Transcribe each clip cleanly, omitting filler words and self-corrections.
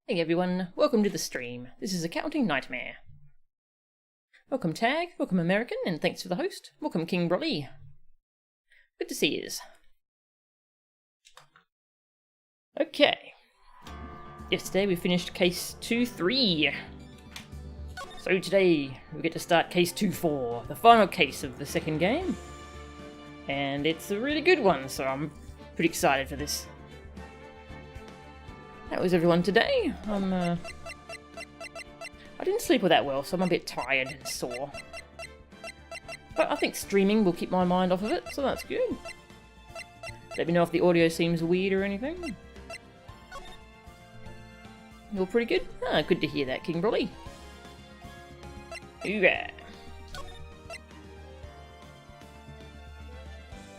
Hey everyone, welcome to the stream. This is Accounting Nightmare. Welcome Tag, welcome American, and thanks for the host. Welcome King Brolly. Good to see yous. Okay. Yesterday we finished case 2-3. So today we get to start case 2-4, the final case of the second game. And it's a really good one, so I'm pretty excited for this. That was everyone today. I didn't sleep all that well, so I'm a bit tired and sore. But I think streaming will keep my mind off of it, so that's good. Let me know if the audio seems weird or anything. You're pretty good? Ah, good to hear that, King Brolly. Hoorah!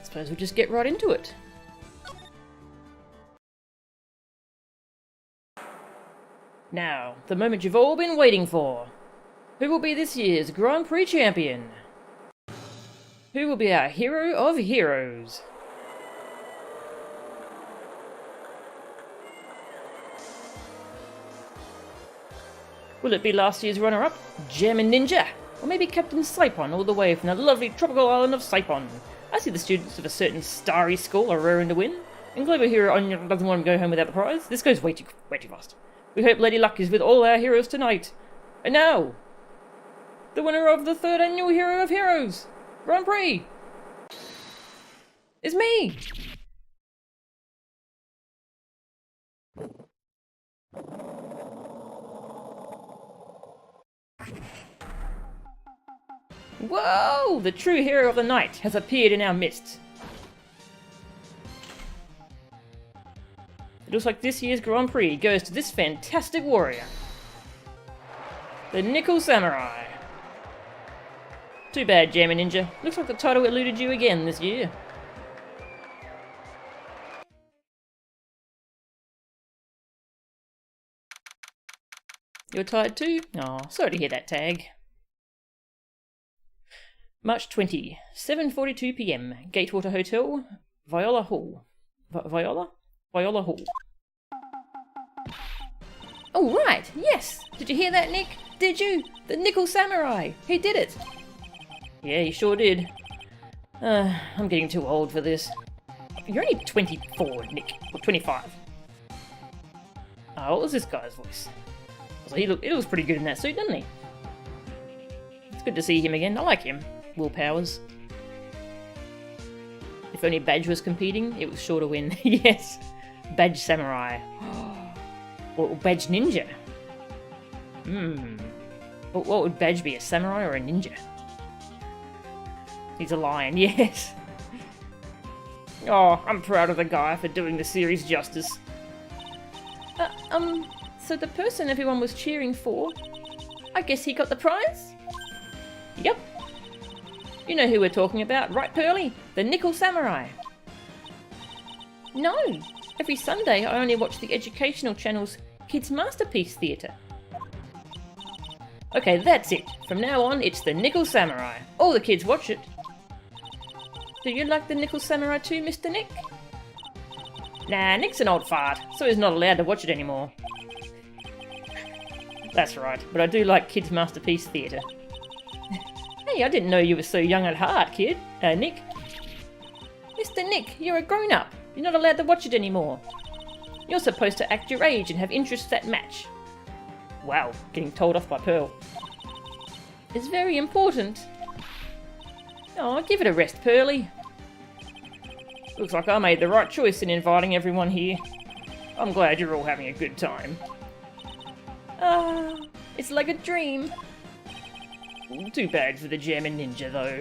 Suppose we'll just get right into it. Now, the moment you've all been waiting for. Who will be this year's Grand Prix champion? Who will be our hero of heroes? Will it be last year's runner-up, German Ninja? Or maybe Captain Saipon all the way from the lovely tropical island of Saipon? I see the students of a certain starry school are raring to win, and Global Hero Onion doesn't want to go home without the prize. This goes way too fast. We hope Lady Luck is with all our heroes tonight. And now, the winner of the third annual Hero of Heroes Grand Prix is me! Whoa! The true hero of the night has appeared in our midst. It looks like this year's Grand Prix goes to this fantastic warrior. The Nickel Samurai. Too bad, German Ninja. Looks like the title eluded you again this year. You're tired too? Oh, sorry to hear that, Tag. March 20, 7:42 PM, Gatewater Hotel, Viola Hall. Viola Hall. Oh, right, yes! Did you hear that, Nick? Did you? The Nickel Samurai! He did it! Yeah, he sure did. I'm getting too old for this. You're only 24, Nick. Or 25. Oh, what was this guy's voice? So he looks pretty good in that suit, doesn't he? It's good to see him again. I like him. Will Powers. If only Badge was competing, it was sure to win. Yes. Badge Samurai. Or Badge Ninja. What would Badge be, a samurai or a ninja? He's a lion, yes. Oh, I'm proud of the guy for doing the series justice. So the person everyone was cheering for, I guess he got the prize? Yep. You know who we're talking about, right, Pearly? The Nickel Samurai. No. Every Sunday I only watch the educational channel's Kids Masterpiece Theatre. Okay, that's it. From now on, it's the Nickel Samurai. All the kids watch it. Do you like the Nickel Samurai too, Mr. Nick? Nah, Nick's an old fart, so he's not allowed to watch it anymore. That's right, but I do like Kids Masterpiece Theatre. Hey, I didn't know you were so young at heart, kid. Nick. Mr. Nick, you're a grown-up. You're not allowed to watch it anymore. You're supposed to act your age and have interests that match. Wow, getting told off by Pearl. It's very important. Oh, give it a rest, Pearly. Looks like I made the right choice in inviting everyone here. I'm glad you're all having a good time. It's like a dream. Too bad for the German Ninja, though.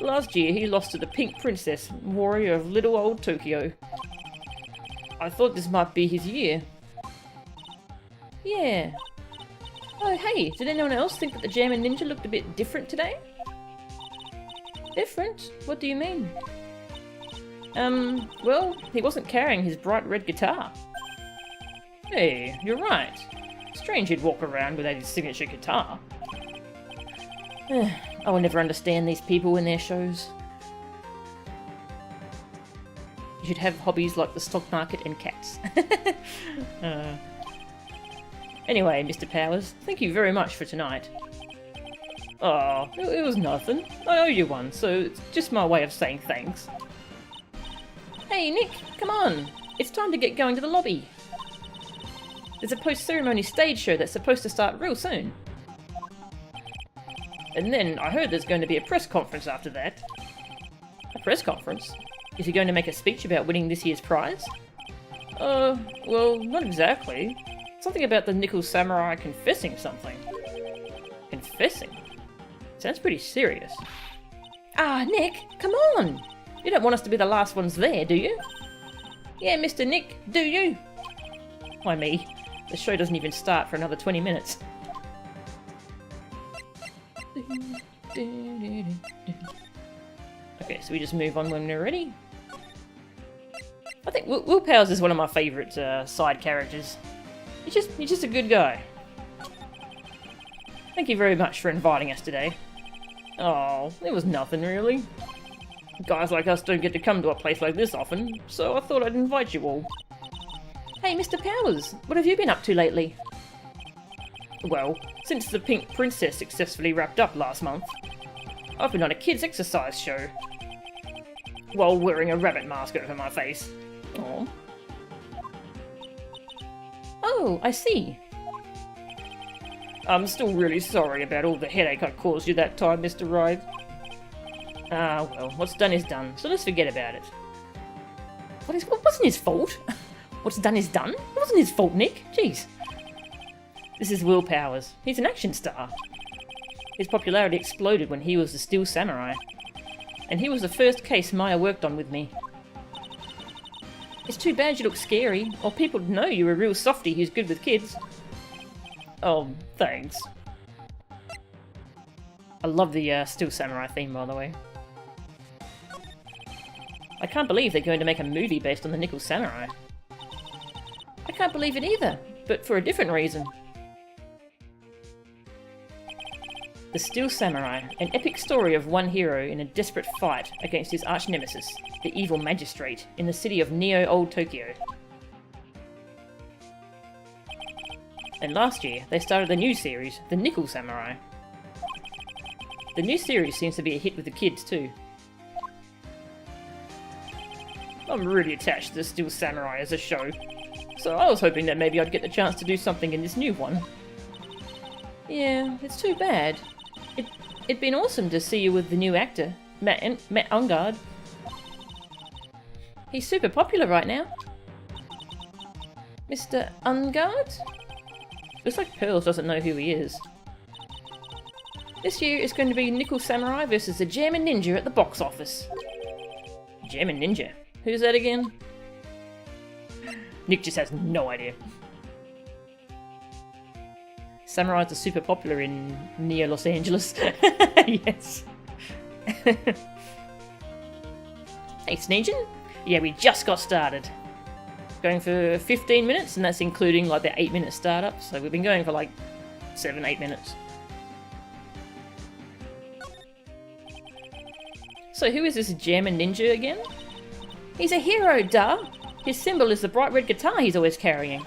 Last year he lost to the Pink Princess, warrior of little old Tokyo. I thought this might be his year. Yeah. Oh, hey, did anyone else think that the German Ninja looked a bit different today? Different? What do you mean? Well, he wasn't carrying his bright red guitar. Hey, you're right. Strange he'd walk around without his signature guitar. I will never understand these people in their shows. You should have hobbies like the stock market and cats. Anyway, Mr. Powers, thank you very much for tonight. Oh, it was nothing. I owe you one, so it's just my way of saying thanks. Hey, Nick, come on. It's time to get going to the lobby. There's a post-ceremony stage show that's supposed to start real soon. And then I heard there's going to be a press conference after that. A press conference? Is he going to make a speech about winning this year's prize? Well, not exactly. Something about the Nickel Samurai confessing something. Confessing? Sounds pretty serious. Ah, Nick, come on! You don't want us to be the last ones there, do you? Yeah, Mr. Nick, do you? Why me? The show doesn't even start for another 20 minutes. Okay, so we just move on when we're ready. I think Will Powers is one of my favourite side characters. He's just a good guy. Thank you very much for inviting us today. Oh, it was nothing really. Guys like us don't get to come to a place like this often, so I thought I'd invite you all. Hey, Mr. Powers, what have you been up to lately? Well, since the Pink Princess successfully wrapped up last month, I've been on a kids' exercise show. While wearing a rabbit mask over my face. Aww. Oh, I see. I'm still really sorry about all the headache I caused you that time, Mr. Wright. Ah, well, what's done is done, so let's forget about it. What wasn't his fault? What's done is done? It wasn't his fault, Nick. Jeez. This is Will Powers. He's an action star. His popularity exploded when he was the Steel Samurai. And he was the first case Maya worked on with me. It's too bad you look scary, or people would know you're a real softie who's good with kids. Oh, thanks. I love the Steel Samurai theme, by the way. I can't believe they're going to make a movie based on the Nickel Samurai. I can't believe it either, but for a different reason. The Steel Samurai, an epic story of one hero in a desperate fight against his arch-nemesis, the evil magistrate, in the city of Neo Old Tokyo. And last year, they started a new series, The Nickel Samurai. The new series seems to be a hit with the kids too. I'm really attached to the Steel Samurai as a show, so I was hoping that maybe I'd get the chance to do something in this new one. Yeah, it's too bad. It'd been awesome to see you with the new actor, Matt Engarde. He's super popular right now. Mr. Engarde? Looks like Pearls doesn't know who he is. This year it's going to be Nickel Samurai versus the German Ninja at the box office. German Ninja? Who's that again? Nick just has no idea. Samurais are super popular in near Los Angeles. Yes. Hey, Sneejin? Yeah, we just got started. Going for 15 minutes, and that's including like the 8-minute startup, so we've been going for like 7-8 minutes. So who is this German Ninja again? He's a hero, duh! His symbol is the bright red guitar he's always carrying.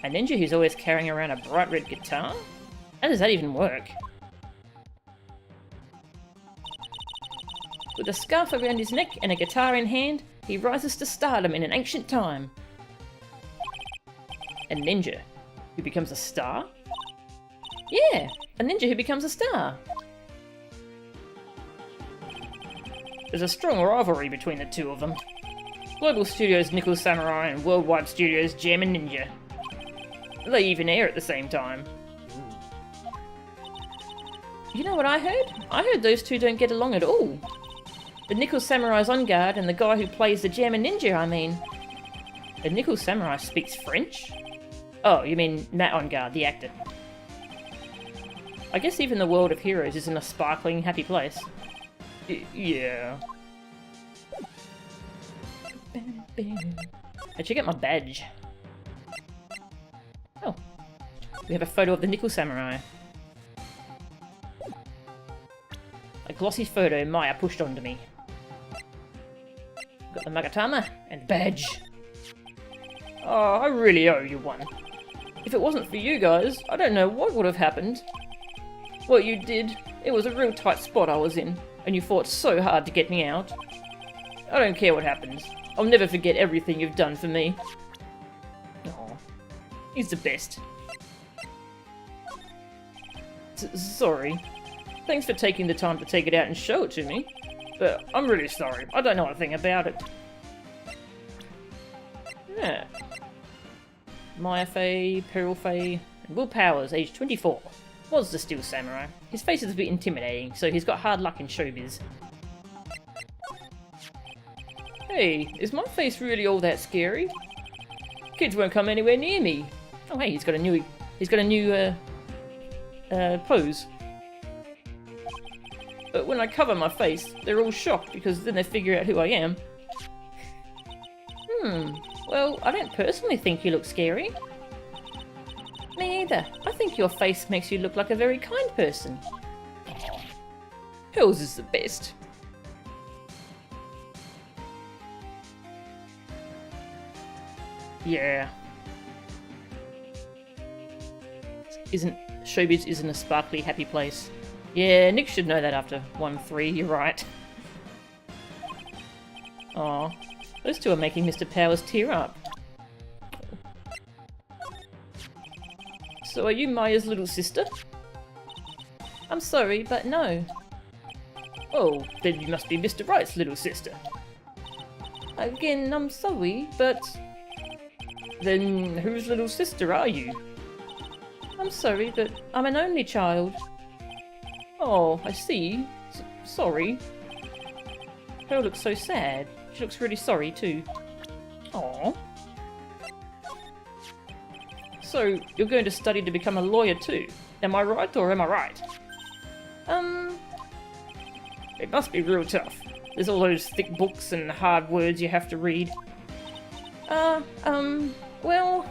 A ninja who's always carrying around a bright red guitar? How does that even work? With a scarf around his neck and a guitar in hand, he rises to stardom in an ancient time. A ninja who becomes a star? Yeah, a ninja who becomes a star. There's a strong rivalry between the two of them. Global Studios Nickel Samurai and Worldwide Studios German Ninja. They even air at the same time. You know what I heard? I heard those two don't get along at all. The Nickel Samurai's Engarde and the guy who plays the German Ninja, I mean. The Nickel Samurai speaks French? Oh, you mean Matt Engarde, the actor. I guess even the world of heroes isn't a sparkling, happy place. Yeah. I should get my badge. Oh. We have a photo of the Nickel Samurai. A glossy photo Maya pushed onto me. Got the Magatama and the badge. Oh, I really owe you one. If it wasn't for you guys, I don't know what would have happened. What you did, it was a real tight spot I was in, and you fought so hard to get me out. I don't care what happens. I'll never forget everything you've done for me. Aw, he's the best. Sorry. Thanks for taking the time to take it out and show it to me. But I'm really sorry. I don't know a thing about it. Yeah. Maya Fey, Peril Fey, and Will Powers, age 24. Was the Steel Samurai. His face is a bit intimidating, so he's got hard luck in showbiz. Hey, is my face really all that scary? Kids won't come anywhere near me. Oh hey, he's got a new pose. But when I cover my face, they're all shocked because then they figure out who I am. Well, I don't personally think you look scary. Me either. I think your face makes you look like a very kind person. Hills is the best. Yeah. Showbiz isn't a sparkly, happy place. Yeah, Nick should know that after 1-3, you're right. Aw, those two are making Mr. Powers tear up. So are you Maya's little sister? I'm sorry, but no. Oh, then you must be Mr. Wright's little sister. Again, I'm sorry, but... Then whose little sister are you? I'm sorry, but I'm an only child. Oh, I see. Sorry. Pearl looks so sad. She looks really sorry too. Aww. So, you're going to study to become a lawyer too? Am I right or am I right? It must be real tough. There's all those thick books and hard words you have to read. Well...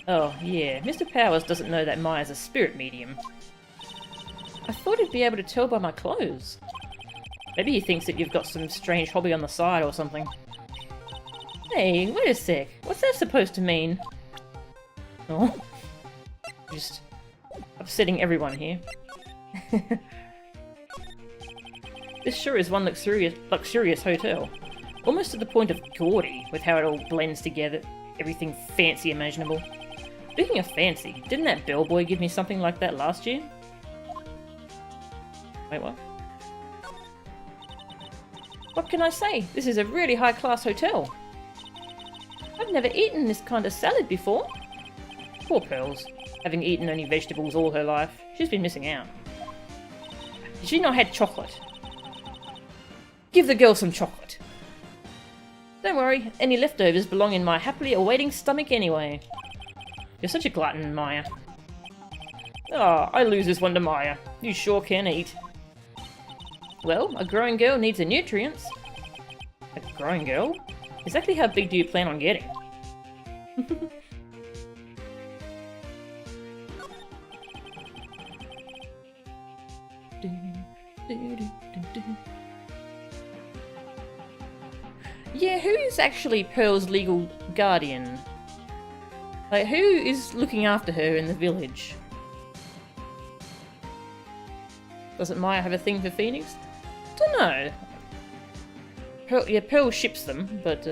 Oh, yeah, Mr. Powers doesn't know that Maya's a spirit medium. I thought he'd be able to tell by my clothes. Maybe he thinks that you've got some strange hobby on the side or something. Hey, wait a sec. What's that supposed to mean? Oh. Just upsetting everyone here. This sure is one luxurious hotel. Almost to the point of gaudy, with how it all blends together. Everything fancy imaginable. Speaking of fancy, didn't that bellboy give me something like that last year? Wait, what? What can I say? This is a really high-class hotel. I've never eaten this kind of salad before. Poor Pearls. Having eaten only vegetables all her life, she's been missing out. Has she not had chocolate? Give the girl some chocolate. Don't worry, any leftovers belong in my happily awaiting stomach anyway. You're such a glutton, Maya. Ah, I lose this one to Maya. You sure can eat. Well, a growing girl needs her nutrients. A growing girl? Exactly how big do you plan on getting? Yeah, who is actually Pearl's legal guardian? Like, who is looking after her in the village? Doesn't Maya have a thing for Phoenix? Don't know. Pearl ships them, but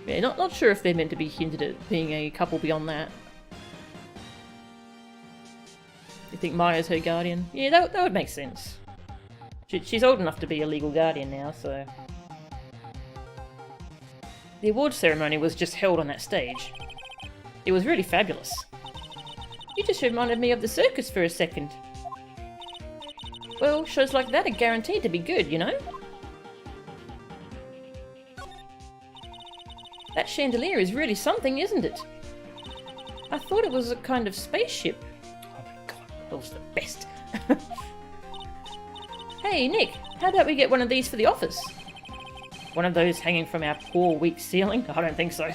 yeah, not sure if they're meant to be hinted at being a couple beyond that. You think Maya's her guardian? Yeah, that would make sense. She's old enough to be a legal guardian now, so... The award ceremony was just held on that stage. It was really fabulous. You just reminded me of the circus for a second. Well, shows like that are guaranteed to be good, you know? That chandelier is really something, isn't it? I thought it was a kind of spaceship. Oh my god, that was the best. Hey, Nick, how about we get one of these for the office? One of those hanging from our poor, weak ceiling? I don't think so.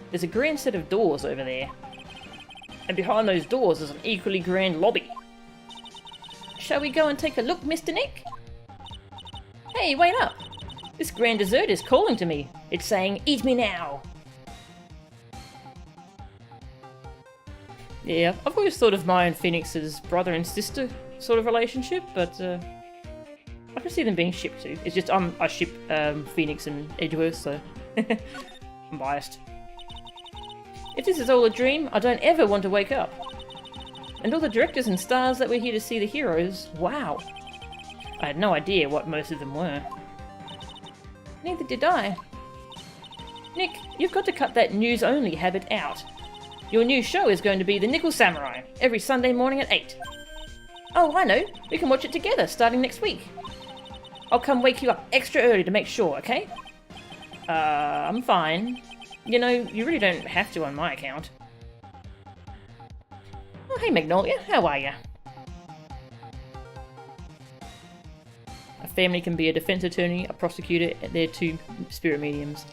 There's a grand set of doors over there. And behind those doors is an equally grand lobby. Shall we go and take a look, Mr. Nick? Hey, wait up! This grand dessert is calling to me. It's saying, eat me now! Yeah, I've always thought of Maya and Phoenix as brother and sister sort of relationship, but I can see them being shipped too. It's just I ship Phoenix and Edgeworth, so I'm biased. If this is all a dream, I don't ever want to wake up. And all the directors and stars that were here to see the heroes, wow. I had no idea what most of them were. Neither did I. Nick, you've got to cut that news-only habit out. Your new show is going to be The Nickel Samurai, every Sunday morning at 8. Oh, I know. We can watch it together, starting next week. I'll come wake you up extra early to make sure, okay? I'm fine. You know, you really don't have to on my account. Oh, hey Magnolia, how are ya? A family can be a defense attorney, a prosecutor, and they're two spirit mediums.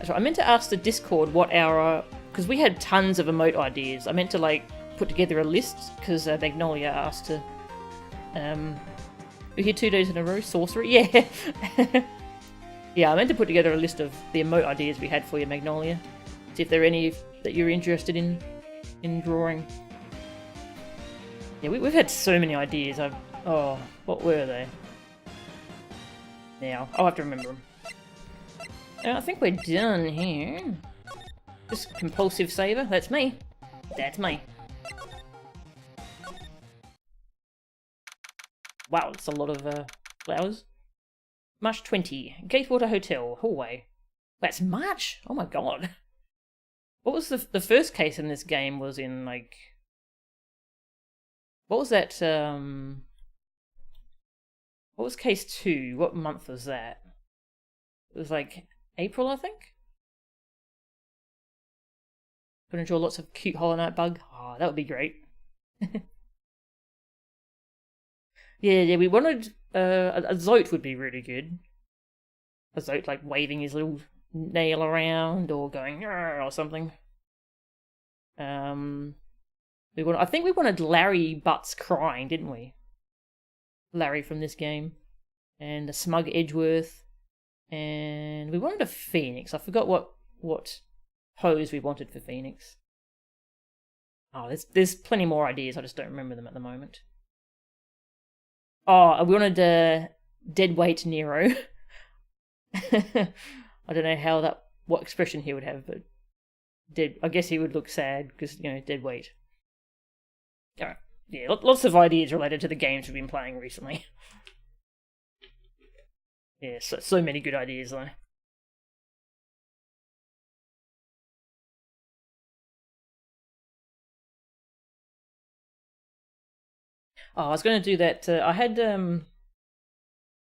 So I meant to ask the Discord what our... because we had tons of emote ideas. I meant to, like, put together a list, because Magnolia asked to... we're here 2 days in a row, sorcery? Yeah! Yeah, I meant to put together a list of the emote ideas we had for you, Magnolia. See if there are any that you're interested in drawing. Yeah, we've had so many ideas. Oh, what were they? Now, I'll have to remember them. I think we're done here. Just compulsive saver. That's me. That's me. Wow, it's a lot of flowers. March 20. Gatewater Hotel. Hallway. That's March? Oh my god. What was the first case in this game was in, like... What was that, What was case 2? What month was that? It was like April, I think? Gonna draw lots of cute Hollow Knight bug. Oh, that would be great. Yeah, we wanted... a Zote would be really good. A Zote, like, waving his little nail around, or going, or something. I think we wanted Larry Butts crying, didn't we? Larry from this game. And a smug Edgeworth. And we wanted a Phoenix. I forgot what pose we wanted for Phoenix. Oh, there's plenty more ideas, I just don't remember them at the moment. Oh, we wanted Deadweight Nero. I don't know what expression he would have, but I guess he would look sad because, you know, dead weight. Alright. Yeah, lots of ideas related to the games we've been playing recently. Yeah, so many good ideas though. Oh, I was going to do that. I had there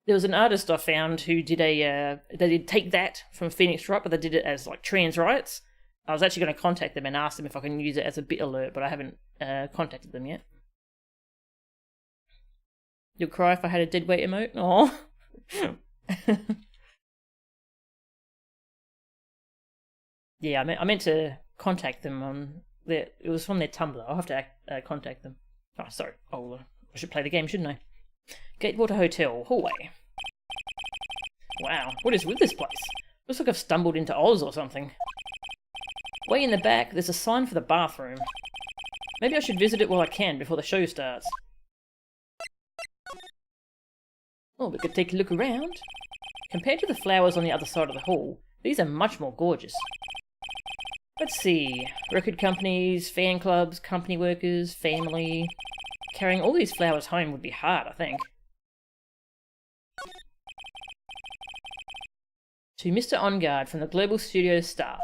was an artist I found who did they did Take That from Phoenix Wright, but they did it as like trans rights. I was actually going to contact them and ask them if I can use it as a bit alert, but I haven't contacted them yet. You'll cry if I had a dead weight emote? Oh. Yeah, I meant to contact them on it was from their Tumblr. I'll have to contact them. Oh, sorry. I should play the game, shouldn't I? Gatewater Hotel, hallway. Wow, what is with this place? Looks like I've stumbled into Oz or something. Way in the back, there's a sign for the bathroom. Maybe I should visit it while I can before the show starts. Oh, we could take a look around. Compared to the flowers on the other side of the hall, these are much more gorgeous. Let's see. Record companies, fan clubs, company workers, family... Carrying all these flowers home would be hard, I think. To Mr. OnGuard from the Global Studios staff.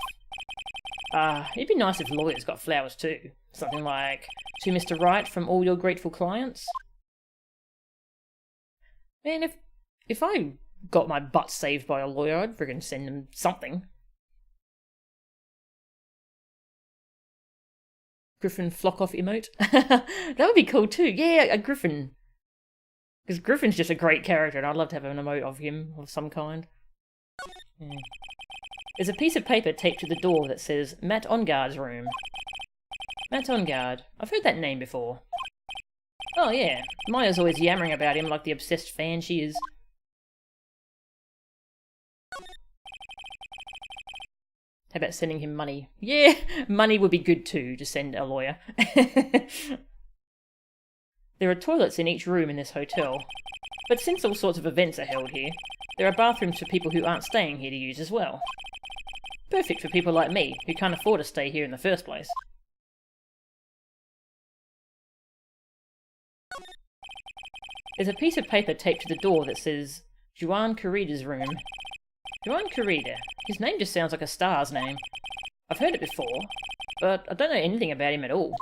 It'd be nice if lawyers got flowers too. Something like, to Mr. Wright from all your grateful clients. Man, if I got my butt saved by a lawyer, I'd friggin' send them something. Griffin flock off emote. That would be cool too. Yeah, a griffin. Because Griffin's just a great character, and I'd love to have an emote of him of some kind. Yeah. There's a piece of paper taped to the door that says Matt Onguard's room. Matt Onguard. I've heard that name before. Oh yeah, Maya's always yammering about him like the obsessed fan she is. How about sending him money? Yeah, money would be good too, to send a lawyer. There are toilets in each room in this hotel, but since all sorts of events are held here, there are bathrooms for people who aren't staying here to use as well. Perfect for people like me, who can't afford to stay here in the first place. There's a piece of paper taped to the door that says Juan Corrida's room. Juan Corrida. His name just sounds like a star's name. I've heard it before, but I don't know anything about him at all.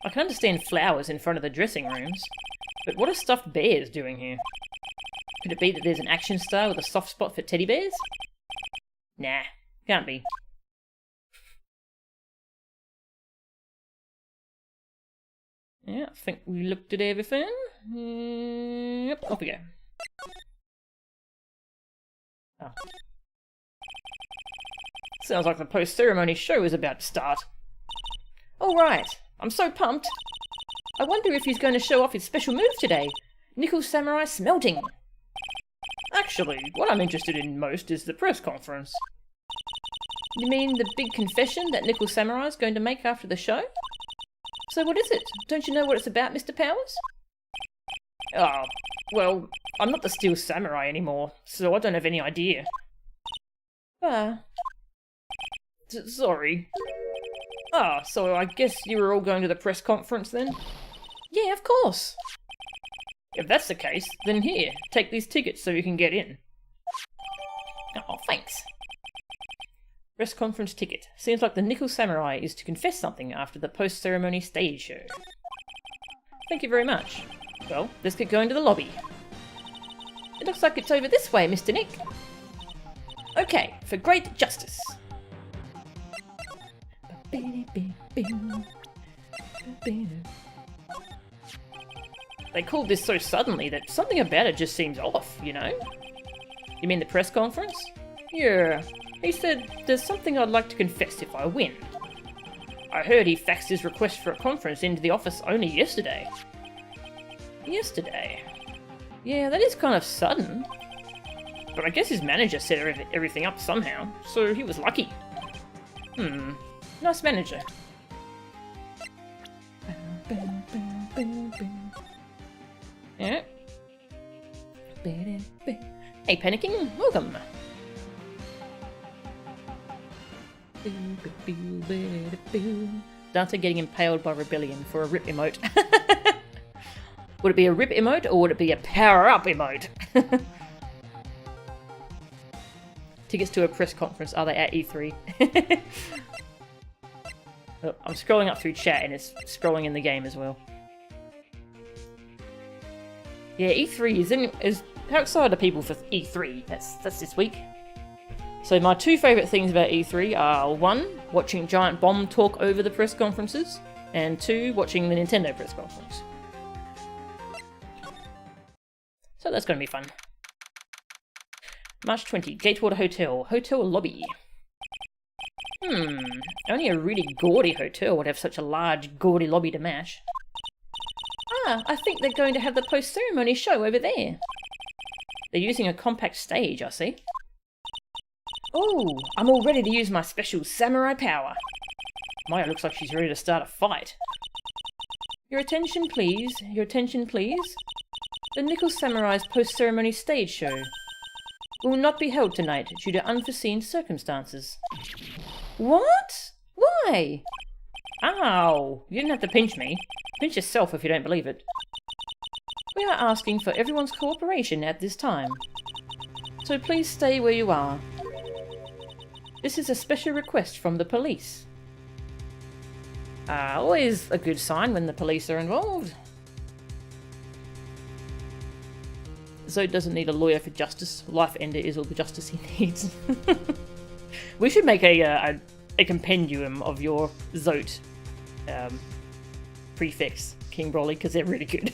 I can understand flowers in front of the dressing rooms, but what are stuffed bears doing here? Could it be that there's an action star with a soft spot for teddy bears? Nah, can't be. Yeah, I think we looked at everything. Yep, off we go. Oh. Sounds like the post-ceremony show is about to start. Alright, I'm so pumped. I wonder if he's going to show off his special move today. Nickel Samurai Smelting. Actually, what I'm interested in most is the press conference. You mean the big confession that Nickel Samurai is going to make after the show? So what is it? Don't you know what it's about, Mr. Powers? Oh, well, I'm not the Steel Samurai anymore, so I don't have any idea. Sorry. So I guess you were all going to the press conference then? Yeah, of course. If that's the case, then here, take these tickets so you can get in. Oh, thanks. Press conference ticket. Seems like the Nickel Samurai is to confess something after the post-ceremony stage show. Thank you very much. Well, let's get going to the lobby. It looks like it's over this way, Mr. Nick. Okay, for great justice. They called this so suddenly that something about it just seems off, you know? You mean the press conference? Yeah. He said, there's something I'd like to confess if I win. I heard he faxed his request for a conference into the office only yesterday. Yesterday? Yeah, that is kind of sudden. But I guess his manager set everything up somehow, so he was lucky. Nice manager. Yeah. Hey, Panicking, welcome. Dante getting impaled by Rebellion for a rip emote. Would it be a rip emote or would it be a power up emote? Tickets to a press conference, are they at E3? Oh, I'm scrolling up through chat and it's scrolling in the game as well. Yeah, E3 is how excited are people for E3? That's this week. So my two favourite things about E3 are 1, watching Giant Bomb talk over the press conferences, and 2, watching the Nintendo press conference. So that's going to be fun. March 20, Gatewater Hotel, hotel lobby. Only a really gaudy hotel would have such a large, gaudy lobby to match. I think they're going to have the post-ceremony show over there. They're using a compact stage, I see. Oh, I'm all ready to use my special samurai power. Maya looks like she's ready to start a fight. Your attention, please. Your attention, please. The Nickel Samurai's post-ceremony stage show will not be held tonight due to unforeseen circumstances. What? Why? Ow! You didn't have to pinch me. Pinch yourself if you don't believe it. We are asking for everyone's cooperation at this time. So please stay where you are. This is a special request from the police. Always a good sign when the police are involved. Zoe doesn't need a lawyer for justice. Life Ender is all the justice he needs. We should make a compendium of your Zote prefix King Broly, because they're really good.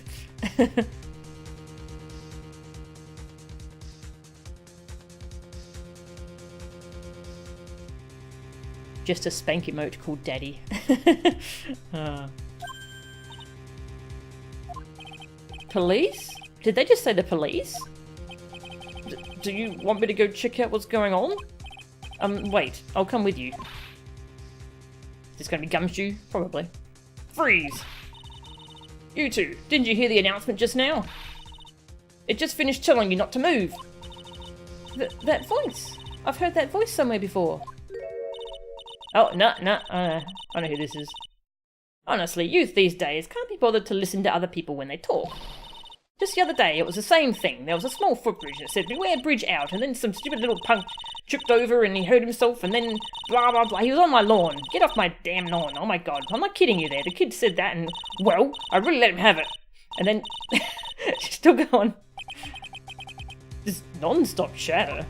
Just a spank emote called Daddy. Police? Did they just say the police? Do you want me to go check out what's going on? Wait, I'll come with you. Is this gonna be Gumshoe? Probably. Freeze! You two, didn't you hear the announcement just now? It just finished telling you not to move. That voice! I've heard that voice somewhere before. Oh, no, I know who this is. Honestly, youth these days can't be bothered to listen to other people when they talk. Just the other day, it was the same thing. There was a small footbridge that said, "Beware bridge out," and then some stupid little punk tripped over and he hurt himself, and then blah blah blah. He was on my lawn. Get off my damn lawn. Oh my god, I'm not kidding you there. The kid said that, and, well, I really let him have it. And then, she's still going. This non-stop chatter.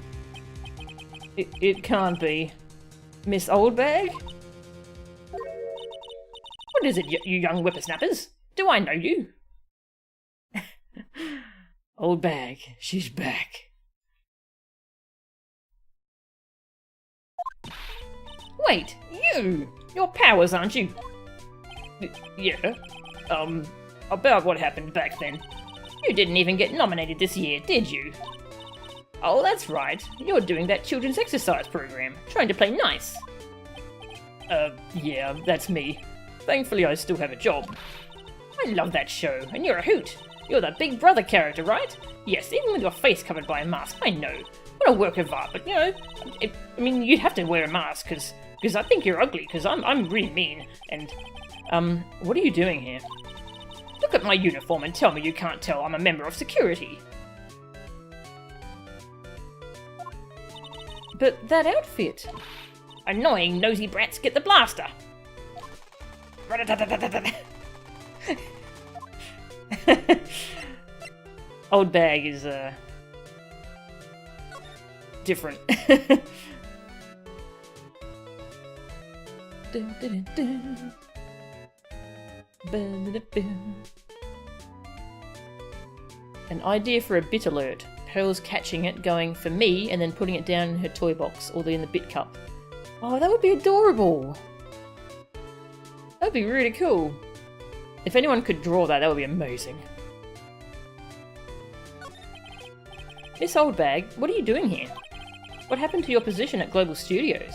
It can't be. Miss Oldbag? What is it, you young whippersnappers? Do I know you? Oldbag, she's back. Wait, you! You're Powers, aren't you? Yeah. About what happened back then. You didn't even get nominated this year, did you? Oh, that's right. You're doing that children's exercise program, trying to play nice. Yeah, that's me. Thankfully, I still have a job. I love that show, and you're a hoot. You're the Big Brother character, right? Yes, even with your face covered by a mask, I know. What a work of art, but you know, I mean, you'd have to wear a mask, because I think you're ugly, because I'm really mean, and, what are you doing here? Look at my uniform and tell me you can't tell I'm a member of security. But that outfit... Annoying nosy brats, get the blaster! Oldbag is, different. An idea for a bit alert. Pearl's catching it, going for me, and then putting it down in her toy box, or in the bit cup. Oh, that would be adorable! That'd be really cool. If anyone could draw that, that would be amazing. Miss Oldbag, what are you doing here? What happened to your position at Global Studios?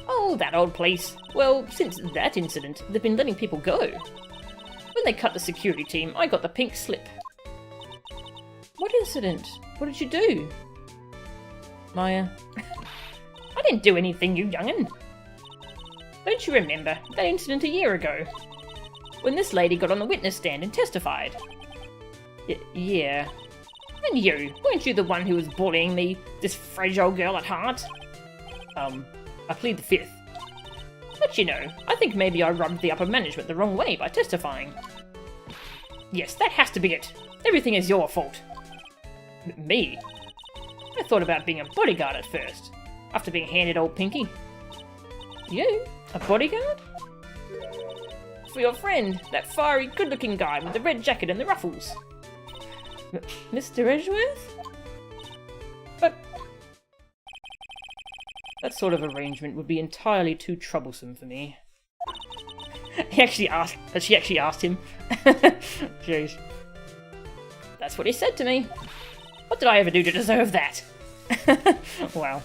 Oh, that old place. Well, since that incident, they've been letting people go. When they cut the security team, I got the pink slip. What incident? What did you do? Maya. I didn't do anything, you young'un. Don't you remember that incident a year ago? When this lady got on the witness stand and testified. Yeah. And you, weren't you the one who was bullying me, this fragile girl at heart? I plead the fifth. But you know, I think maybe I rubbed the upper management the wrong way by testifying. Yes, that has to be it. Everything is your fault. Me? I thought about being a bodyguard at first, after being handed old Pinky. You? A bodyguard? For your friend, that fiery, good-looking guy with the red jacket and the ruffles. Mr. Edgeworth? But that sort of arrangement would be entirely too troublesome for me. She actually asked him. Jeez. That's what he said to me. What did I ever do to deserve that? Wow.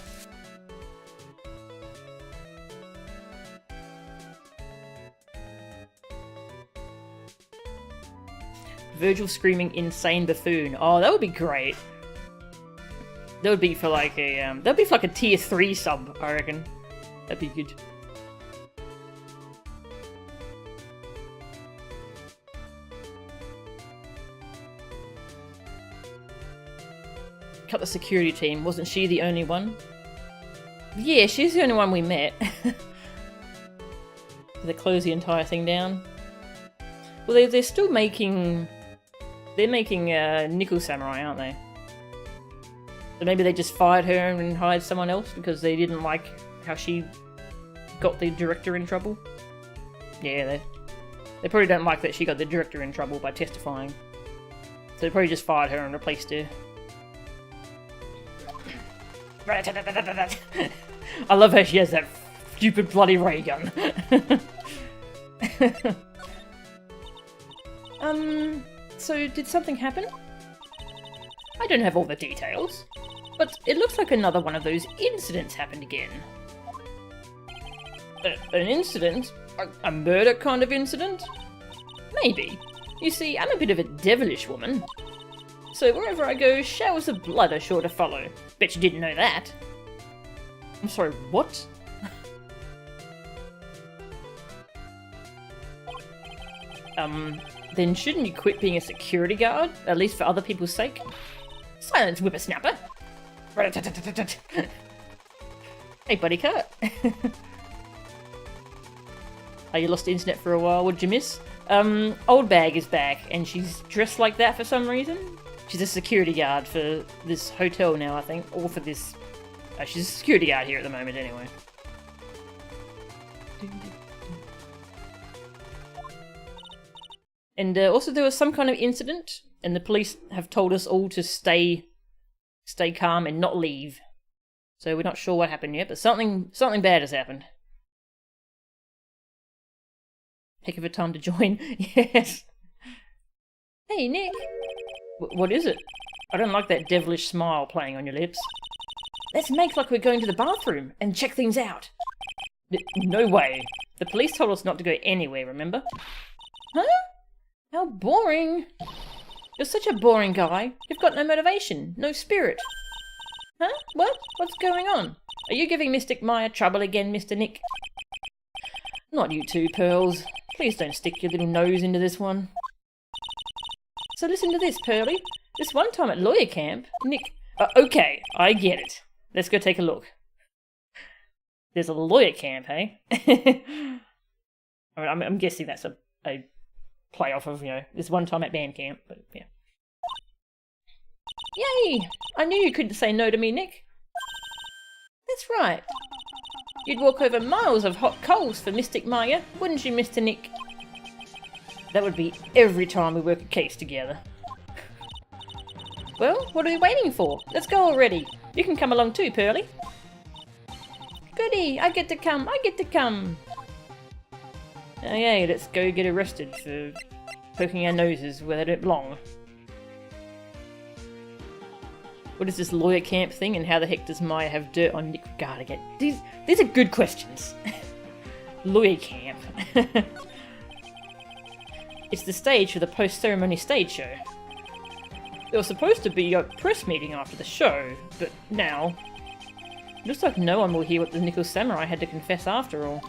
Virgil screaming insane buffoon. Oh, that would be great. That would be for like a that'd be for like a tier 3 sub, I reckon. That'd be good. Cut the security team. Wasn't she the only one? Yeah, she's the only one we met. They close the entire thing down. Well, they're still making... They're making Nickel Samurai, aren't they? So maybe they just fired her and hired someone else because they didn't like how she got the director in trouble? Yeah, They probably don't like that she got the director in trouble by testifying. So they probably just fired her and replaced her. I love how she has that stupid bloody ray gun. So did something happen? I don't have all the details, but it looks like another one of those incidents happened again. An incident? A murder kind of incident? Maybe. You see, I'm a bit of a devilish woman. So wherever I go, showers of blood are sure to follow. Bet you didn't know that. I'm sorry, what? Then shouldn't you quit being a security guard? At least for other people's sake? Silence, whippersnapper! Hey, buddy cat. Oh, you lost the internet for a while, what'd you miss? Old Bag is back, and she's dressed like that for some reason. She's a security guard for this hotel now, I think, or for this... she's a security guard here at the moment, anyway. And also there was some kind of incident, and the police have told us all to stay calm and not leave. So we're not sure what happened yet, but something bad has happened. Heck of a time to join. Yes. Hey, Nick. What is it? I don't like that devilish smile playing on your lips. Let's make like we're going to the bathroom and check things out. No way. The police told us not to go anywhere, remember? Huh? How boring. You're such a boring guy. You've got no motivation, no spirit. Huh? What? What's going on? Are you giving Mystic Maya trouble again, Mr. Nick? Not you too, Pearls. Please don't stick your little nose into this one. So listen to this, Pearly. This one time at lawyer camp, Nick... okay, I get it. Let's go take a look. There's a lawyer camp, hey? I'm guessing that's a play off of, this one time at band camp, but yeah. Yay! I knew you couldn't say no to me, Nick. That's right. You'd walk over miles of hot coals for Mystic Maya, wouldn't you, Mr. Nick? That would be every time we work a case together. Well, what are we waiting for? Let's go already. You can come along too, Pearly. Goody, I get to come. Oh yeah, let's go get arrested for poking our noses where they don't belong. What is this lawyer camp thing, and how the heck does Maya have dirt on Nick Gardigan? These are good questions. Lawyer camp. It's the stage for the post-ceremony stage show. There was supposed to be a press meeting after the show, but now... looks like no one will hear what the Nickel Samurai had to confess after all.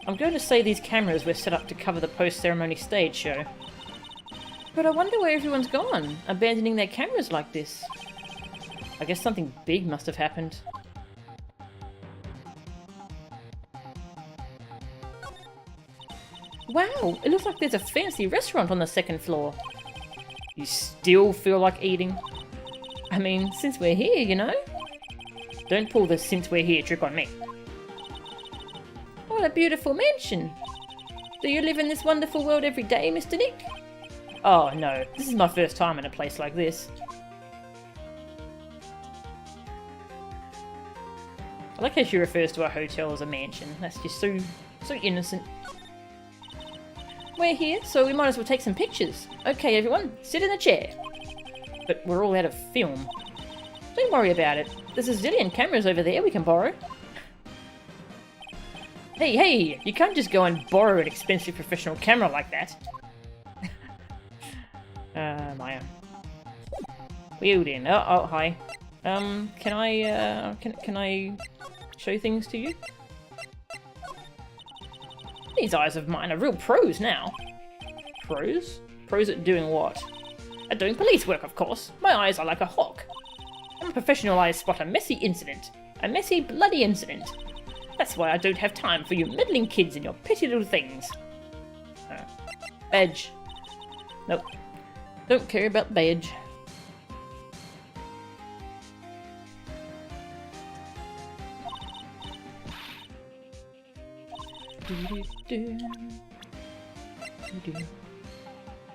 I'm going to say these cameras were set up to cover the post-ceremony stage show. But I wonder where everyone's gone, abandoning their cameras like this. I guess something big must have happened. Wow, it looks like there's a fancy restaurant on the second floor. You still feel like eating? I mean, since we're here, Don't pull the "since we're here" trick on me. What a beautiful mansion! Do you live in this wonderful world every day, Mr. Nick? Oh no, this is my first time in a place like this. I like how she refers to our hotel as a mansion. That's just so innocent. We're here, so we might as well take some pictures. Okay, everyone, sit in a chair. But we're all out of film. Don't worry about it. There's a zillion cameras over there we can borrow. Hey, you can't just go and borrow an expensive professional camera like that. Maya. Wheeled in. Oh, hi. Can I show things to you? These eyes of mine are real pros now. Pros? Pros at doing what? At doing police work, of course. My eyes are like a hawk. I'm a professional eye spot a messy incident. A messy, bloody incident. That's why I don't have time for you meddling kids and your petty little things. Badge. Nope. Don't care about badge.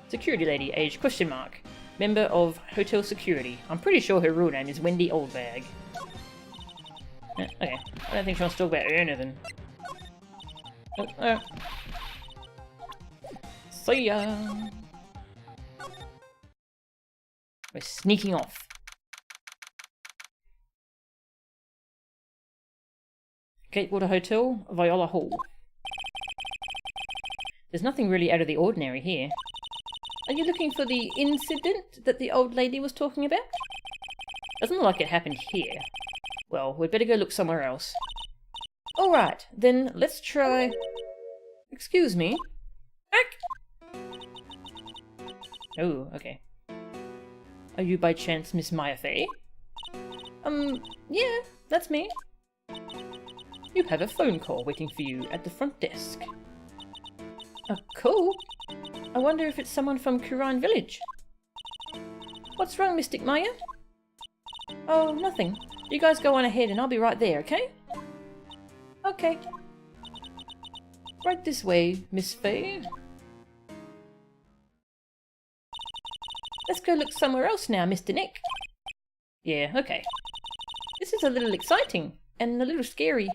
Security lady, age question mark. Member of hotel security. I'm pretty sure her real name is Wendy Oldbag. Okay, I don't think she wants to talk about anything. See ya! We're sneaking off. Gatewater Hotel, Viola Hall. There's nothing really out of the ordinary here. Are you looking for the incident that the old lady was talking about? Doesn't look like it happened here. Well, we'd better go look somewhere else. Alright, then let's try... Excuse me? Oh, okay. Are you by chance Miss Maya Fey? Yeah, that's me. You have a phone call waiting for you at the front desk. Cool. I wonder if it's someone from Kurine Village. What's wrong, Mystic Maya? Oh, nothing. You guys go on ahead and I'll be right there, okay? Okay. Right this way, Miss Fey. Let's go look somewhere else now, Mr. Nick. Yeah, okay. This is a little exciting and a little scary.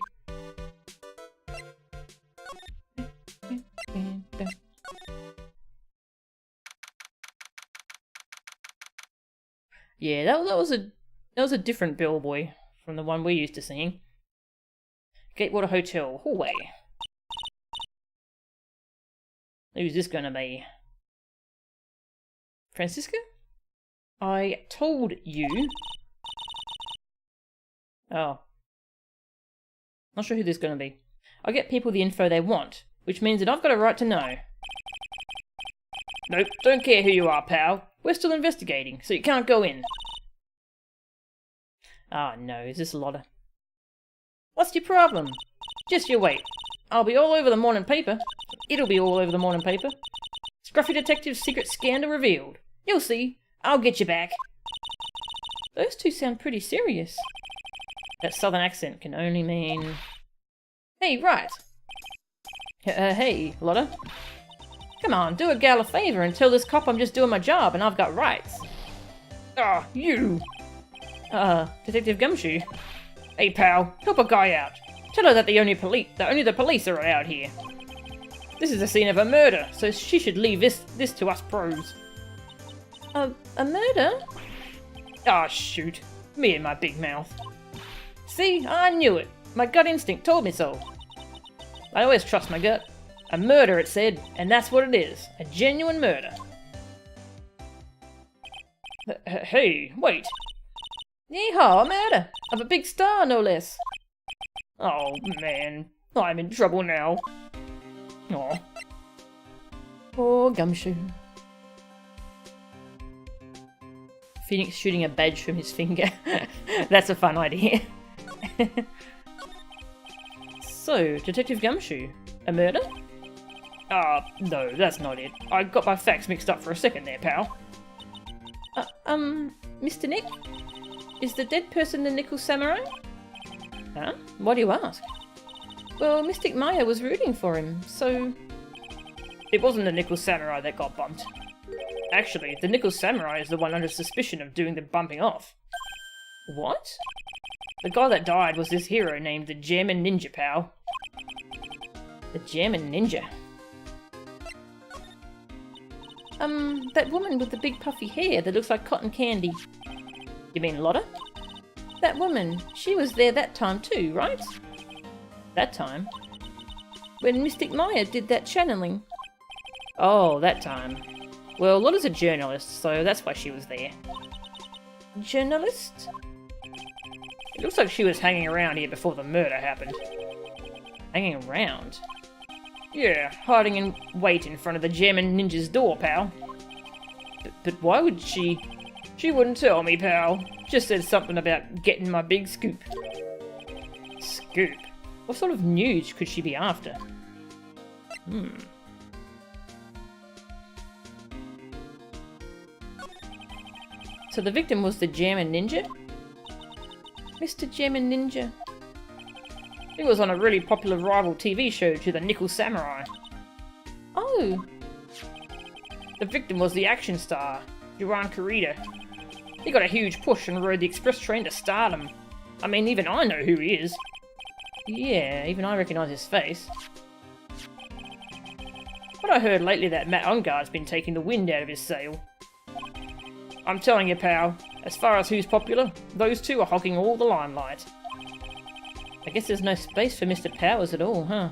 Yeah, that was a different bellboy from the one we're used to seeing. Gatewater Hotel, hallway. Who's this gonna be? Francisca? I told you. Oh. Not sure who this is gonna be. I get people the info they want, which means that I've got a right to know. Nope, don't care who you are, pal. We're still investigating, so you can't go in. Ah, no, is this Lotta? What's your problem? Just you wait. I'll be all over the morning paper. It'll be all over the morning paper. Scruffy Detective's secret scandal revealed. You'll see. I'll get you back. Those two sound pretty serious. That southern accent can only mean... Hey, right. Hey, Lotta. Come on, do a gal a favour and tell this cop I'm just doing my job and I've got rights. Ah, you! Detective Gumshoe. Hey, pal, help a guy out. Tell her that only the police are out here. This is the scene of a murder, so she should leave this to us pros. A murder? Ah, shoot. Me and my big mouth. See, I knew it. My gut instinct told me so. I always trust my gut. A murder, it said, and that's what it is. A genuine murder. Hey, wait. Yeehaw, a murder! Of a big star, no less. Oh, man. I'm in trouble now. Aw. Poor Gumshoe. Phoenix shooting a badge from his finger. That's a fun idea. So, Detective Gumshoe, a murder? No, that's not it. I got my facts mixed up for a second there, pal. Mr. Nick? Is the dead person the Nickel Samurai? Huh? Why do you ask? Well, Mystic Maya was rooting for him, so... It wasn't the Nickel Samurai that got bumped. Actually, the Nickel Samurai is the one under suspicion of doing the bumping off. What? The guy that died was this hero named the German Ninja, pal. The German Ninja? That woman with the big puffy hair that looks like cotton candy. You mean Lotta? That woman, she was there that time too, right? That time? When Mystic Maya did that channeling. Oh, that time. Well, Lotta's a journalist, so that's why she was there. Journalist? It looks like she was hanging around here before the murder happened. Hanging around? Yeah, hiding in wait in front of the German Ninja's door, pal. But why would she... She wouldn't tell me, pal. Just said something about getting my big scoop. Scoop? What sort of news could she be after? So the victim was the German Ninja? Mr. German Ninja. He was on a really popular rival TV show to the Nickel Samurai. Oh. The victim was the action star, Juan Kurita. He got a huge push and rode the express train to stardom. I mean, even I know who he is. Yeah, even I recognise his face. But I heard lately that Matt Engarde's been taking the wind out of his sail. I'm telling you, pal, as far as who's popular, those two are hogging all the limelight. I guess there's no space for Mr. Powers at all, huh?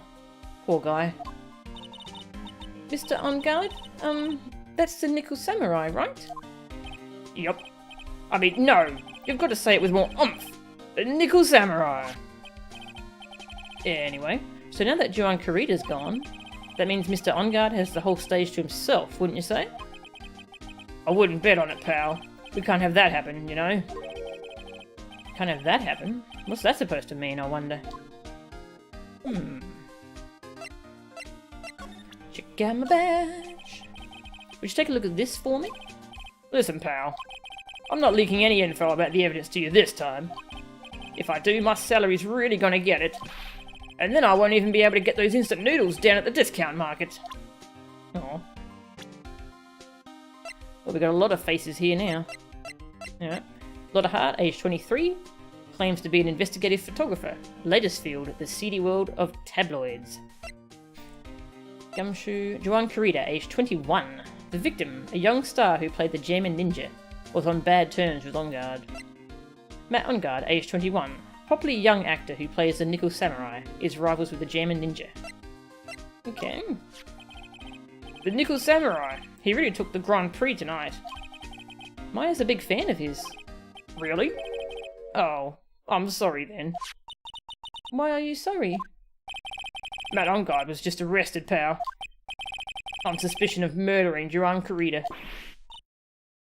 Poor guy. Mr. Engarde? That's the Nickel Samurai, right? Yup. I mean, no! You've got to say it with more oomph! The Nickel Samurai! Yeah, anyway, so now that Juan Kurita's gone, that means Mr. Engarde has the whole stage to himself, wouldn't you say? I wouldn't bet on it, pal. We can't have that happen, you know? Can't have that happen? What's that supposed to mean, I wonder? Check out my badge. Would you take a look at this for me? Listen, pal. I'm not leaking any info about the evidence to you this time. If I do, my salary's really gonna get it. And then I won't even be able to get those instant noodles down at the discount market. Aw. Well, we've got a lot of faces here now. Alright. Lotta Hart, age 23, claims to be an investigative photographer. Latest field, the seedy world of tabloids. Gumshoe, Juan Kurita, age 21. The victim, a young star who played the German Ninja, was on bad terms with Engarde. Matt Engarde, age 21. Popularly young actor who plays the Nickel Samurai, is rivals with the German Ninja. Okay. The Nickel Samurai! He really took the Grand Prix tonight. Maya's a big fan of his. Really? Oh, I'm sorry then. Why are you sorry? Matt Engarde was just arrested, pal. On suspicion of murdering Juan Kurita.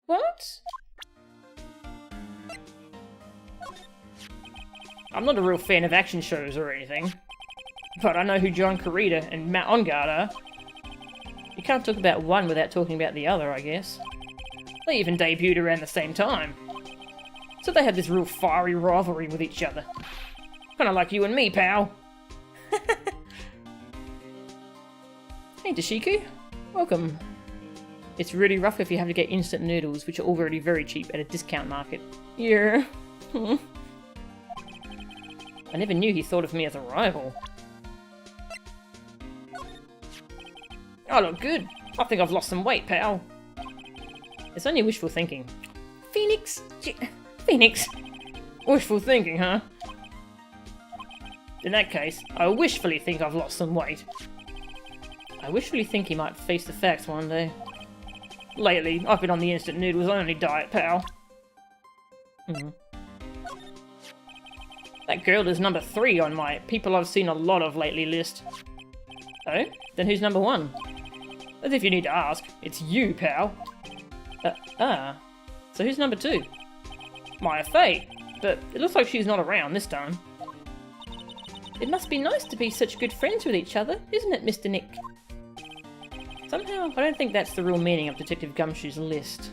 What? I'm not a real fan of action shows or anything, but I know who Juan Kurita and Matt Engarde are. You can't talk about one without talking about the other, I guess. They even debuted around the same time. So they had this real fiery rivalry with each other. Kinda like you and me, pal. Hey Dashiko, welcome. It's really rough if you have to get instant noodles, which are already very cheap at a discount market. Yeah. I never knew he thought of me as a rival. I look good. I think I've lost some weight, pal. It's only wishful thinking. Phoenix? Phoenix? Wishful thinking, huh? In that case, I wishfully think I've lost some weight. I wishfully think he might face the facts one day. Lately, I've been on the instant noodles only diet, pal. That girl is number 3 on my people I've seen a lot of lately list. Oh? Then who's number 1? As if you need to ask. It's you, pal. So who's number 2? Maya Fey. But it looks like she's not around this time. It must be nice to be such good friends with each other, isn't it, Mr. Nick? Somehow, I don't think that's the real meaning of Detective Gumshoe's list.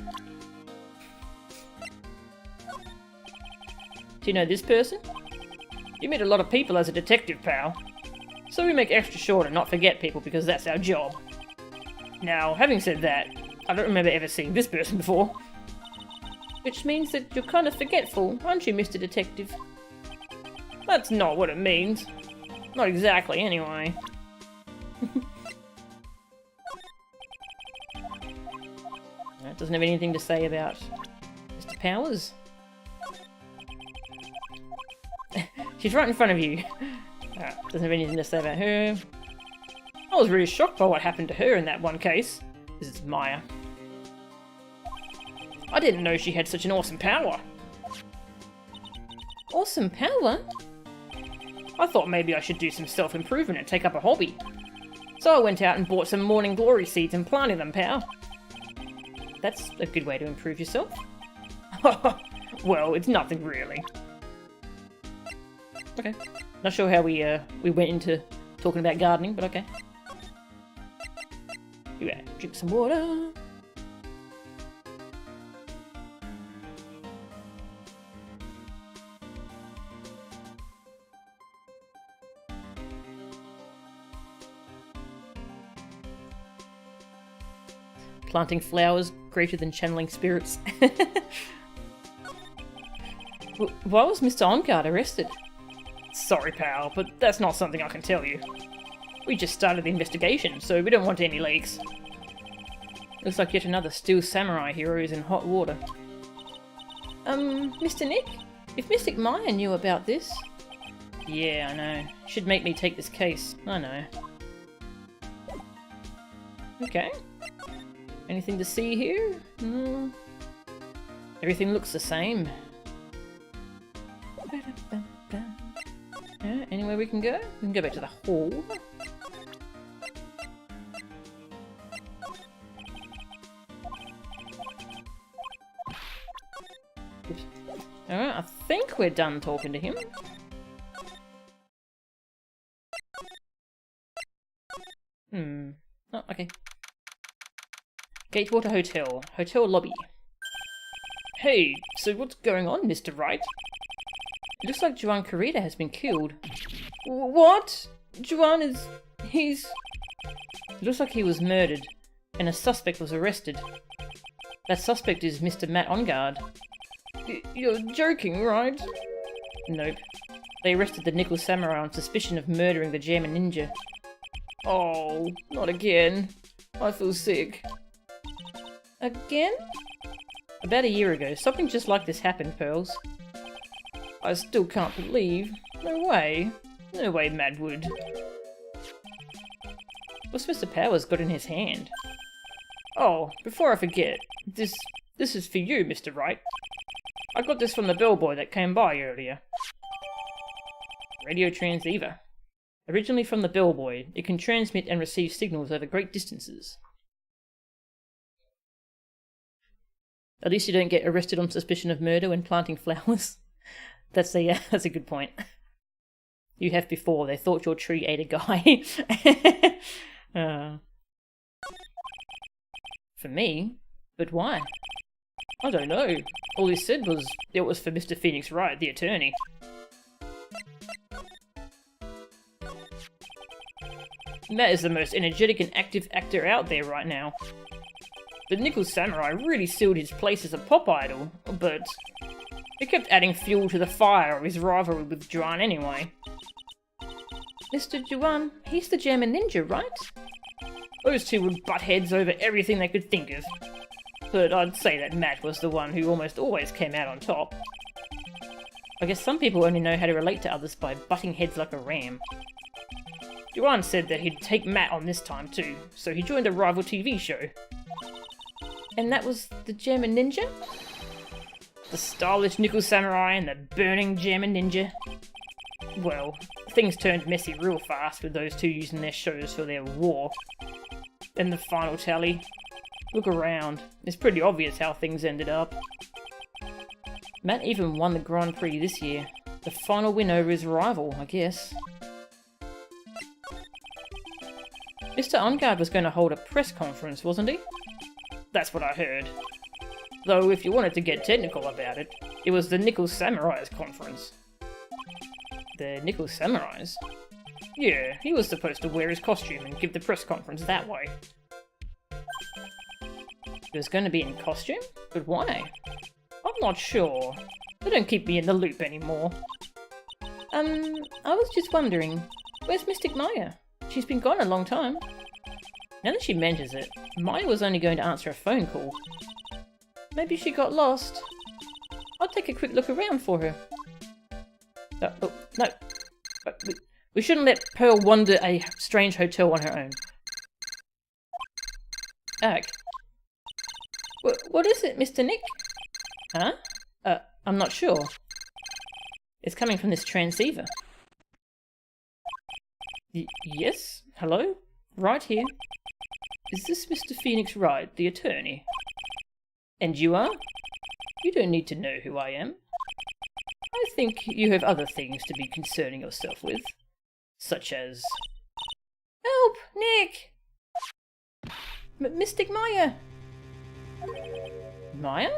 Do you know this person? You meet a lot of people as a detective, pal. So we make extra sure to not forget people because that's our job. Now, having said that, I don't remember ever seeing this person before. Which means that you're kind of forgetful, aren't you, Mr. Detective? That's not what it means. Not exactly, anyway. That doesn't have anything to say about Mr. Powers. She's right in front of you. Doesn't have anything to say about her. I was really shocked by what happened to her in that one case. This is Maya. I didn't know she had such an awesome power. Awesome power? I thought maybe I should do some self-improvement and take up a hobby. So I went out and bought some morning glory seeds and planted them, pal. That's a good way to improve yourself. Well, it's nothing really. Okay. Not sure how we went into talking about gardening, but okay. Yeah, drink some water. Planting flowers greater than channeling spirits. Why was Mr. OnGuard arrested? Sorry, pal, but that's not something I can tell you. We just started the investigation, so we don't want any leaks. Looks like yet another Steel Samurai hero is in hot water. Mr. Nick? If Mystic Maya knew about this... Yeah, I know. Should make me take this case. I know. Okay. Anything to see here? No. Everything looks the same. Anywhere we can go? We can go back to the hall. Alright, I think we're done talking to him. Oh, okay. Gatewater Hotel. Hotel lobby. Hey, so what's going on, Mr. Wright? It looks like Juan Kurita has been killed. What? Juan is... he's... It looks like he was murdered, and a suspect was arrested. That suspect is Mr. Matt OnGuard. You're joking, right? Nope. They arrested the Nickel Samurai on suspicion of murdering the German ninja. Oh, not again. I feel sick. Again? About a year ago, something just like this happened, Pearls. I still can't believe. No way. No way, Madwood. What's Mr. Powers got in his hand? Oh, before I forget, this is for you, Mr. Wright. I got this from the bellboy that came by earlier. Radio transceiver. Originally from the bellboy, it can transmit and receive signals over great distances. At least you don't get arrested on suspicion of murder when planting flowers. That's a good point. You have before. They thought your tree ate a guy. For me? But why? I don't know. All he said was it was for Mr. Phoenix Wright, the attorney. Matt is the most energetic and active actor out there right now. The Nickel Samurai really sealed his place as a pop idol, but it kept adding fuel to the fire of his rivalry with Juan anyway. Mr. Juan, he's the German ninja, right? Those two would butt heads over everything they could think of. But I'd say that Matt was the one who almost always came out on top. I guess some people only know how to relate to others by butting heads like a ram. Juan said that he'd take Matt on this time too, so he joined a rival TV show. And that was the German ninja? The stylish Nickel Samurai and the burning German ninja? Well, things turned messy real fast with those two using their shows for their war. Then the final tally. Look around. It's pretty obvious how things ended up. Matt even won the Grand Prix this year. The final win over his rival, I guess. Mr. OnGuard was going to hold a press conference, wasn't he? That's what I heard. Though, if you wanted to get technical about it, it was the Nickel Samurai's conference. The Nickel Samurais? Yeah, he was supposed to wear his costume and give the press conference that way. He was going to be in costume? But why? I'm not sure. They don't keep me in the loop anymore. I was just wondering, where's Mystic Maya? She's been gone a long time. Now that she mentions it, Maya was only going to answer a phone call. Maybe she got lost. I'll take a quick look around for her. Oh, no. We shouldn't let Pearl wander a strange hotel on her own. Ag. What is it, Mr. Nick? Huh? I'm not sure. It's coming from this transceiver. Yes? Hello? Right here. Is this Mr. Phoenix Wright, the attorney? And you are? You don't need to know who I am. I think you have other things to be concerning yourself with. Such as... Help! Nick! Mystic Maya! Maya?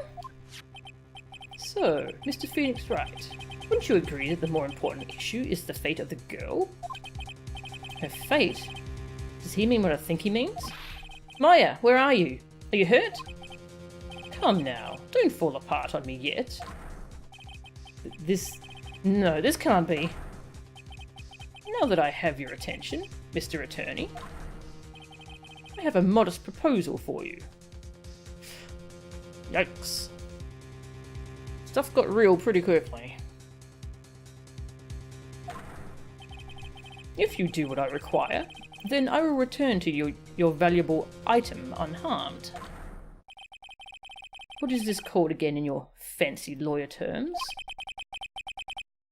So, Mr. Phoenix Wright, wouldn't you agree that the more important issue is the fate of the girl? Her fate? Does he mean what I think he means? Maya, where are you? Are you hurt? Come now, don't fall apart on me yet. No, this can't be. Now that I have your attention, Mr. Attorney, I have a modest proposal for you. Yikes. Stuff got real pretty quickly. If you do what I require, then I will return to you your valuable item unharmed. What is this called again in your fancy lawyer terms?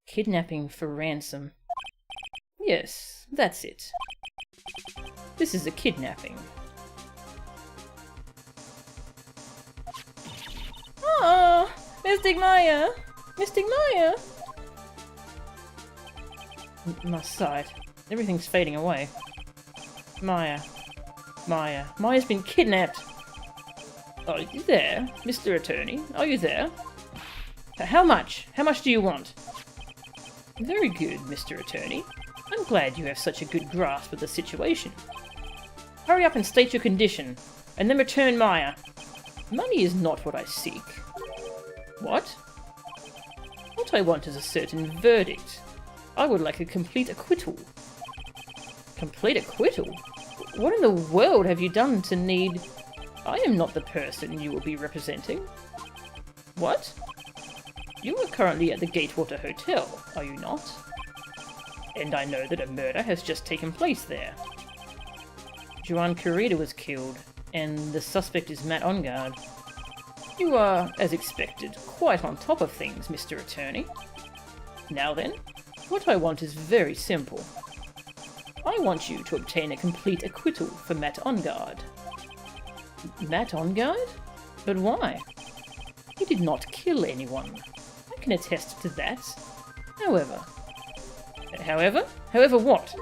Kidnapping for ransom. Yes, that's it. This is a kidnapping. Ah, Mystic Maya! Mystic Maya! My sight. Everything's fading away. Maya. Maya's been kidnapped! Are you there, Mr. Attorney? Are you there? How much? How much do you want? Very good, Mr. Attorney. I'm glad you have such a good grasp of the situation. Hurry up and state your condition, and then return Maya. Money is not what I seek. What? What I want is a certain verdict. I would like a complete acquittal. Complete acquittal? What in the world have you done to need... I am not the person you will be representing. What? You are currently at the Gatewater Hotel, are you not? And I know that a murder has just taken place there. Joan Corrida was killed, and the suspect is Matt Engarde. You are, as expected, quite on top of things, Mr. Attorney. Now then, what I want is very simple. I want you to obtain a complete acquittal for Matt Engarde. Matt Engarde? But why? He did not kill anyone. I can attest to that. However what?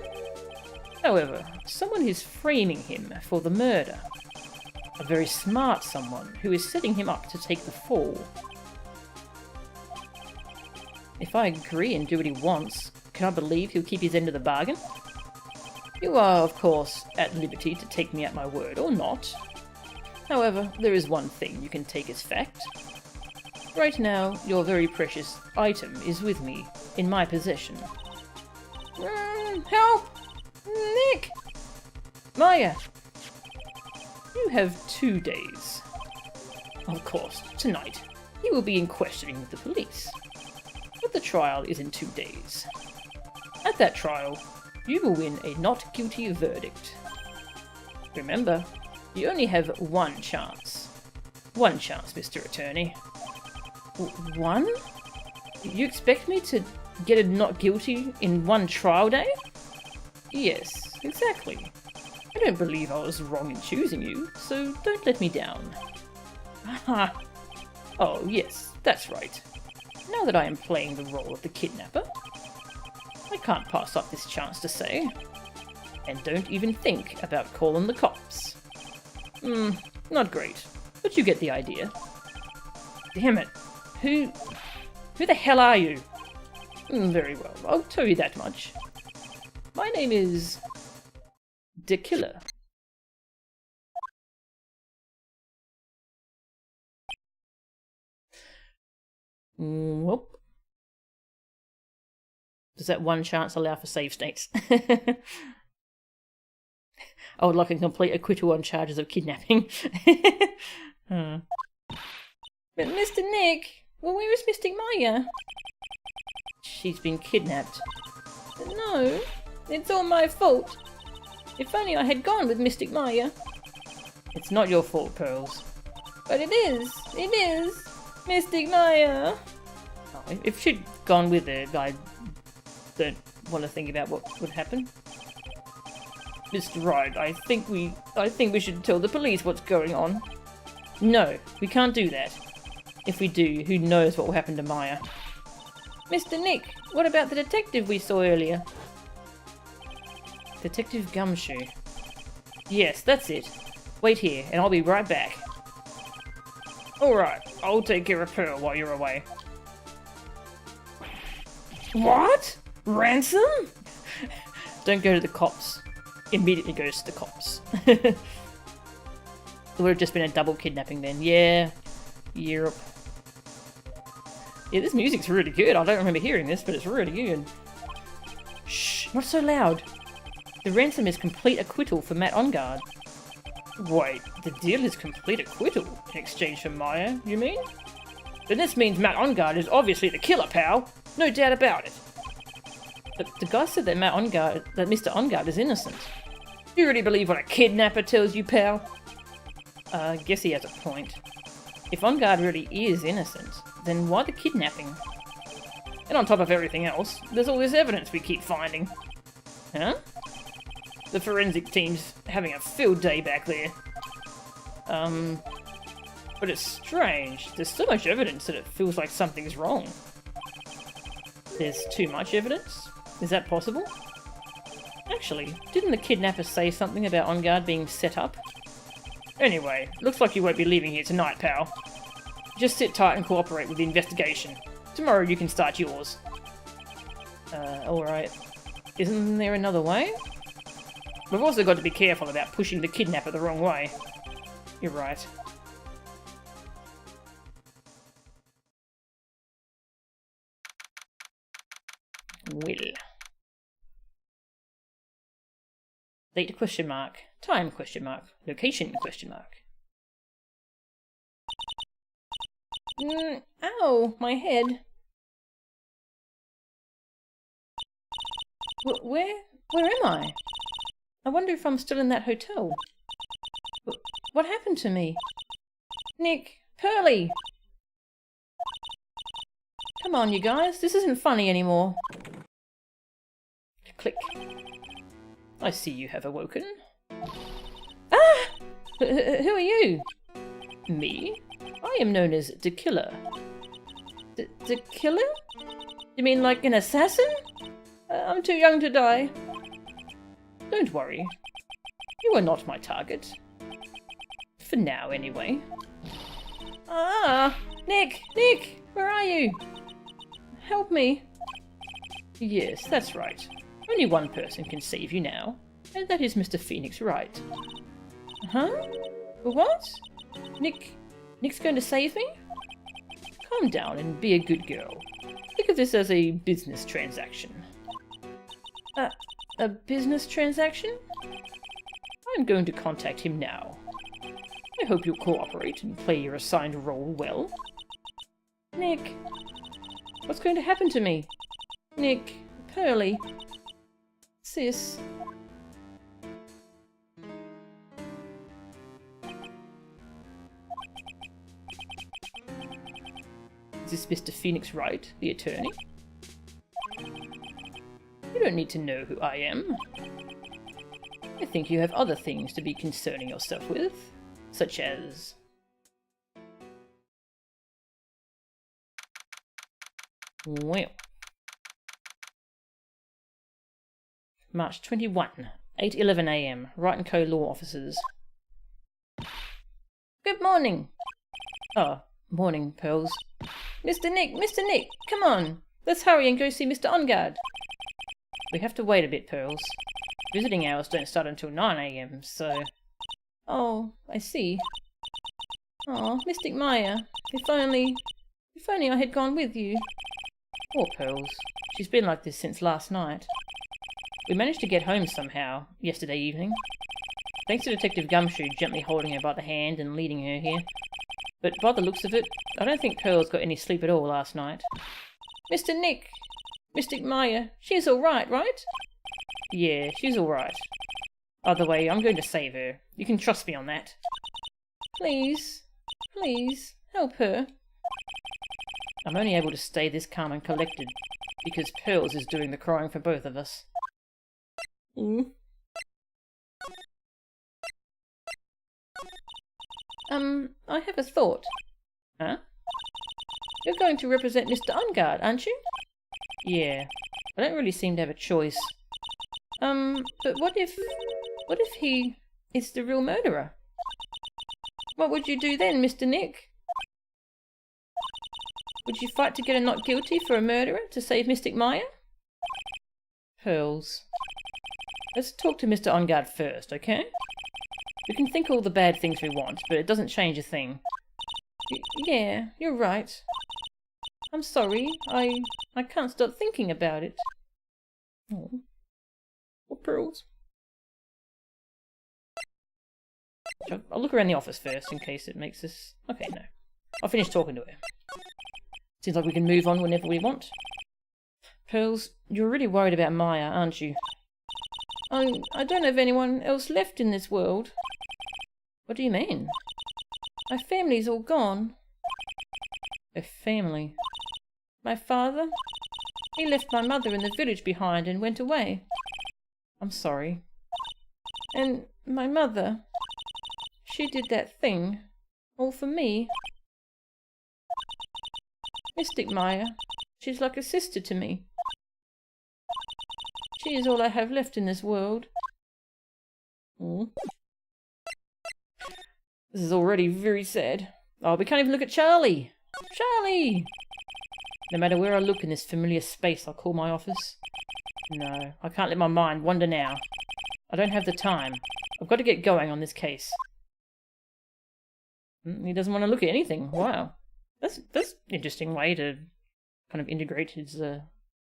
However, someone is framing him for the murder. A very smart someone who is setting him up to take the fall. If I agree and do what he wants, can I believe he'll keep his end of the bargain? You are, of course, at liberty to take me at my word or not. However, there is one thing you can take as fact. Right now, your very precious item is with me, in my possession. Help! Nick! Maya! You have 2 days. Of course, tonight, you will be in questioning with the police. But the trial is in 2 days. At that trial, you will win a not guilty verdict. Remember, you only have one chance. One chance, Mr. Attorney. One? You expect me to get a not guilty in one trial day? Yes, exactly. I don't believe I was wrong in choosing you, so don't let me down. Haha. Oh, yes, that's right. Now that I am playing the role of the kidnapper, I can't pass up this chance to say. And don't even think about calling the cops. Not great, but you get the idea. Damn it. Who the hell are you? Very well, I'll tell you that much. My name is... The Killer. Whoop. Does that one chance allow for save states? I would like a complete acquittal on charges of kidnapping. But Mr. Nick, well, where is Mystic Maya? She's been kidnapped. No, it's all my fault. If only I had gone with Mystic Maya. It's not your fault, Pearls. But it is Mystic Maya. Oh, if she'd gone with her, I don't want to think about what would happen. Mr. Wright, I think we should tell the police what's going on. No, we can't do that. If we do, who knows what will happen to Maya. Mr. Nick, what about the detective we saw earlier? Detective Gumshoe. Yes, that's it. Wait here, and I'll be right back. Alright, I'll take care of Pearl while you're away. What? Ransom? Don't go to the cops. Immediately goes to the cops. It would have just been a double kidnapping then. Yeah. Europe. Yeah, this music's really good. I don't remember hearing this, but it's really good. Shh, not so loud. The ransom is complete acquittal for Matt Engarde. Wait, the deal is complete acquittal in exchange for Maya, you mean? Then this means Matt Engarde is obviously the killer, pal. No doubt about it. But the guy said that Mr. Engarde is innocent. Do you really believe what a kidnapper tells you, pal? I guess he has a point. If Engarde really is innocent, then why the kidnapping? And on top of everything else, there's all this evidence we keep finding. Huh? The forensic team's having a field day back there. But it's strange. There's so much evidence that it feels like something's wrong. There's too much evidence? Is that possible? Actually, didn't the kidnapper say something about Engarde being set up? Anyway, looks like you won't be leaving here tonight, pal. Just sit tight and cooperate with the investigation. Tomorrow you can start yours. Alright. Isn't there another way? We've also got to be careful about pushing the kidnapper the wrong way. You're right. Well. Date question mark. Time question mark. Location question mark. Ow, my head. Where am I? I wonder if I'm still in that hotel. What happened to me? Nick, Pearly! Come on, you guys, this isn't funny anymore. Click. I see you have awoken. Ah! Who are you? Me? I am known as the Killer. The Killer? You mean like an assassin? I'm too young to die. Don't worry. You are not my target. For now, anyway. Ah! Nick! Nick! Where are you? Help me. Yes, that's right. Only one person can save you now, and that is Mr. Phoenix Wright. Huh? What? Nick's going to save me? Calm down and be a good girl. Think of this as a business transaction. A business transaction? I'm going to contact him now. I hope you'll cooperate and play your assigned role well. Nick, what's going to happen to me? Nick, Pearly, Sis. Is this Mr. Phoenix Wright, the attorney? You don't need to know who I am. I think you have other things to be concerning yourself with, such as... Well... March 21, 8:11 AM, Wright & Co. Law Offices. Good morning! Oh, morning, Pearls. Mr. Nick, come on! Let's hurry and go see Mr. Engarde. We have to wait a bit, Pearls. Visiting hours don't start until 9 AM, so... Oh, I see. Oh, Mystic Maya, if only I had gone with you. Poor Pearls. She's been like this since last night. We managed to get home somehow, yesterday evening. Thanks to Detective Gumshoe gently holding her by the hand and leading her here. But by the looks of it, I don't think Pearls got any sleep at all last night. Mr. Nick! Mystic Maya, she's alright, right? Yeah, she's alright. Either way, I'm going to save her. You can trust me on that. Please, help her. I'm only able to stay this calm and collected because Pearls is doing the crying for both of us. I have a thought. Huh? You're going to represent Mr. Engarde, aren't you? Yeah, I don't really seem to have a choice. But what if he is the real murderer? What would you do then, Mr. Nick? Would you fight to get a not guilty for a murderer to save Mystic Maya? Pearls. Let's talk to Mr. Engarde first, okay? We can think all the bad things we want, but it doesn't change a thing. Yeah, you're right. I'm sorry. I can't stop thinking about it. Oh. What pearls? I'll look around the office first in case it makes us... Okay, no. I'll finish talking to her. Seems like we can move on whenever we want. Pearls, you're really worried about Maya, aren't you? I don't have anyone else left in this world. What do you mean? My family's all gone. A family? My father? He left my mother in the village behind and went away. I'm sorry. And my mother, she did that thing, all for me. Mystic Maya, she's like a sister to me. She is all I have left in this world. Oh. This is already very sad. Oh, we can't even look at Charlie! Charlie! No matter where I look in this familiar space, I'll call my office. No, I can't let my mind wander now. I don't have the time. I've got to get going on this case. He doesn't want to look at anything. Wow. That's an interesting way to kind of integrate his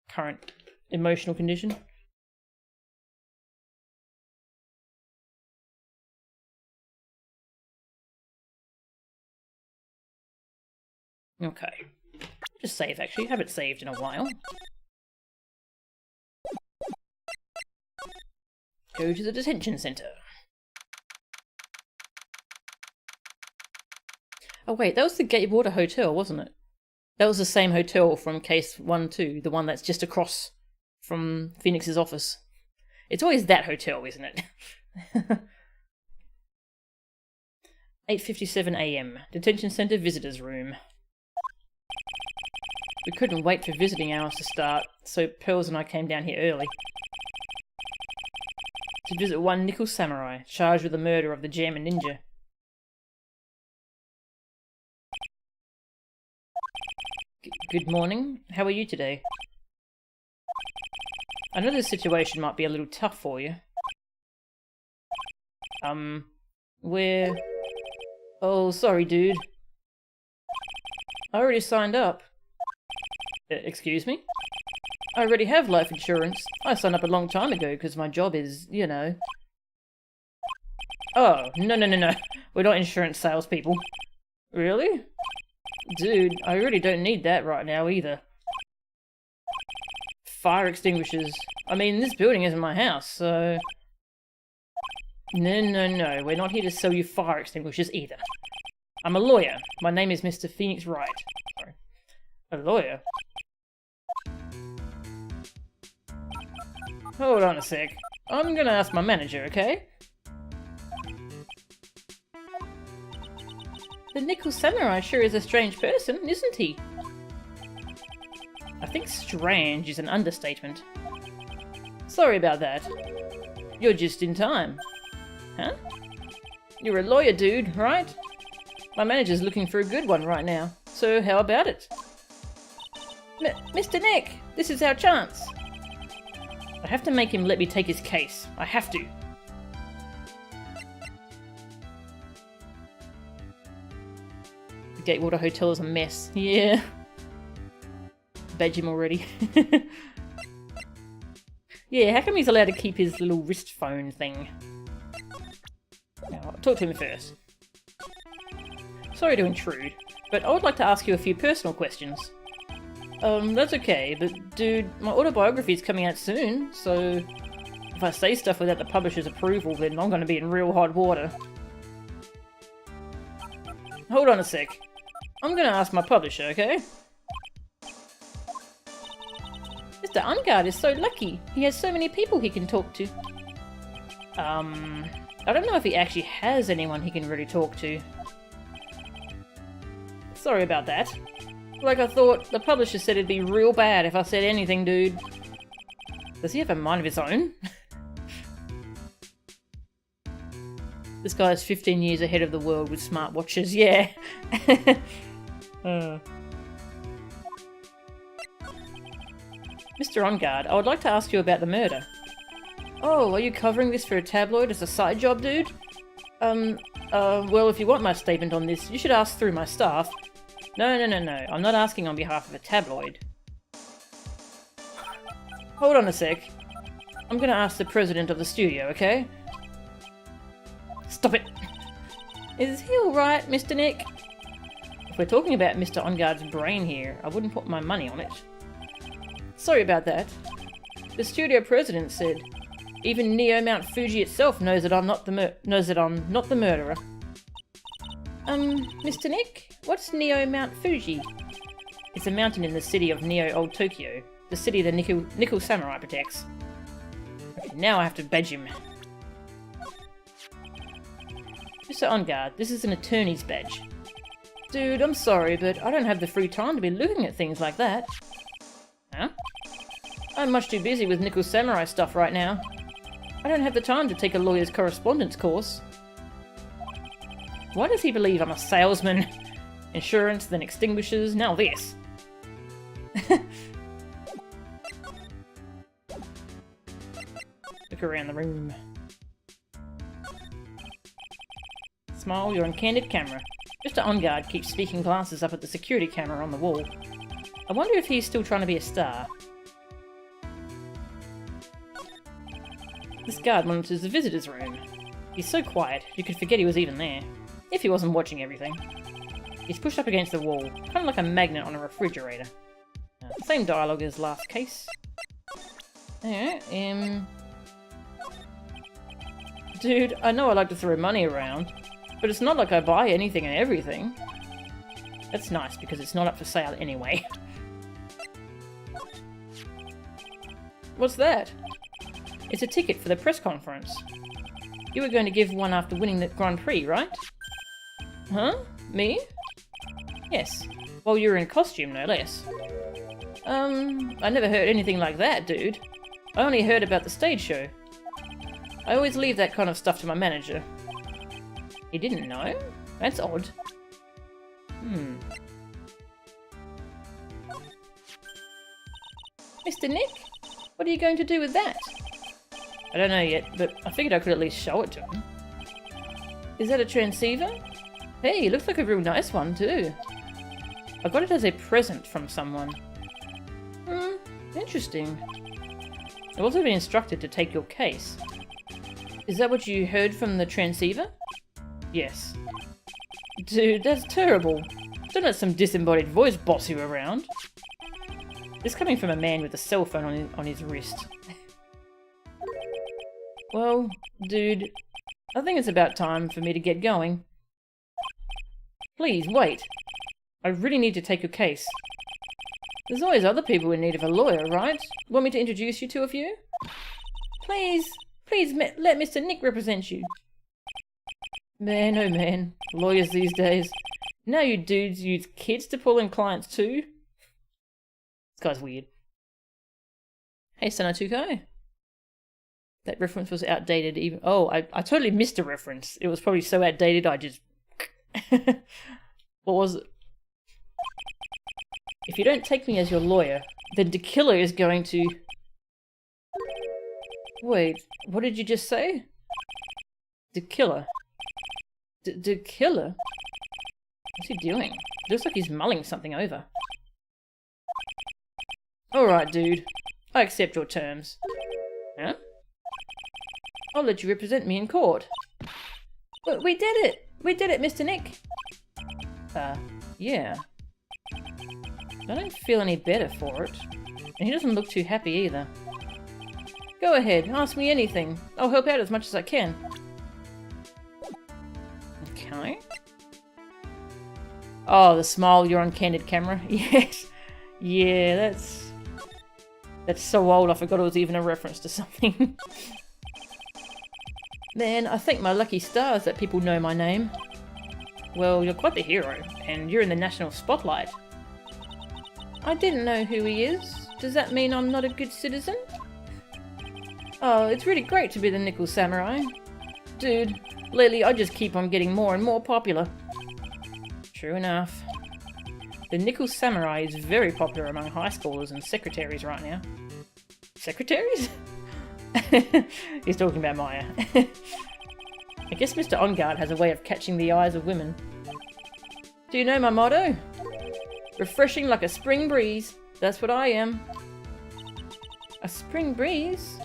current emotional condition. Okay. Just save, actually. Haven't saved in a while. Go to the detention centre. Oh wait, that was the Gatewater Hotel, wasn't it? That was the same hotel from case 1-2, the one that's just across from Phoenix's office. It's always that hotel, isn't it? 8:57 AM. Detention Centre Visitors Room. We couldn't wait for visiting hours to start, so Pearls and I came down here early. To visit one Nickel Samurai, charged with the murder of the German ninja. Good morning. How are you today? I know this situation might be a little tough for you. We're... Oh, sorry, dude. I already signed up. Excuse me? I already have life insurance. I signed up a long time ago because my job is, you know... Oh, no. We're not insurance salespeople. Really? Dude, I really don't need that right now either. Fire extinguishers. I mean, this building isn't my house, so... No. We're not here to sell you fire extinguishers either. I'm a lawyer. My name is Mr. Phoenix Wright. Sorry. A lawyer? Hold on a sec. I'm gonna ask my manager, okay? The Nickel Samurai sure is a strange person, isn't he? I think strange is an understatement. Sorry about that. You're just in time. Huh? You're a lawyer, dude, right? My manager's looking for a good one right now. So how about it? Mr. Nick, this is our chance. I have to make him let me take his case. I have to. The Gatewater Hotel is a mess. Yeah. Badge him already. Yeah, how come he's allowed to keep his little wrist phone thing? Now, I'll talk to him first. Sorry to intrude, but I would like to ask you a few personal questions. That's okay, but dude, my autobiography is coming out soon, so if I say stuff without the publisher's approval, then I'm gonna be in real hot water. Hold on a sec. I'm gonna ask my publisher, okay? Mr. Ungard is so lucky. He has so many people he can talk to. I don't know if he actually has anyone he can really talk to. Sorry about that. Like I thought, the publisher said it'd be real bad if I said anything, dude. Does he have a mind of his own? This guy's 15 years ahead of the world with smartwatches, yeah. Mr. Ungard, I would like to ask you about the murder. Oh, are you covering this for a tabloid as a side job, dude? Well, if you want my statement on this, you should ask through my staff. No. I'm not asking on behalf of a tabloid. Hold on a sec. I'm gonna ask the president of the studio, okay? Stop it! Is he alright, Mr. Nick? If we're talking about Mr. OnGuard's brain here, I wouldn't put my money on it. Sorry about that. The studio president said, even Neo Mount Fuji itself knows that I'm not the murderer. Mr. Nick, what's Neo Mount Fuji? It's a mountain in the city of Neo Old Tokyo, the city the Nickel Samurai protects. Okay, now I have to badge him. Mr. OnGuard, this is an attorney's badge. Dude, I'm sorry, but I don't have the free time to be looking at things like that. Huh? I'm much too busy with Nickel Samurai stuff right now. I don't have the time to take a lawyer's correspondence course. Why does he believe I'm a salesman? Insurance, then extinguishers, now this. Look around the room. Smile, you're on candid camera. Mr. OnGuard keeps sneaking glances up at the security camera on the wall. I wonder if he's still trying to be a star. This guard monitors the visitor's room. He's so quiet, you could forget he was even there. If he wasn't watching everything. He's pushed up against the wall, kind of like a magnet on a refrigerator. Same dialogue as last case. Dude, I know I like to throw money around, but it's not like I buy anything and everything. That's nice, because it's not up for sale anyway. What's that? It's a ticket for the press conference. You were going to give one after winning the Grand Prix, right? Huh? Me? Yes. Well, you were in costume, no less. I never heard anything like that, dude. I only heard about the stage show. I always leave that kind of stuff to my manager. He didn't know? That's odd. Mr. Nick? What are you going to do with that? I don't know yet, but I figured I could at least show it to him. Is that a transceiver? Hey, looks like a real nice one too. I got it as a present from someone. Interesting. I've also been instructed to take your case. Is that what you heard from the transceiver? Yes. Dude, that's terrible. Don't let some disembodied voice boss you around. This coming from a man with a cell phone on his wrist. Well, dude, I think it's about time for me to get going. Please, wait. I really need to take your case. There's always other people in need of a lawyer, right? Want me to introduce you to a few? Please let Mr. Nick represent you. Man, oh man, lawyers these days. Now you dudes use kids to pull in clients too? This guy's weird. Hey, Sanatuko. That reference was outdated even... Oh, I totally missed a reference. It was probably so outdated I just... What was it? If you don't take me as your lawyer, then DeKiller is going to... Wait, what did you just say? DeKiller? DeKiller? What's he doing? Looks like he's mulling something over. Alright, dude. I accept your terms. Huh? I'll let you represent me in court. But we did it! We did it, Mr. Nick! Yeah. I don't feel any better for it. And he doesn't look too happy either. Go ahead, ask me anything. I'll help out as much as I can. Okay. Oh, the smile, you're on candid camera. Yes. Yeah, that's so old I forgot it was even a reference to something. Man, I thank my lucky stars that people know my name. Well, you're quite the hero, and you're in the national spotlight. I didn't know who he is. Does that mean I'm not a good citizen? Oh, it's really great to be the Nickel Samurai. Dude, lately I just keep on getting more and more popular. True enough. The Nickel Samurai is very popular among high schoolers and secretaries right now. Secretaries? He's talking about Maya. I guess Guess Mr. OnGuard has a way of catching the eyes of women. Do you know my motto? Refreshing like a spring breeze. That's what I am. A spring breeze?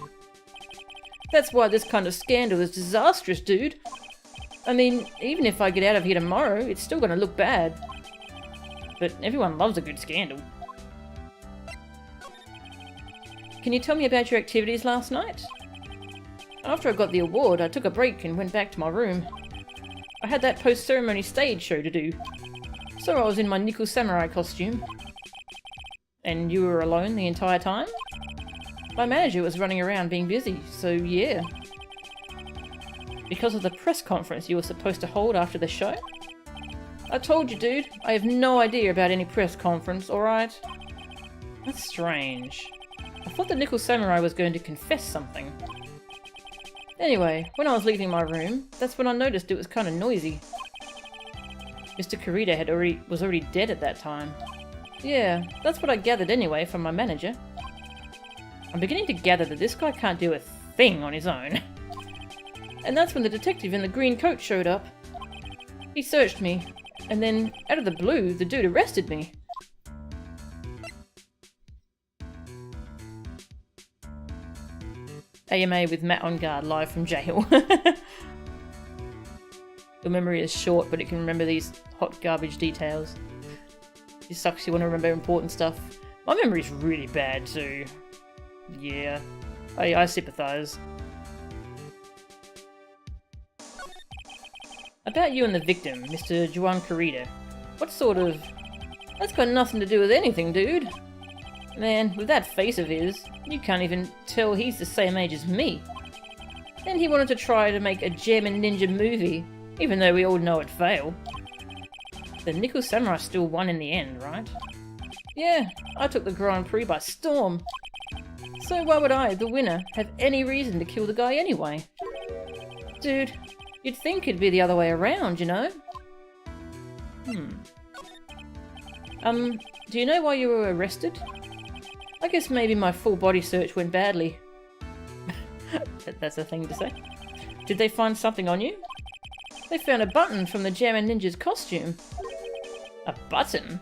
That's why this kind of scandal is disastrous, dude. I mean, even if I get out of here tomorrow, it's still gonna look bad. But everyone loves a good scandal. Can you tell me about your activities last night? After I got the award, I took a break and went back to my room. I had that post-ceremony stage show to do, so I was in my Nickel Samurai costume. And you were alone the entire time? My manager was running around being busy, so yeah. Because of the press conference you were supposed to hold after the show? I told you, dude, I have no idea about any press conference, alright? That's strange. I thought the Nickel Samurai was going to confess something. Anyway, when I was leaving my room, that's when I noticed it was kind of noisy. Mr. Kurita was already dead at that time. Yeah, that's what I gathered anyway from my manager. I'm beginning to gather that this guy can't do a thing on his own. And that's when the detective in the green coat showed up. He searched me, and then, out of the blue, the dude arrested me. AMA with Matt OnGuard live from jail. Your memory is short, but it can remember these hot garbage details. It sucks you want to remember important stuff. My memory's really bad too. Yeah, I sympathise. About you and the victim, Mr. Juan Kurita. What sort of... That's got nothing to do with anything, dude. Man, with that face of his, you can't even tell he's the same age as me. And he wanted to try to make a German ninja movie, even though we all know it failed. The Nickel Samurai still won in the end, right? Yeah, I took the Grand Prix by storm. So why would I, the winner, have any reason to kill the guy anyway? Dude, you'd think it'd be the other way around, you know? Do you know why you were arrested? I guess maybe my full body search went badly. That's a thing to say. Did they find something on you? They found a button from the German ninja's costume. A button?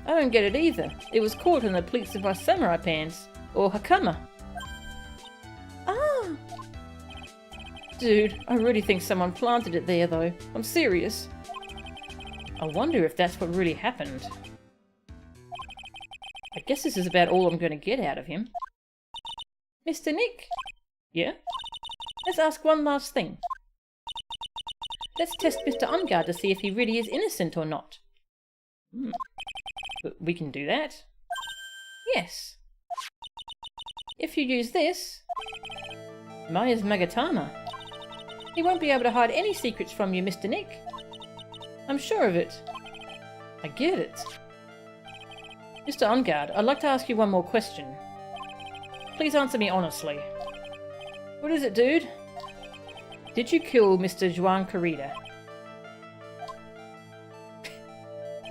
I don't get it either. It was caught in the pleats of my samurai pants. Or hakama. Ah! Dude, I really think someone planted it there though. I'm serious. I wonder if that's what really happened. I guess this is about all I'm going to get out of him. Mr. Nick? Yeah? Let's ask one last thing. Let's test Mr. OnGuard to see if he really is innocent or not. We can do that? Yes. If you use this... Maya's Magatama. He won't be able to hide any secrets from you, Mr. Nick. I'm sure of it. I get it. Mr. OnGuard, I'd like to ask you one more question. Please answer me honestly. What is it, dude? Did you kill Mr. Juan Kurita?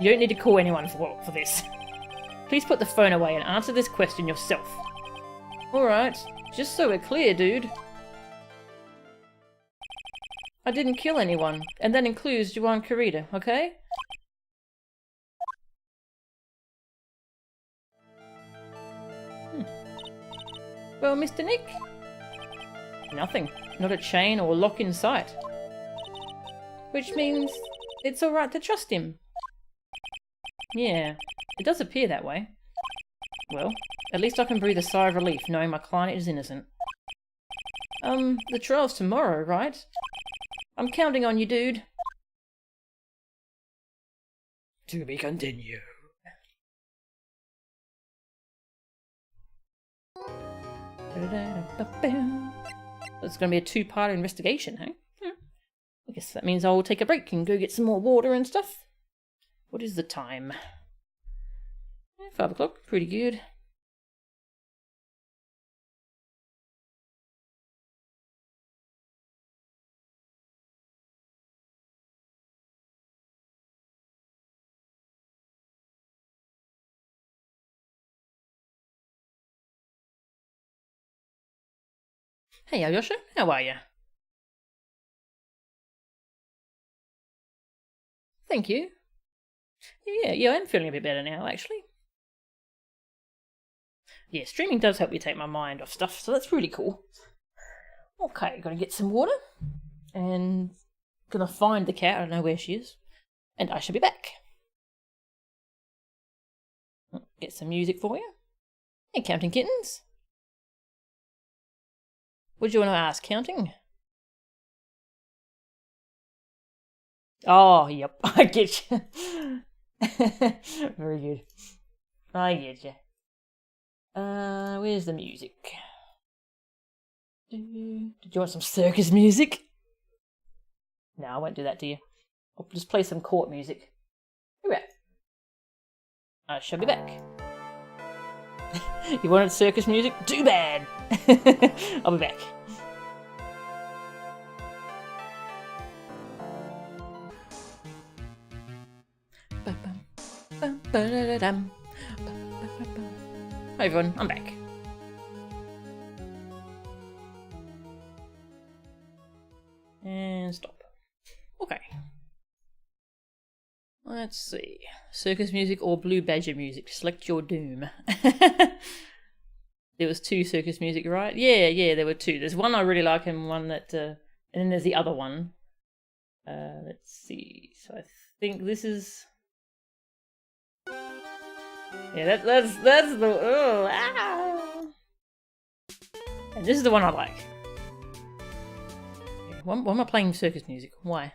You don't need to call anyone for this. Please put the phone away and answer this question yourself. Alright, just so we're clear, dude. I didn't kill anyone, and that includes Juan Kurita, okay? Well, Mr. Nick? Nothing. Not a chain or lock in sight. Which means it's alright to trust him. Yeah, it does appear that way. Well, at least I can breathe a sigh of relief knowing my client is innocent. The trial's tomorrow, right? I'm counting on you, dude. To be continued. It's going to be a two-part investigation, hey? I guess that means I'll take a break and go get some more water and stuff. What is the time? 5 o'clock, pretty good. Hey Alyosha, how are you? Thank you. Yeah, I'm feeling a bit better now, actually. Yeah, streaming does help me take my mind off stuff, so that's really cool. Okay, gotta get some water. And gonna find the cat, I don't know where she is. And I shall be back. Get some music for you. Hey, Counting Kittens. What do you want to ask, Counting? Oh, yep, I get you. Very good. I get you. Where's the music? Did you want some circus music? No, I won't do that to you. I'll just play some court music. Be back. I shall be back. You wanted circus music? Too bad! I'll be back. Hi everyone, I'm back. And stop. Okay. Let's see. Circus music or Blue Badger music? Select your doom. There was 2 circus music, right? Yeah, there were 2. There's one I really like and one that... and then there's the other one. Let's see. So I think this is... Yeah, that's the... Oh, ah! And this is the one I like. Why am I playing circus music? Why?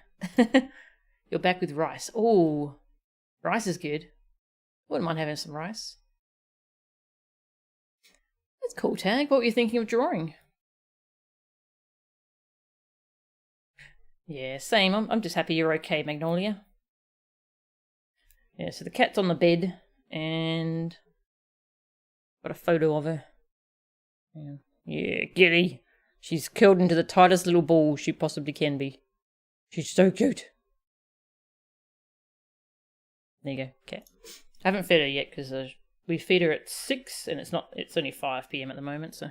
You're back with rice. Oh, rice is good. Wouldn't mind having some rice. That's cool, Tag. What were you thinking of drawing? Yeah, same. I'm just happy you're okay, Magnolia. Yeah, so the cat's on the bed, and got a photo of her. Yeah, Giddy. She's curled into the tightest little ball she possibly can be. She's so cute. There you go, cat. I haven't fed her yet because we feed her at 6 and it's only 5 PM at the moment, so.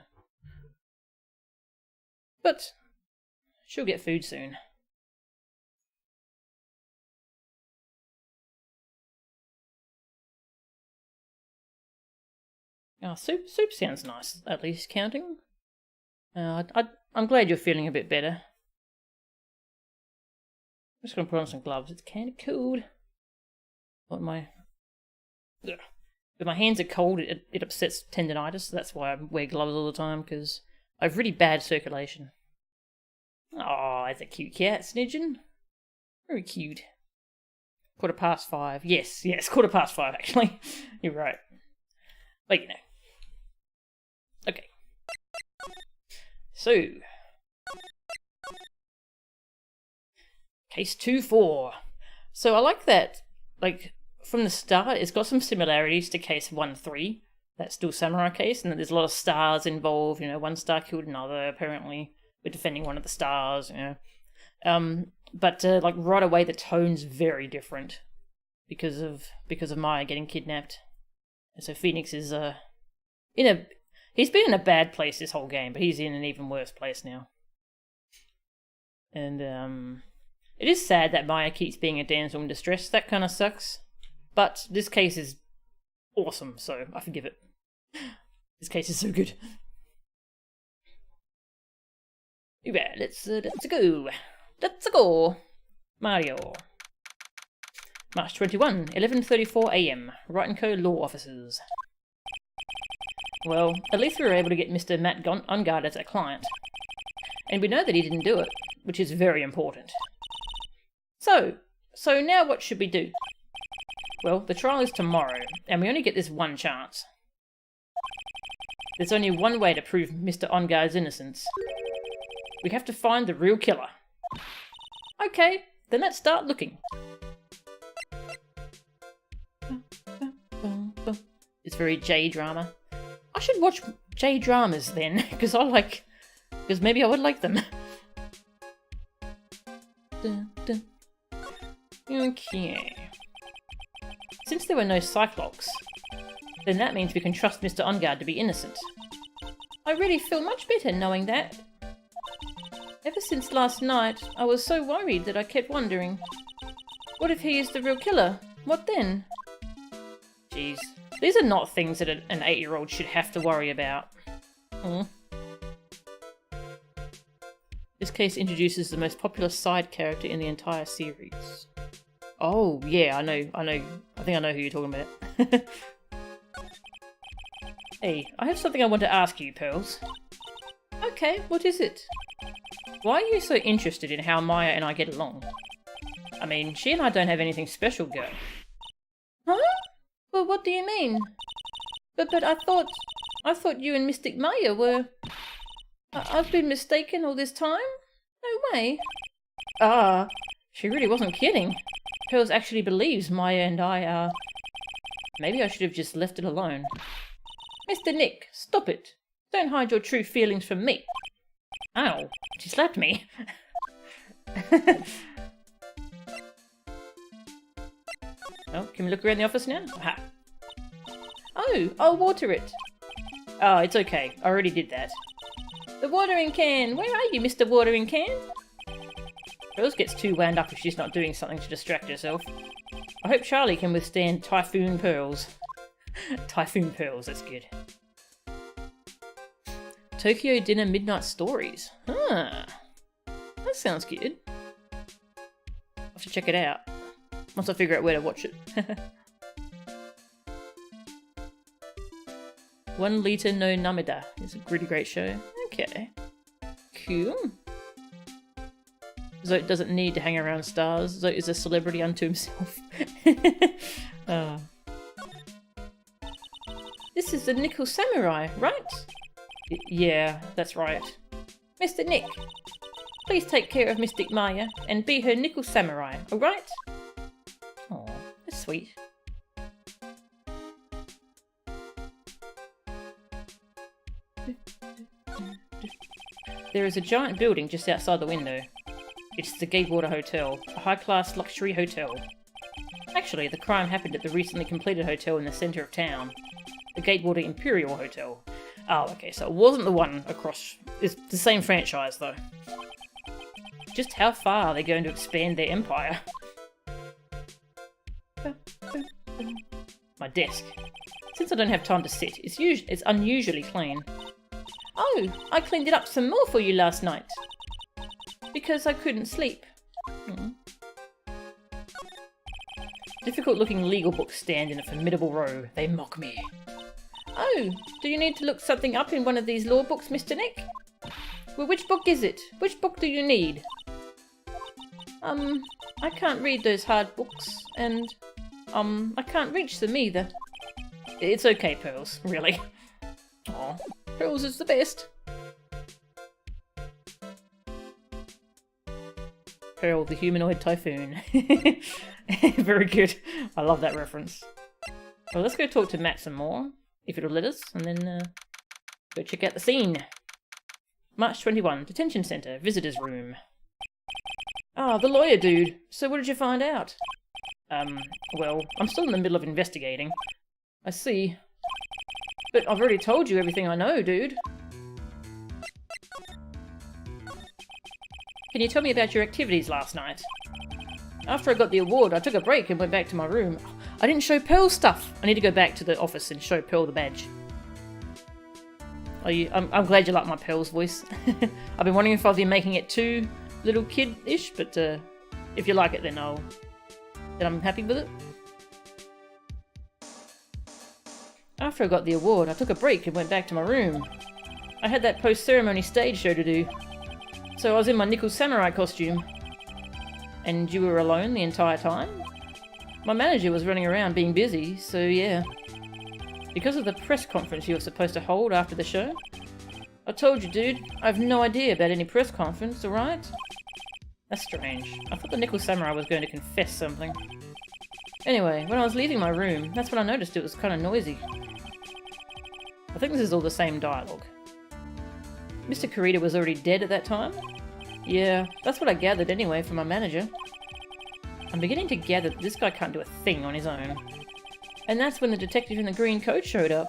But she'll get food soon. Oh, soup sounds nice, at least, Counting. I'm glad you're feeling a bit better. I'm just going to put on some gloves. It's kind of cold. With my hands are cold, it upsets tendonitis. So that's why I wear gloves all the time, because I have really bad circulation. Oh, that's a cute cat, Snidgen. Very cute. 5:15. Yes, 5:15 actually. You're right. But you know. Okay. So, case 2-4. So I like that, like, from the start, it's got some similarities to case 1-3. That's still Samurai case, and there's a lot of stars involved, you know, one star killed another, apparently. We're defending one of the stars, you know. But like, right away, the tone's very different because of Maya getting kidnapped. And so Phoenix is, he's been in a bad place this whole game, but he's in an even worse place now. And, it is sad that Maya keeps being a damsel in distress. That kind of sucks. But this case is awesome, so I forgive it. This case is so good. Yeah, let's go. Let's go. Mario. March 21, 11:34 AM. Wright & Co. Law Offices. Well, at least we were able to get Mr. Matt Ungard as a client. And we know that he didn't do it, which is very important. So now what should we do? Well, the trial is tomorrow, and we only get this one chance. There's only one way to prove Mr. Ungard's innocence. We have to find the real killer. Okay, then let's start looking. It's very J-drama. I should watch J-dramas then, because maybe I would like them. Okay. Since there were no Cyclops, then that means we can trust Mr. Ungard to be innocent. I really feel much better knowing that. Ever since last night, I was so worried that I kept wondering, What if he is the real killer? What then? Jeez. These are not things that an 8-year-old should have to worry about. This case introduces the most popular side character in the entire series. Oh, yeah, I know. I think I know who you're talking about. Hey, I have something I want to ask you, Pearls. Okay, what is it? Why are you so interested in how Maya and I get along? I mean, she and I don't have anything special going. Huh? Well, what do you mean? But I thought you and Mystic Maya were... I've been mistaken all this time? No way. Ah, she really wasn't kidding. Pearls actually believes Maya and I are... Maybe I should have just left it alone. Mr. Nick, stop it. Don't hide your true feelings from me. Ow, she slapped me. Oh, can we look around the office now? Aha. Oh, I'll water it. Oh, it's okay. I already did that. The watering can! Where are you, Mr. Watering Can? Rose gets too wound up if she's not doing something to distract herself. I hope Charlie can withstand Typhoon Pearls. Typhoon Pearls, that's good. Tokyo Dinner Midnight Stories. Huh. That sounds good. I'll have to check it out. Once I figure out where to watch it. 1 Liter no Namida is a really great show. Okay. Cool. Zote doesn't need to hang around stars. Zote is a celebrity unto himself. This is the Nickel Samurai, right? Yeah, that's right. Mr. Nick, please take care of Mystic Maya and be her Nickel Samurai, alright? Aw, that's sweet. There is a giant building just outside the window. It's the Gatewater Hotel, a high-class luxury hotel. Actually, the crime happened at the recently completed hotel in the centre of town. The Gatewater Imperial Hotel. Oh, okay, so it wasn't the one across... It's the same franchise, though. Just how far are they going to expand their empire? My desk. Since I don't have time to sit, it's unusually clean. Oh, I cleaned it up some more for you last night. Because I couldn't sleep. Difficult-looking legal books stand in a formidable row. They mock me. Oh, do you need to look something up in one of these law books, Mr. Nick? Well, which book is it? Which book do you need? I can't read those hard books, and, I can't reach them either. It's okay, Pearls, really. Aw, Pearls is the best. Pearl, the humanoid typhoon. Very good. I love that reference. Well, let's go talk to Matt some more, if it'll let us, and then go check out the scene. March 21, Detention Center, Visitors Room. Ah, the lawyer dude. So what did you find out? Well, I'm still in the middle of investigating. I see. But I've already told you everything I know, dude. Can you tell me about your activities last night? After I got the award, I took a break and went back to my room. I didn't show Pearl stuff! I need to go back to the office and show Pearl the badge. I'm glad you like my Pearl's voice. I've been wondering if I've been making it too little kid-ish, but if you like it, then I'm happy with it. After I got the award, I took a break and went back to my room. I had that post-ceremony stage show to do. So I was in my Nickel Samurai costume. And you were alone the entire time? My manager was running around being busy, so yeah. Because of the press conference you were supposed to hold after the show? I told you, dude, I have no idea about any press conference, alright? That's strange. I thought the Nickel Samurai was going to confess something. Anyway, when I was leaving my room, that's when I noticed it was kind of noisy. I think this is all the same dialogue. Mr. Kurita was already dead at that time? Yeah, that's what I gathered anyway from my manager. I'm beginning to gather that this guy can't do a thing on his own. And that's when the detective in the green coat showed up.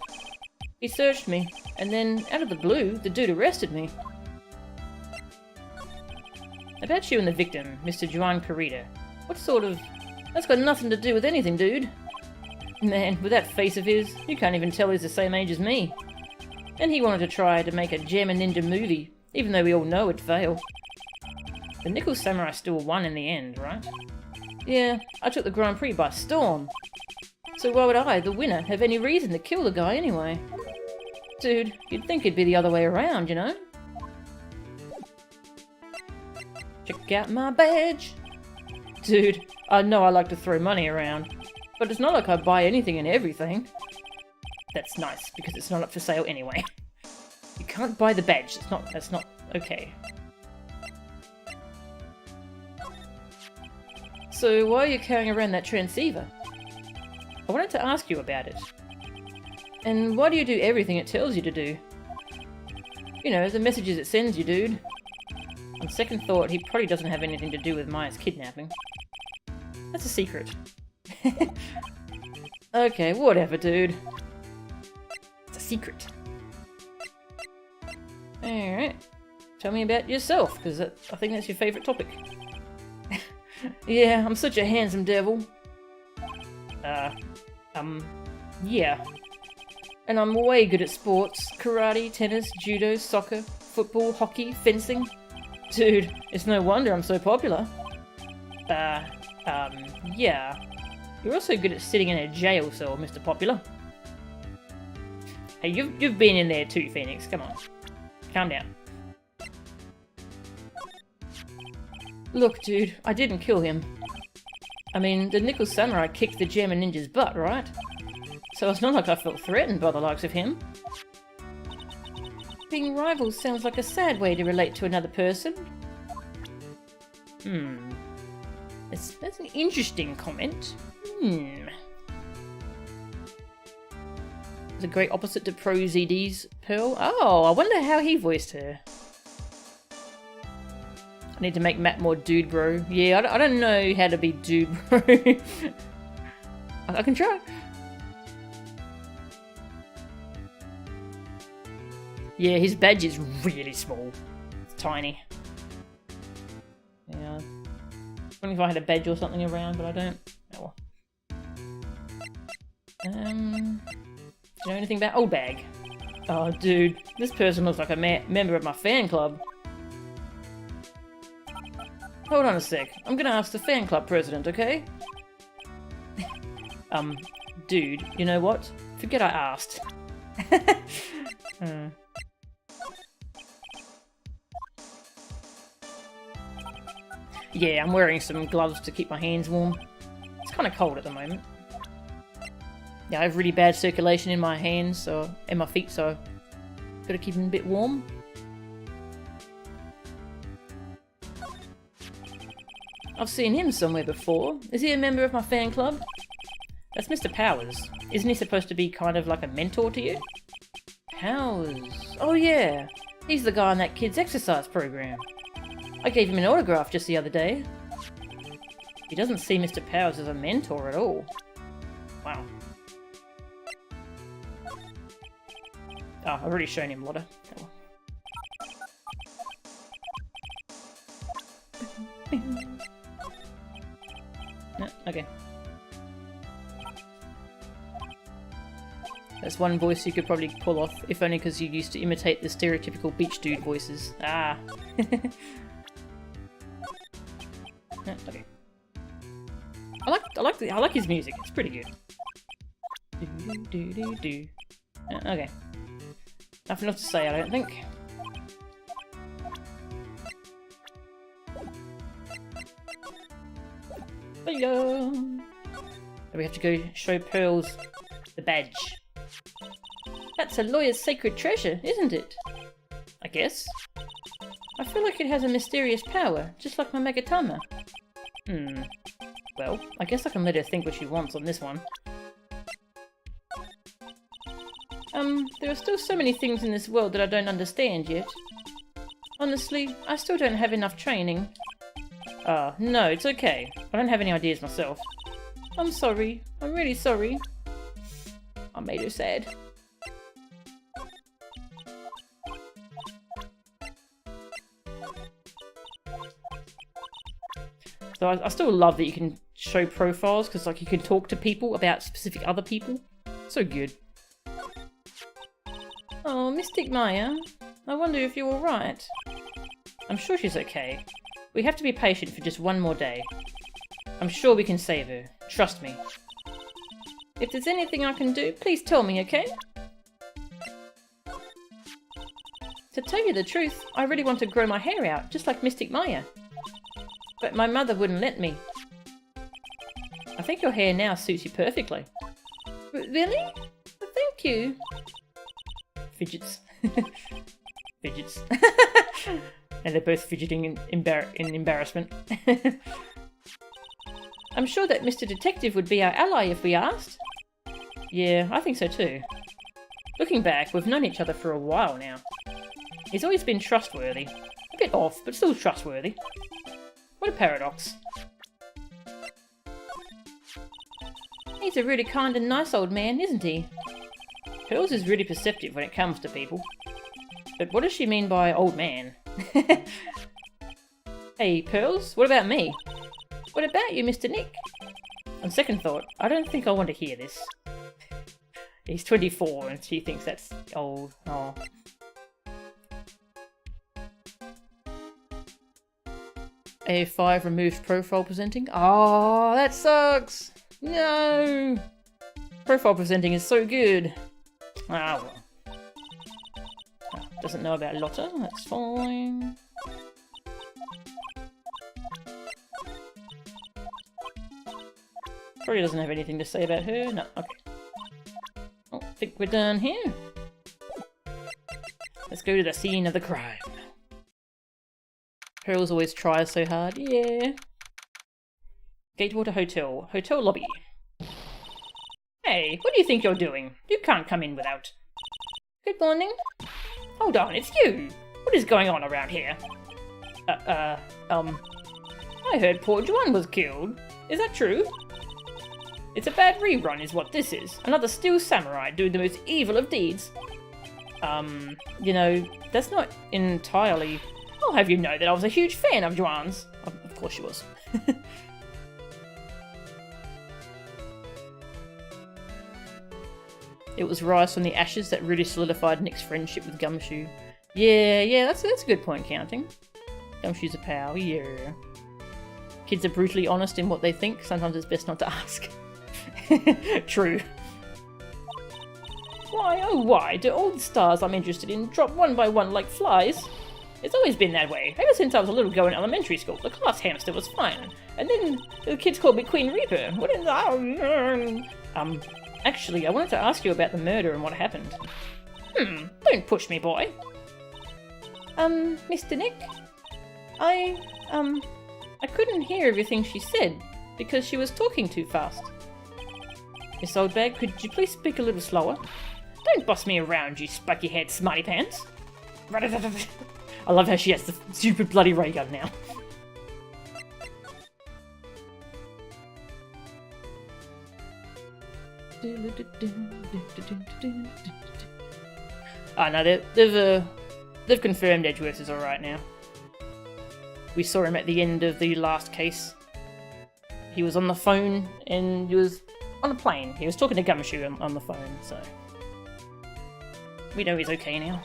He searched me, and then, out of the blue, the dude arrested me. About you and the victim, Mr. Juan Kurita. What sort of That's got nothing to do with anything, dude. Man, with that face of his, you can't even tell he's the same age as me. And he wanted to try to make a Gem and Ninja movie, even though we all know it'd fail. The Nickel Samurai still won in the end, right? Yeah, I took the Grand Prix by storm. So why would I, the winner, have any reason to kill the guy anyway? Dude, you'd think it'd be the other way around, you know? Check out my badge! Dude, I know I like to throw money around, but it's not like I buy anything and everything. That's nice, because it's not up for sale anyway. You can't buy the badge, that's not okay. So why are you carrying around that transceiver? I wanted to ask you about it. And why do you do everything it tells you to do? You know, the messages it sends you, dude. On second thought, he probably doesn't have anything to do with Maya's kidnapping. That's a secret. Okay, whatever, dude. It's a secret. Alright. Tell me about yourself, because I think that's your favourite topic. Yeah, I'm such a handsome devil. Yeah. And I'm way good at sports. Karate, tennis, judo, soccer, football, hockey, fencing. Dude, it's no wonder I'm so popular. Yeah. You're also good at sitting in a jail cell, Mr. Popular. Hey, you've been in there too, Phoenix. Come on. Calm down. Look, dude, I didn't kill him. I mean, the Nickel Samurai kicked the Gem and Ninja's butt, right? So it's not like I felt threatened by the likes of him. Being rivals sounds like a sad way to relate to another person. That's an interesting comment. It's a great opposite to Pro ZD's Pearl. Oh, I wonder how he voiced her. I need to make Matt more dude bro. Yeah, I don't know how to be dude bro. I can try. Yeah, his badge is really small. It's tiny. Yeah. I wonder if I had a badge or something around, but I don't. Oh well. Do you know anything about Old Bag? Oh, dude. This person looks like a member of my fan club. Hold on a sec. I'm gonna ask the fan club president, okay? Dude, you know what? Forget I asked. Yeah, I'm wearing some gloves to keep my hands warm. It's kind of cold at the moment. Yeah, I have really bad circulation in my hands and my feet, so gotta keep them a bit warm. I've seen him somewhere before. Is he a member of my fan club? That's Mr. Powers. Isn't he supposed to be kind of like a mentor to you? Powers. Oh yeah. He's the guy on that kid's exercise program. I gave him an autograph just the other day. He doesn't see Mr. Powers as a mentor at all. Wow. Oh, I've already shown him Lotta. No, okay. That's one voice you could probably pull off, if only because you used to imitate the stereotypical beach dude voices. Ah. No, okay. I like his music. It's pretty good. Okay. Nothing else to say, I don't think. Hello. We have to go show Pearls the badge. That's a lawyer's sacred treasure, isn't it? I guess. I feel like it has a mysterious power, just like my Megatama. Well, I guess I can let her think what she wants on this one. There are still so many things in this world that I don't understand yet. Honestly, I still don't have enough training. No, it's okay. I don't have any ideas myself. I'm sorry. I'm really sorry. I made her sad. So I still love that you can show profiles, because like you can talk to people about specific other people. So good. Oh, Mystic Maya. I wonder if you're alright. I'm sure she's okay. We have to be patient for just one more day. I'm sure we can save her. Trust me. If there's anything I can do, please tell me, okay? To tell you the truth, I really want to grow my hair out, just like Mystic Maya. But my mother wouldn't let me. I think your hair now suits you perfectly. Really? Thank you. Fidgets. Fidgets. And they're both fidgeting in embarrassment. I'm sure that Mr. Detective would be our ally if we asked. Yeah, I think so too. Looking back, we've known each other for a while now. He's always been trustworthy. A bit off, but still trustworthy. What a paradox. He's a really kind and nice old man, isn't he? Pearls is really perceptive when it comes to people. But what does she mean by old man? Hey, Pearls, what about me? What about you, Mr. Nick? On second thought, I don't think I want to hear this. He's 24 and she thinks that's old. Oh. A5 removed profile presenting. Oh, that sucks! No! Profile presenting is so good. Ah, well. Oh, doesn't know about Lotta, that's fine. Probably doesn't have anything to say about her. No, okay. Oh, I think we're done here. Let's go to the scene of the crime. Pearls always tries so hard. Yeah. Gatewater Hotel. Hotel lobby. Hey, what do you think you're doing? You can't come in without. Good morning. Hold on, it's you. What is going on around here? I heard poor Juan was killed. Is that true? It's a bad rerun is what this is. Another Steel Samurai doing the most evil of deeds. You know, that's not entirely... I'll have you know that I was a huge fan of Juan's. Of course she was. It was rice from the ashes that really solidified Nick's friendship with Gumshoe. Yeah, that's a good point, counting. Gumshoe's a pal, yeah. Kids are brutally honest in what they think. Sometimes it's best not to ask. True. Why, oh why, do all the stars I'm interested in drop one by one like flies? It's always been that way, ever since I was a little girl in elementary school. The class hamster was fine, and then the kids called me Queen Reaper. What is that? Actually, I wanted to ask you about the murder and what happened. Don't push me, boy. Mr. Nick? I couldn't hear everything she said, because she was talking too fast. Miss Oldbag, could you please speak a little slower? Don't boss me around, you spiky-haired smarty pants. I love how she has the stupid bloody ray gun now. Oh no, they've confirmed Edgeworth is alright now. We saw him at the end of the last case. He was on the phone and he was on a plane. He was talking to Gumshoe on the phone, so... We know he's okay now.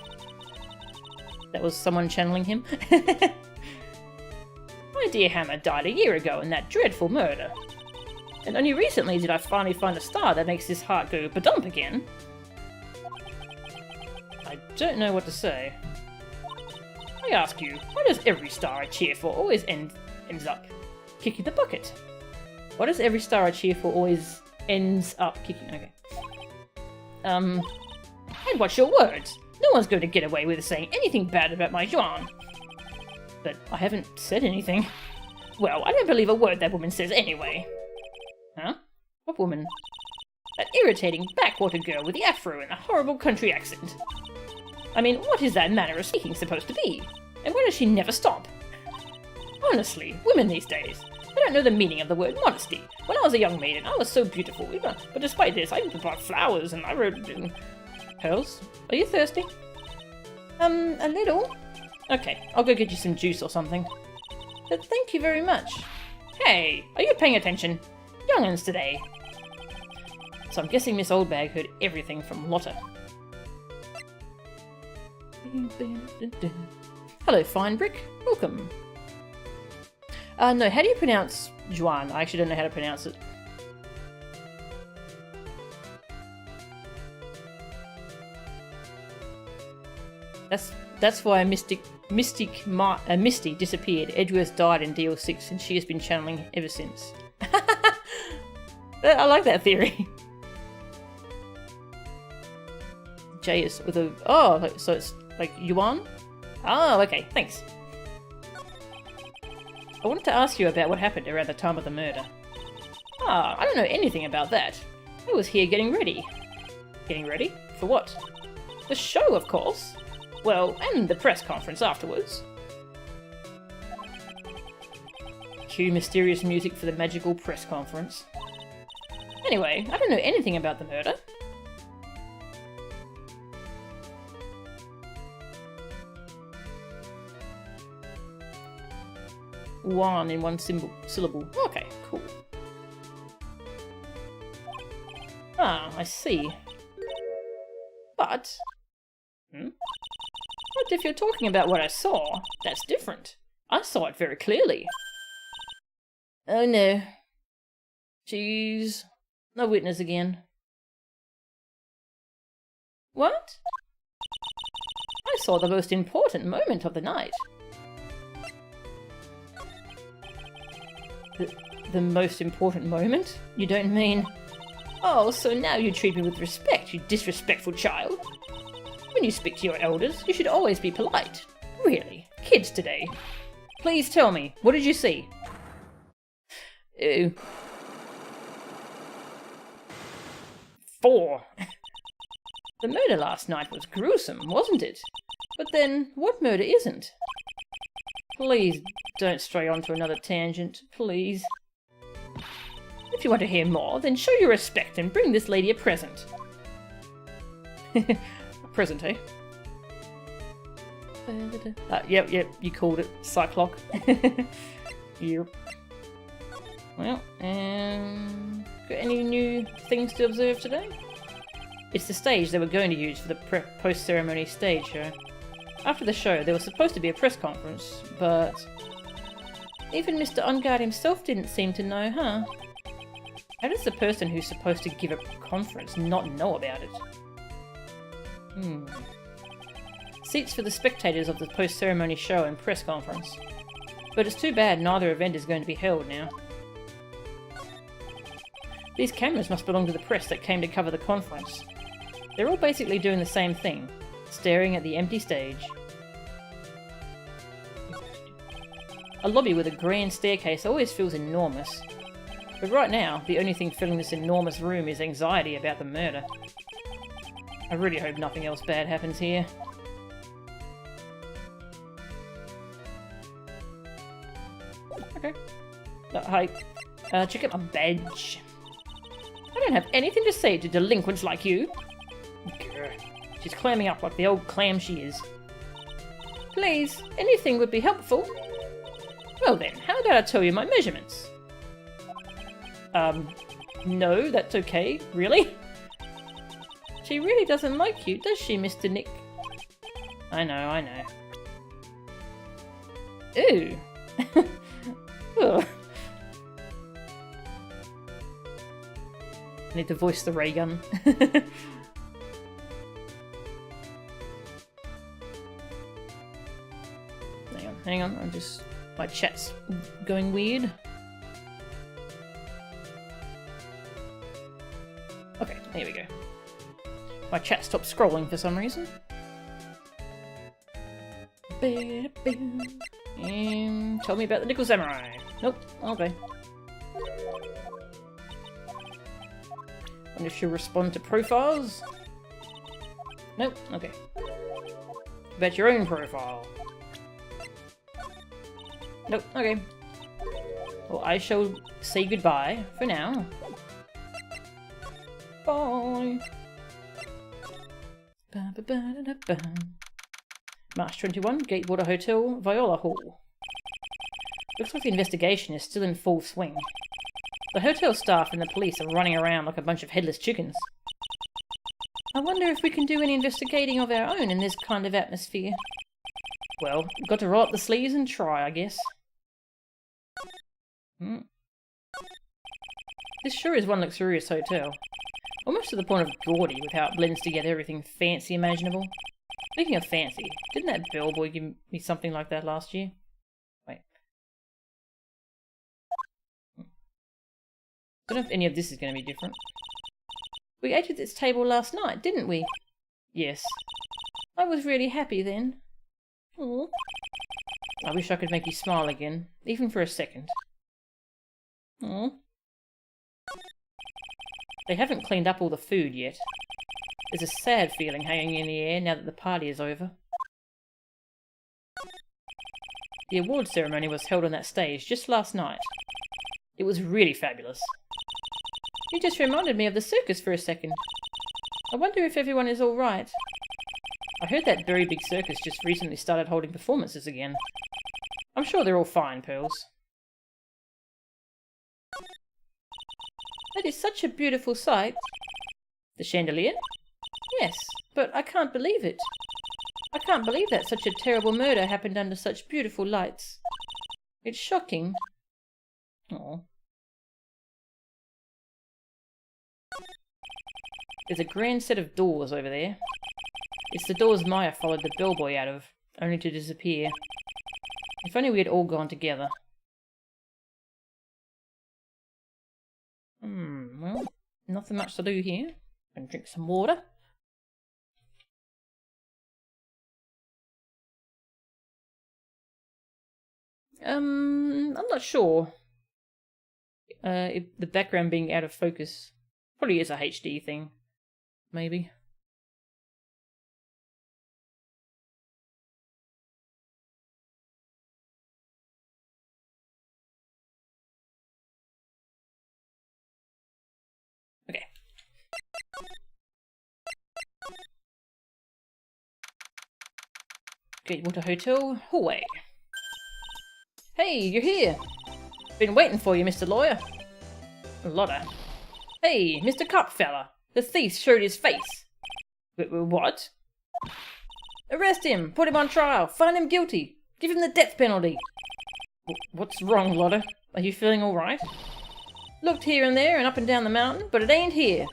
That was someone channeling him. My dear Hammer died a year ago in that dreadful murder. And only recently did I finally find a star that makes this heart go ba-dump again. I don't know what to say. I ask you, why does every star I cheer for always ends up kicking the bucket? Why does every star I cheer for always ends up kicking... Okay. And what's your words? No one's going to get away with saying anything bad about my Juan. But I haven't said anything. Well, I don't believe a word that woman says anyway. Huh? What woman? That irritating backwater girl with the afro and the horrible country accent. I mean, what is that manner of speaking supposed to be? And why does she never stop? Honestly, women these days, they don't know the meaning of the word modesty. When I was a young maiden, I was so beautiful, but despite this, I bought flowers and I wrote... Pearls, are you thirsty? A little. Okay, I'll go get you some juice or something. But thank you very much. Hey, are you paying attention? Young'uns today. So I'm guessing Miss Oldbag heard everything from Lotta. Hello, Fine Brick. Welcome. No, how do you pronounce Juan? I actually don't know how to pronounce it. That's why Misty disappeared. Edgeworth died in DL6 and she has been channeling ever since. I like that theory. J is with a... Oh, so it's like Yuan? Oh, okay, thanks. I wanted to ask you about what happened around the time of the murder. Ah, I don't know anything about that. I was here getting ready. Getting ready? For what? The show, of course. Well, and the press conference afterwards. Cue mysterious music for the magical press conference. Anyway, I don't know anything about the murder. One in one syllable. Okay, cool. Ah, I see. But... But if you're talking about what I saw, that's different. I saw it very clearly. Oh no. Jeez. No witness again. What? I saw the most important moment of the night. The most important moment? You don't mean... Oh, so now you treat me with respect, you disrespectful child. When you speak to your elders, you should always be polite. Really, kids today. Please tell me, what did you see? Ew. 4. The murder last night was gruesome, wasn't it? But then, what murder isn't? Please don't stray onto another tangent, please. If you want to hear more, then show your respect and bring this lady a present. A present, eh? Yep, you called it. Cyclock. Yep. Well, got any new things to observe today? It's the stage they were going to use for the post-ceremony stage show. After the show, there was supposed to be a press conference, but... Even Mr. Ungard himself didn't seem to know, huh? How does the person who's supposed to give a conference not know about it? Seats for the spectators of the post-ceremony show and press conference. But it's too bad neither event is going to be held now. These cameras must belong to the press that came to cover the conference. They're all basically doing the same thing, staring at the empty stage. A lobby with a grand staircase always feels enormous. But right now, the only thing filling this enormous room is anxiety about the murder. I really hope nothing else bad happens here. Okay. Hi. Check out my badge. I don't have anything to say to delinquents like you. Grr. She's clamming up like the old clam she is. Please, anything would be helpful. Well then, how about I tell you my measurements? No, that's okay. Really? She really doesn't like you, does she, Mr. Nick? I know. Ooh. Ugh. I need to voice the ray gun. Hang on, I'm just... My chat's going weird. Okay, there we go. My chat stopped scrolling for some reason. Tell me about the Nickel Samurai. Nope, okay. Wonder if she'll respond to profiles? Nope, okay. About your own profile. Nope, okay. Well, I shall say goodbye for now. Bye! March 21, Gatewater Hotel, Viola Hall. Looks like the investigation is still in full swing. The hotel staff and the police are running around like a bunch of headless chickens. I wonder if we can do any investigating of our own in this kind of atmosphere. Well, we've got to roll up the sleeves and try, I guess. This sure is one luxurious hotel. Almost to the point of gaudy with how it blends together everything fancy imaginable. Speaking of fancy, didn't that bellboy give me something like that last year? Wait. Don't know if any of this is going to be different. We ate at this table last night, didn't we? Yes. I was really happy then. Aww. I wish I could make you smile again, even for a second. Aww. They haven't cleaned up all the food yet. There's a sad feeling hanging in the air now that the party is over. The award ceremony was held on that stage just last night. It was really fabulous. You just reminded me of the circus for a second. I wonder if everyone is all right. I heard that very big circus just recently started holding performances again. I'm sure they're all fine, Pearls. That is such a beautiful sight. The chandelier? Yes, but I can't believe it. I can't believe that such a terrible murder happened under such beautiful lights. It's shocking. Oh. There's a grand set of doors over there. It's the doors Maya followed the bellboy out of, only to disappear. If only we had all gone together. Well, nothing much to do here. Gonna drink some water. I'm not sure. If the background being out of focus probably is a HD thing, maybe. Okay. Gatewater Hotel hallway. Hey, you're here. Been waiting for you, Mr. Lawyer. Lotta. Hey, Mr. Cop fella. The thief showed his face. What? Arrest him. Put him on trial. Find him guilty. Give him the death penalty. What's wrong, Lotta? Are you feeling alright? Looked here and there and up and down the mountain, but it ain't here.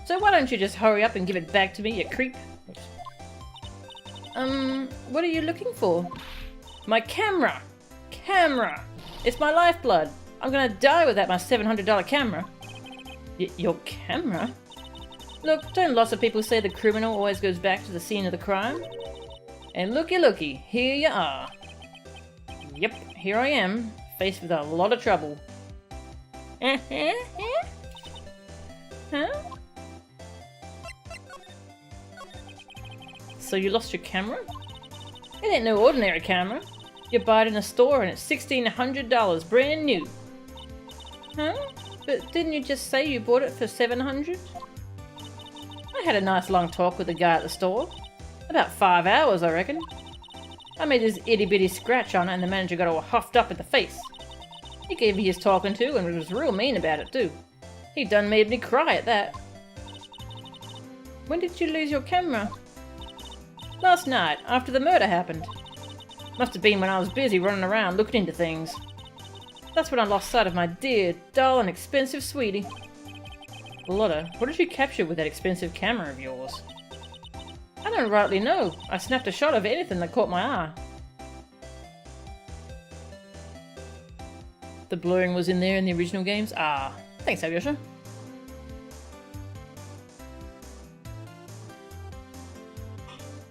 So why don't you just hurry up and give it back to me, you creep? What are you looking for? My camera! Camera! It's my lifeblood! I'm gonna die without my $700 camera. Your camera? Look, don't lots of people say the criminal always goes back to the scene of the crime? And looky, here you are. Yep, here I am, faced with a lot of trouble. Huh? So you lost your camera? It ain't no ordinary camera. You buy it in a store and it's $1,600 brand new. Huh? But didn't you just say you bought it for $700? I had a nice long talk with the guy at the store. About 5 hours, I reckon. I made this itty-bitty scratch on it and the manager got all huffed up in the face. He gave me his talking to and was real mean about it too. He done made me cry at that. When did you lose your camera? Last night, after the murder happened. Must have been when I was busy running around looking into things. That's when I lost sight of my dear, dull and expensive sweetie. Lotta, what did you capture with that expensive camera of yours? I don't rightly know. I snapped a shot of anything that caught my eye. The blurring was in there in the original games? Ah, thanks, Alyosha.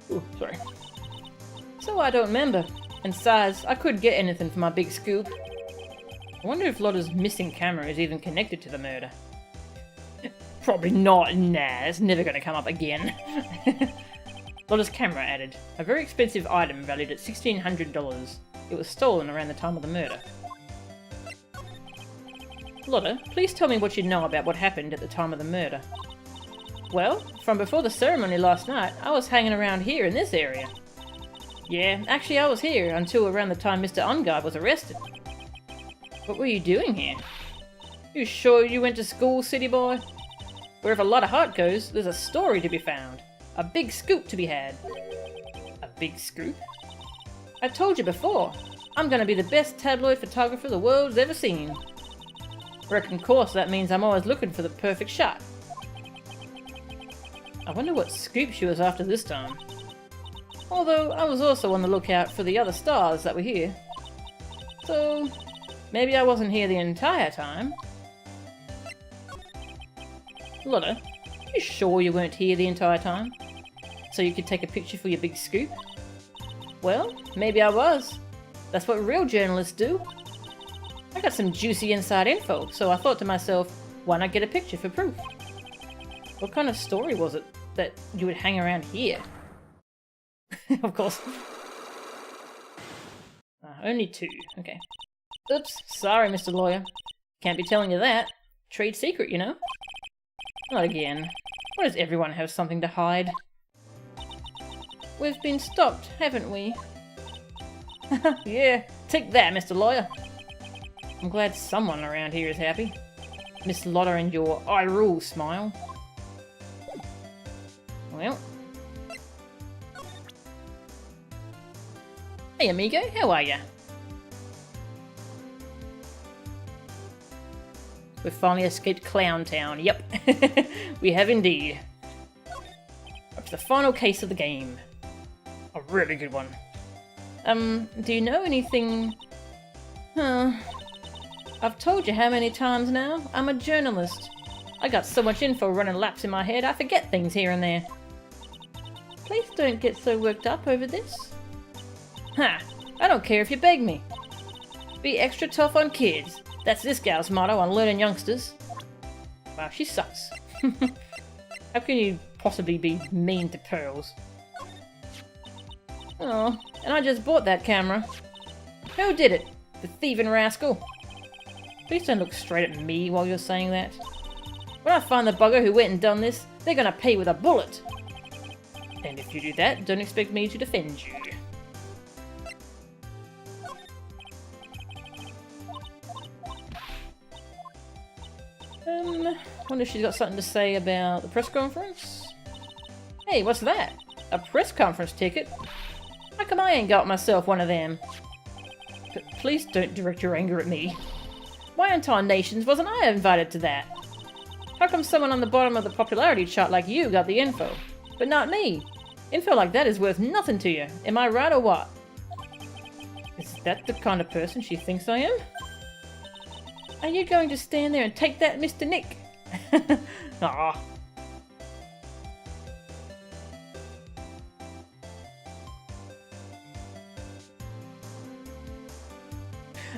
Ooh, sorry. So I don't remember. And besides, I couldn't get anything for my big scoop. I wonder if Lotta's missing camera is even connected to the murder. Probably not. Nah, it's never going to come up again. Lotta's camera added. A very expensive item valued at $1,600. It was stolen around the time of the murder. Lotta, please tell me what you know about what happened at the time of the murder. Well, from before the ceremony last night, I was hanging around here in this area. Yeah, actually I was here until around the time Mr. Unguard was arrested. What were you doing here? You sure you went to school, city boy? Wherever Lotta Heart goes, there's a story to be found. A big scoop to be had. A big scoop? I told you before, I'm gonna be the best tabloid photographer the world's ever seen. Reckon, of course, that means I'm always looking for the perfect shot. I wonder what scoop she was after this time. Although, I was also on the lookout for the other stars that were here. So, maybe I wasn't here the entire time. Lotta, you sure you weren't here the entire time? So you could take a picture for your big scoop? Well, maybe I was. That's what real journalists do. I got some juicy inside info, so I thought to myself, why not get a picture for proof? What kind of story was it that you would hang around here? Of course. Only 2. Okay. Oops, sorry, Mr. Lawyer. Can't be telling you that. Trade secret, you know? Not again. Why does everyone have something to hide? We've been stopped, haven't we? Yeah, take that, Mr. Lawyer. I'm glad someone around here is happy. Miss Lotta and your I rule smile. Well. Hey amigo, how are ya? We've finally escaped Clown Town. Yep, we have indeed. Up to the final case of the game. A really good one. Do you know anything? I've told you how many times now? I'm a journalist. I got so much info running laps in my head, I forget things here and there. Please don't get so worked up over this. Ha! I don't care if you beg me. Be extra tough on kids. That's this gal's motto on learning youngsters. Wow, she sucks. How can you possibly be mean to Pearls? Oh, and I just bought that camera. Who did it? The thieving rascal. Please don't look straight at me while you're saying that. When I find the bugger who went and done this, they're gonna pay with a bullet. And if you do that, don't expect me to defend you. Wonder if she's got something to say about the press conference? Hey, what's that? A press conference ticket? How come I ain't got myself one of them? But please don't direct your anger at me. Why in tarnations wasn't I invited to that? How come someone on the bottom of the popularity chart like you got the info, but not me? Info like that is worth nothing to you. Am I right or what? Is that the kind of person she thinks I am? Are you going to stand there and take that, Mr. Nick? Aw.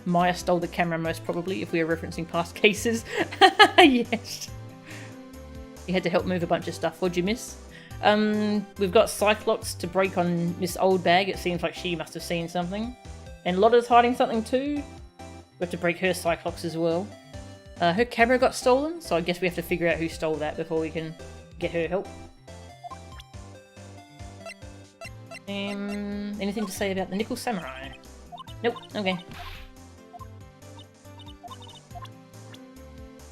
Maya stole the camera most probably, if we are referencing past cases. Yes. You had to help move a bunch of stuff. What'd you miss? We've got Cyclops to break on Miss Oldbag. It seems like she must have seen something. And Lotta's hiding something too. We have to break her Cyclops as well. Her camera got stolen, so I guess we have to figure out who stole that before we can get her help. Anything to say about the Nickel Samurai? Nope, okay.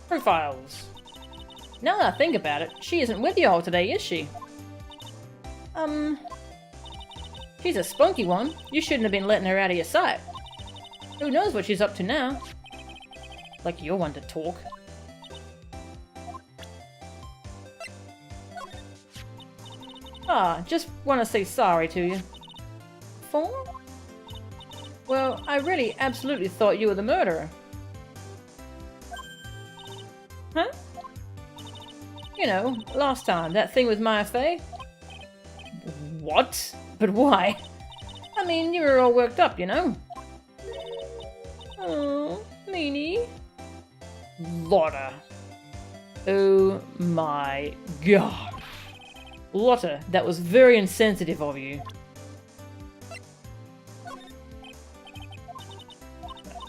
Profiles. Now that I think about it, she isn't with you all today, is she? She's a spunky one. You shouldn't have been letting her out of your sight. Who knows what she's up to now? Like you're one to talk. Just want to say sorry to you. For? Well, I really absolutely thought you were the murderer. Huh? You know, last time, that thing with Maya Fey. What? But why? I mean, you were all worked up, you know. Oh, meanie. Lotta. Oh my god. Lotta, that was very insensitive of you.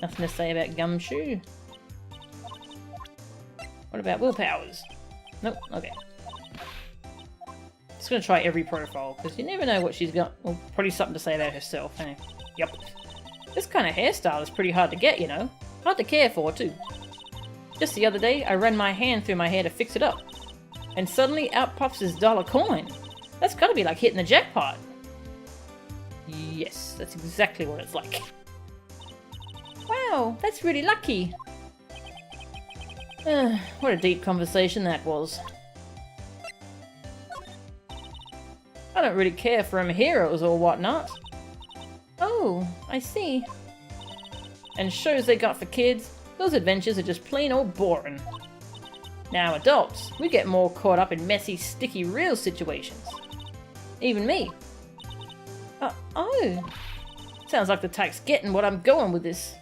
Nothing to say about Gumshoe. What about Willpowers? Nope, okay. Just gonna try every profile, because you never know what she's got. Well, probably something to say about herself, eh? Yep. This kind of hairstyle is pretty hard to get, you know. Hard to care for, too. Just the other day, I ran my hand through my hair to fix it up. And suddenly out pops this dollar coin. That's gotta be like hitting the jackpot. Yes, that's exactly what it's like. Wow, that's really lucky. What a deep conversation that was. I don't really care for them heroes or whatnot. Oh, I see. And shows they got for kids, those adventures are just plain old boring. Now adults, we get more caught up in messy, sticky, real situations. Even me. Oh. Sounds like the tyke's getting what I'm going with this.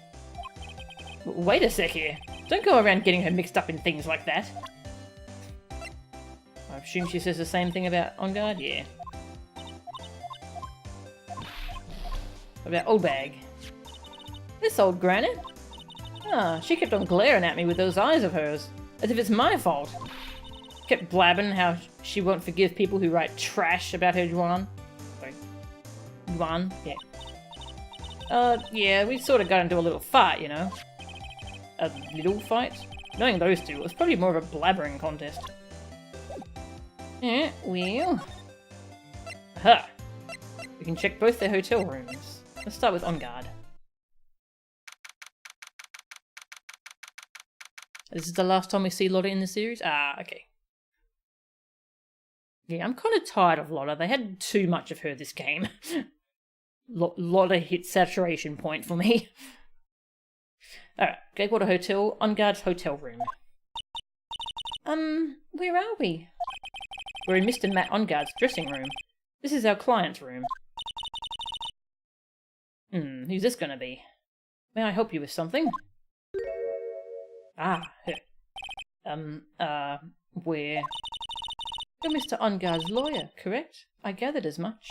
Wait a sec here. Don't go around getting her mixed up in things like that. I assume she says the same thing about On Guard? Yeah. About Old Bag. This old granny? Ah, she kept on glaring at me with those eyes of hers, as if it's my fault. Kept blabbing how she won't forgive people who write trash about her Yuan. Sorry. Yuan? Yeah. Yeah, we sort of got into a little fight, you know. A little fight? Knowing those two, it was probably more of a blabbering contest. Yeah, well... Aha! We can check both their hotel rooms. Let's start with On Guard. This is the last time we see Lotta in the series? Ah, okay. Yeah, I'm kind of tired of Lotta. They had too much of her this game. Lotta hit saturation point for me. Alright, Gatewater Hotel, On Guard's hotel room. Where are we? We're in Mr. Matt On Guard's dressing room. This is our client's room. Who's this gonna be? May I help you with something? Ah, where? You're Mr. On Guard's lawyer, correct? I gathered as much.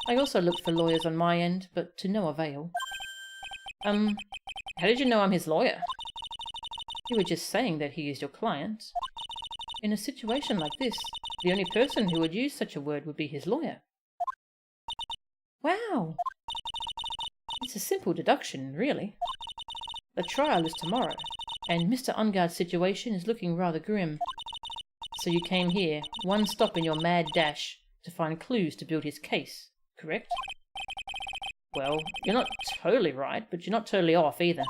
I also looked for lawyers on my end, but to no avail. How did you know I'm his lawyer? You were just saying that he is your client. In a situation like this, the only person who would use such a word would be his lawyer. Wow! It's a simple deduction, really. The trial is tomorrow, and Mr. On Guard's situation is looking rather grim. So you came here, one stop in your mad dash, to find clues to build his case, correct? Well, you're not totally right, but you're not totally off either.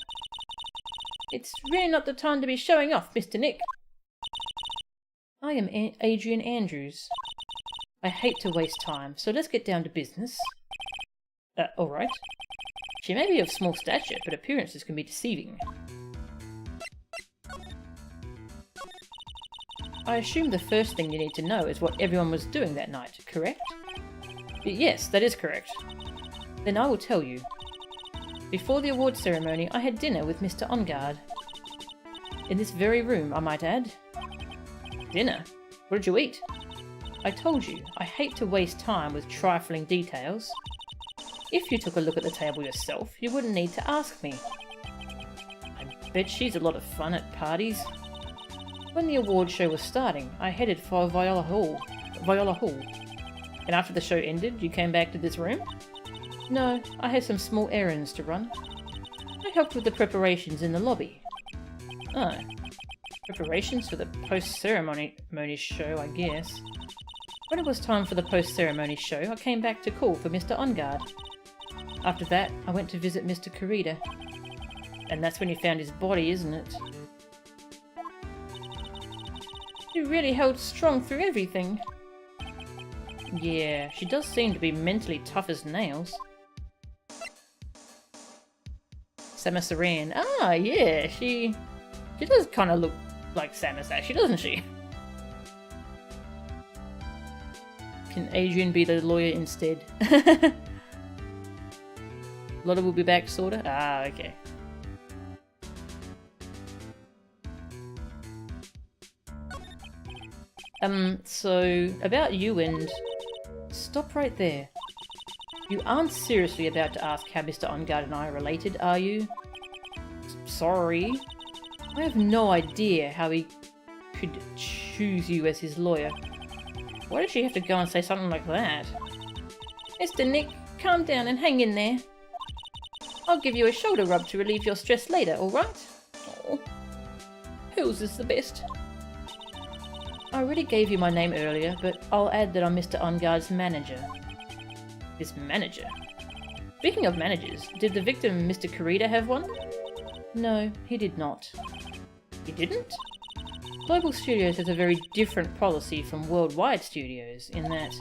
It's really not the time to be showing off, Mr. Nick. I am Adrian Andrews. I hate to waste time, so let's get down to business. Alright. She may be of small stature, but appearances can be deceiving. I assume the first thing you need to know is what everyone was doing that night, correct? Yes, that is correct. Then I will tell you. Before the award ceremony, I had dinner with Mr. On Guard. In this very room, I might add. Dinner? What did you eat? I told you, I hate to waste time with trifling details. If you took a look at the table yourself, you wouldn't need to ask me. I bet she's a lot of fun at parties. When the award show was starting, I headed for Viola Hall. And after the show ended, you came back to this room? No, I had some small errands to run. I helped with the preparations in the lobby. Oh, preparations for the post-ceremony show, I guess. When it was time for the post-ceremony show, I came back to call for Mr. On Guard. After that, I went to visit Mr. Kurita. And that's when you found his body, isn't it? You really held strong through everything. Yeah, she does seem to be mentally tough as nails. Samus Aran. Ah, yeah, she does kind of look like Samus, actually, doesn't she? Can Adrian be the lawyer instead? Lotta will be back, sorta? Ah, okay. So, about you and... Stop right there. You aren't seriously about to ask how Mr. On Guard and I are related, are you? Sorry. I have no idea how he could choose you as his lawyer. Why did she have to go and say something like that? Mr. Nick, calm down and hang in there. I'll give you a shoulder rub to relieve your stress later, alright? Oh, Hills is the best. I already gave you my name earlier, but I'll add that I'm Mr. Enguarde's manager. His manager? Speaking of managers, did the victim, Mr. Kurita, have one? No, he did not. He didn't? Global Studios has a very different policy from Worldwide Studios in that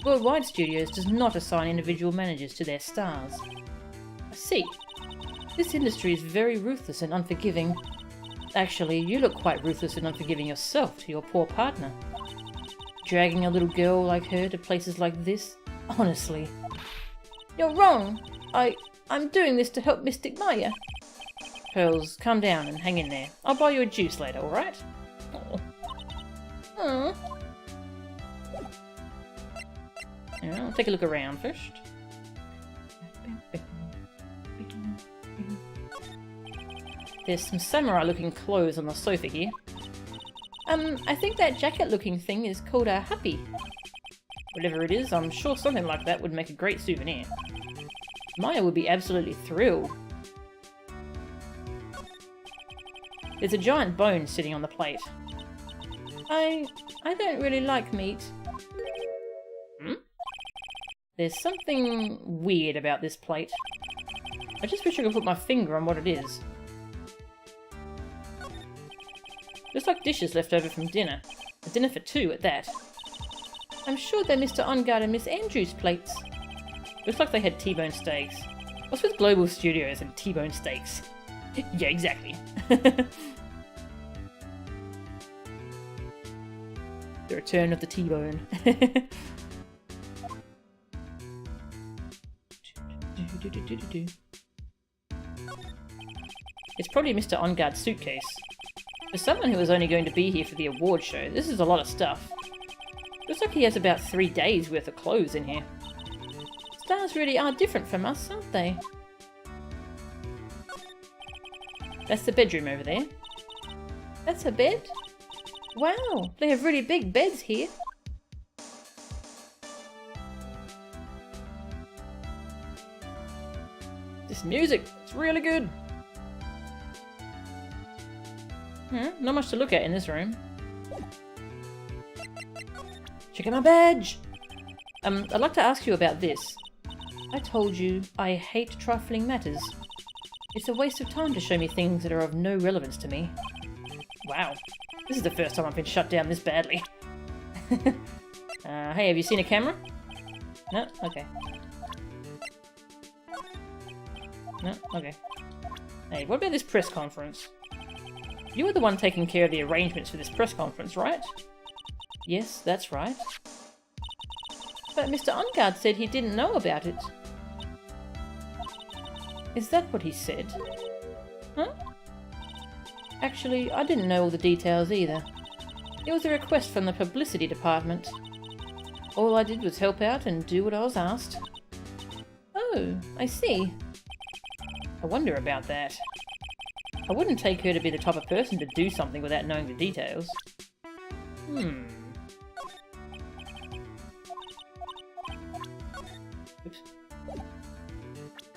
Worldwide Studios does not assign individual managers to their stars. I see. This industry is very ruthless and unforgiving. Actually, you look quite ruthless and unforgiving yourself to your poor partner. Dragging a little girl like her to places like this? Honestly. You're wrong! I'm doing this to help Mystic Maya. Pearls, calm down and hang in there. I'll buy you a juice later, alright? Oh. Yeah, I'll take a look around first. There's some samurai-looking clothes on the sofa here. I think that jacket-looking thing is called a happy. Whatever it is, I'm sure something like that would make a great souvenir. Maya would be absolutely thrilled. There's a giant bone sitting on the plate. I don't really like meat. Hmm? There's something weird about this plate. I just wish I could put my finger on what it is. Looks like dishes left over from dinner. A dinner for two at that. I'm sure they're Mr. Enguarde and Miss Andrews' plates. Looks like they had T-bone steaks. What's with Global Studios and T-bone steaks? Yeah, exactly. The return of the T-bone. It's probably Mr. Enguarde's suitcase. For someone who was only going to be here for the award show, this is a lot of stuff. Looks like he has about 3 days worth of clothes in here. Stars really are different from us, aren't they? That's the bedroom over there. That's a bed? Wow, they have really big beds here. This music, it's really good. Not much to look at in this room. Check out my badge! I'd like to ask you about this. I told you I hate trifling matters. It's a waste of time to show me things that are of no relevance to me. Wow, this is the first time I've been shut down this badly. Hey, have you seen a camera? No? Okay. No? Okay. Hey, what about this press conference? You were the one taking care of the arrangements for this press conference, right? Yes, that's right. But Mr. Enguarde said he didn't know about it. Is that what he said? Huh? Actually, I didn't know all the details either. It was a request from the publicity department. All I did was help out and do what I was asked. Oh, I see. I wonder about that. I wouldn't take her to be the type of person to do something without knowing the details. Oops.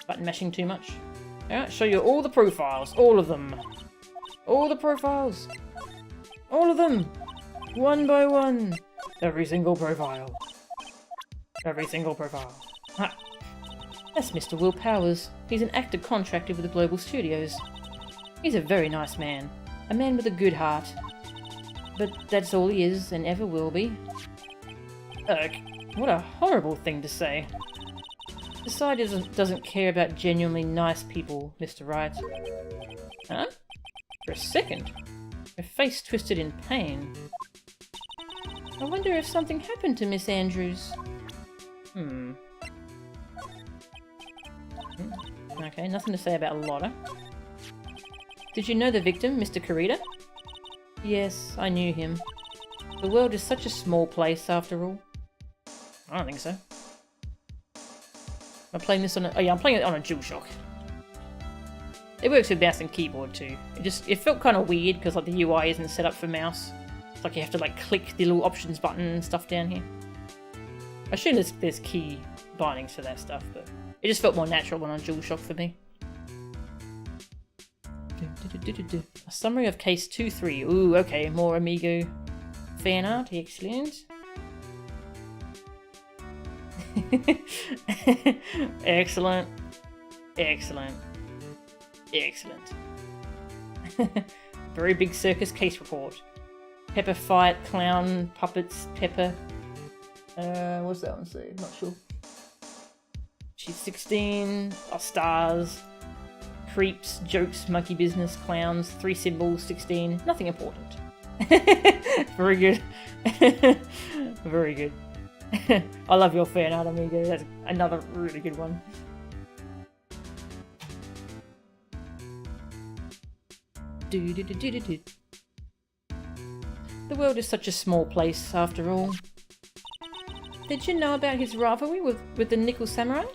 Button mashing too much. Alright, show you all the profiles. All of them. All the profiles. All of them. One by one. Every single profile. Every single profile. Ha. That's Mr. Will Powers. He's an actor contracted with the Global Studios. He's a very nice man. A man with a good heart. But that's all he is and ever will be. Ugh. What a horrible thing to say. Society doesn't care about genuinely nice people, Mr. Wright. Huh? For a second. Her face twisted in pain. I wonder if something happened to Miss Andrews. Okay, nothing to say about Lotta. Did you know the victim, Mr. Kurita? Yes, I knew him. The world is such a small place, after all. I don't think so. I'm playing this on a... Oh yeah, I'm playing it on a DualShock. It works with mouse and keyboard too. It felt kind of weird because like the UI isn't set up for mouse. It's like you have to like click the little options button and stuff down here. I assume there's key bindings for that stuff, but it just felt more natural when on DualShock for me. A summary of case 2-3. Ooh, okay, more Amigo fan art. Excellent. Excellent. Excellent. Excellent. Very big circus case report. Pepper fight, clown, puppets, Pepper. What's that one say? Not sure. She's 16. Oh, stars. Creeps, jokes, monkey business, clowns, 3 symbols, 16. Nothing important. Very good. Very good. I love your fan art, Amigo. That's another really good one. The world is such a small place, after all. Did you know about his rivalry with the Nickel Samurai?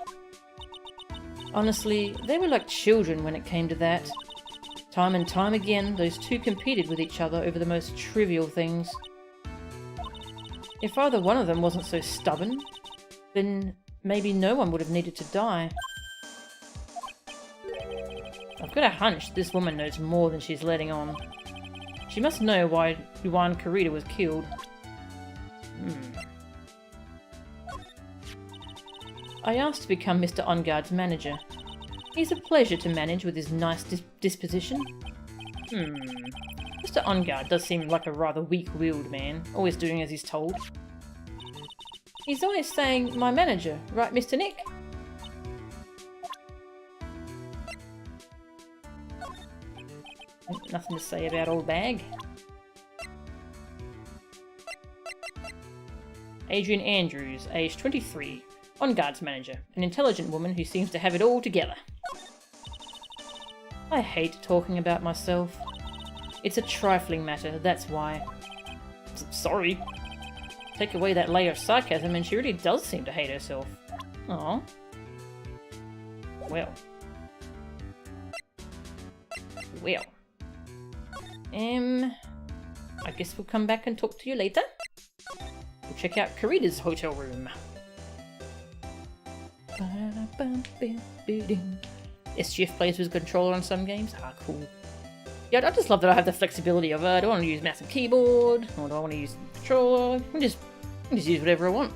Honestly, they were like children when it came to that. Time and time again, those two competed with each other over the most trivial things. If either one of them wasn't so stubborn, then maybe no one would have needed to die. I've got a hunch this woman knows more than she's letting on. She must know why Yuan Kurita was killed. I asked to become Mr. Onguard's manager. He's a pleasure to manage with his nice disposition. Mr. Onguard does seem like a rather weak-willed man, always doing as he's told. He's always saying, my manager, right, Mr. Nick? Nothing to say about old bag. Adrian Andrews, aged 23, Onguard's manager, an intelligent woman who seems to have it all together. I hate talking about myself. It's a trifling matter, that's why. Sorry. Take away that layer of sarcasm and she really does seem to hate herself. Aww. Well. Well. I guess we'll come back and talk to you later. We'll check out Kurita's hotel room. SGF plays with a controller on some games. Ah, cool. Yeah, I just love that I have the flexibility of I don't want to use mouse and keyboard, or do I want to use controller? I can just use whatever I want.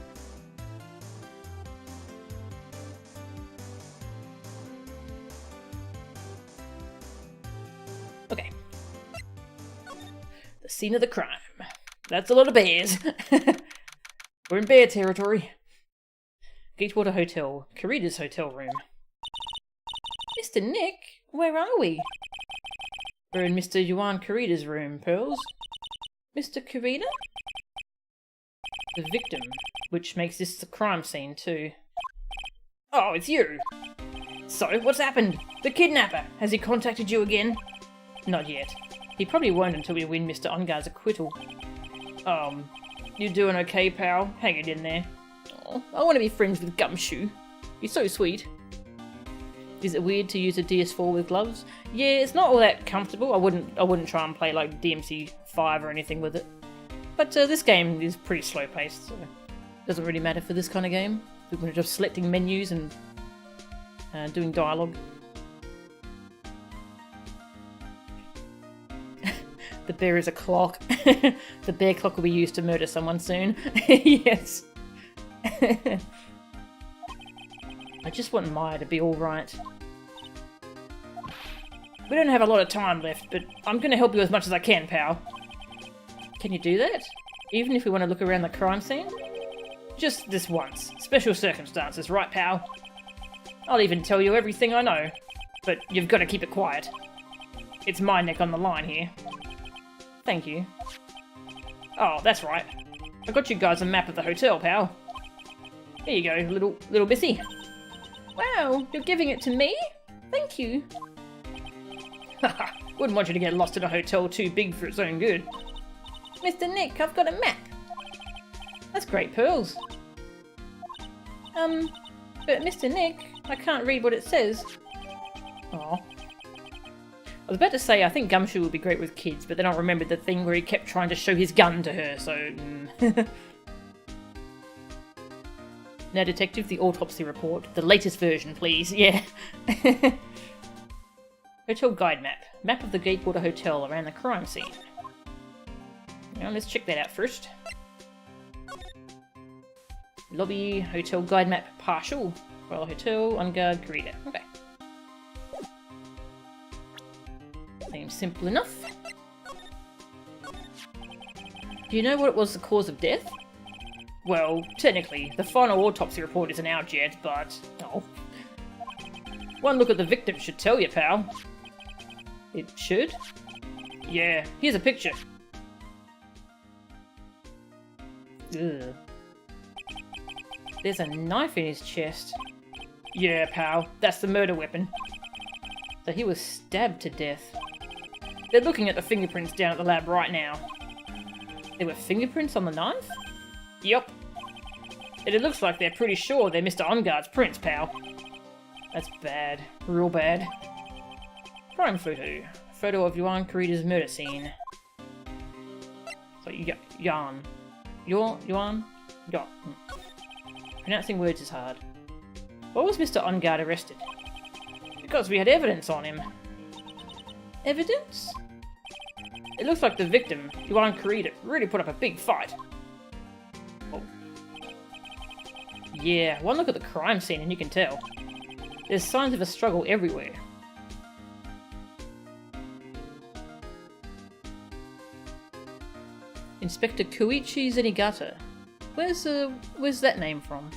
Okay. The scene of the crime. That's a lot of bears. We're in bear territory. Gatewater Hotel. Kurita's hotel room. Mr. Nick, where are we? We're in Mr. Yuan Kurita's room, Pearls. Mr. Kurita? The victim, which makes this the crime scene too. Oh, it's you! So, what's happened? The kidnapper! Has he contacted you again? Not yet. He probably won't until we win Mr. Onguard's acquittal. You doing okay, pal? Hang it in there. Oh, I want to be friends with Gumshoe. He's so sweet. Is it weird to use a DS4 with gloves? Yeah, it's not all that comfortable. I wouldn't try and play like DMC5 or anything with it. But this game is pretty slow paced, so it doesn't really matter for this kind of game. We're just selecting menus and doing dialogue. The bear is a clock. The bear clock will be used to murder someone soon. Yes. I just want Maya to be alright. We don't have a lot of time left, but I'm going to help you as much as I can, pal. Can you do that? Even if we want to look around the crime scene? Just this once. Special circumstances, right, pal? I'll even tell you everything I know, but you've got to keep it quiet. It's my neck on the line here. Thank you. Oh, that's right. I got you guys a map of the hotel, pal. Here you go, little missy. Wow, you're giving it to me? Thank you. Haha, wouldn't want you to get lost in a hotel too big for its own good. Mr. Nick, I've got a map. That's great, Pearls. But Mr. Nick, I can't read what it says. Aw. I was about to say I think Gumshoe would be great with kids, but then I remembered the thing where he kept trying to show his gun to her, so... Now, Detective, the autopsy report. The latest version, please. Yeah. Hotel guide map. Map of the Gatewater Hotel around the crime scene. Now let's check that out first. Lobby, hotel guide map partial. Royal Hotel, on guard, Corita. Okay. Seems simple enough. Do you know what was the cause of death? Well, technically, the final autopsy report isn't out yet, but... oh. One look at the victim should tell you, pal. It should? Yeah, here's a picture. Ugh. There's a knife in his chest. Yeah, pal, that's the murder weapon. So he was stabbed to death. They're looking at the fingerprints down at the lab right now. There were fingerprints on the knife? Yup. And it looks like they're pretty sure they're Mr. Onguard's prints, pal. That's bad. Real bad. Crime photo. Photo of Yuan Corita's murder scene. So, Yuan. Yuan? Pronouncing words is hard. Why was Mr. Onguard arrested? Because we had evidence on him. Evidence? It looks like the victim, Yuan Corita, really put up a big fight. Oh. Yeah, one look at the crime scene and you can tell. There's signs of a struggle everywhere. Inspector Koichi Zenigata. Where's that name from?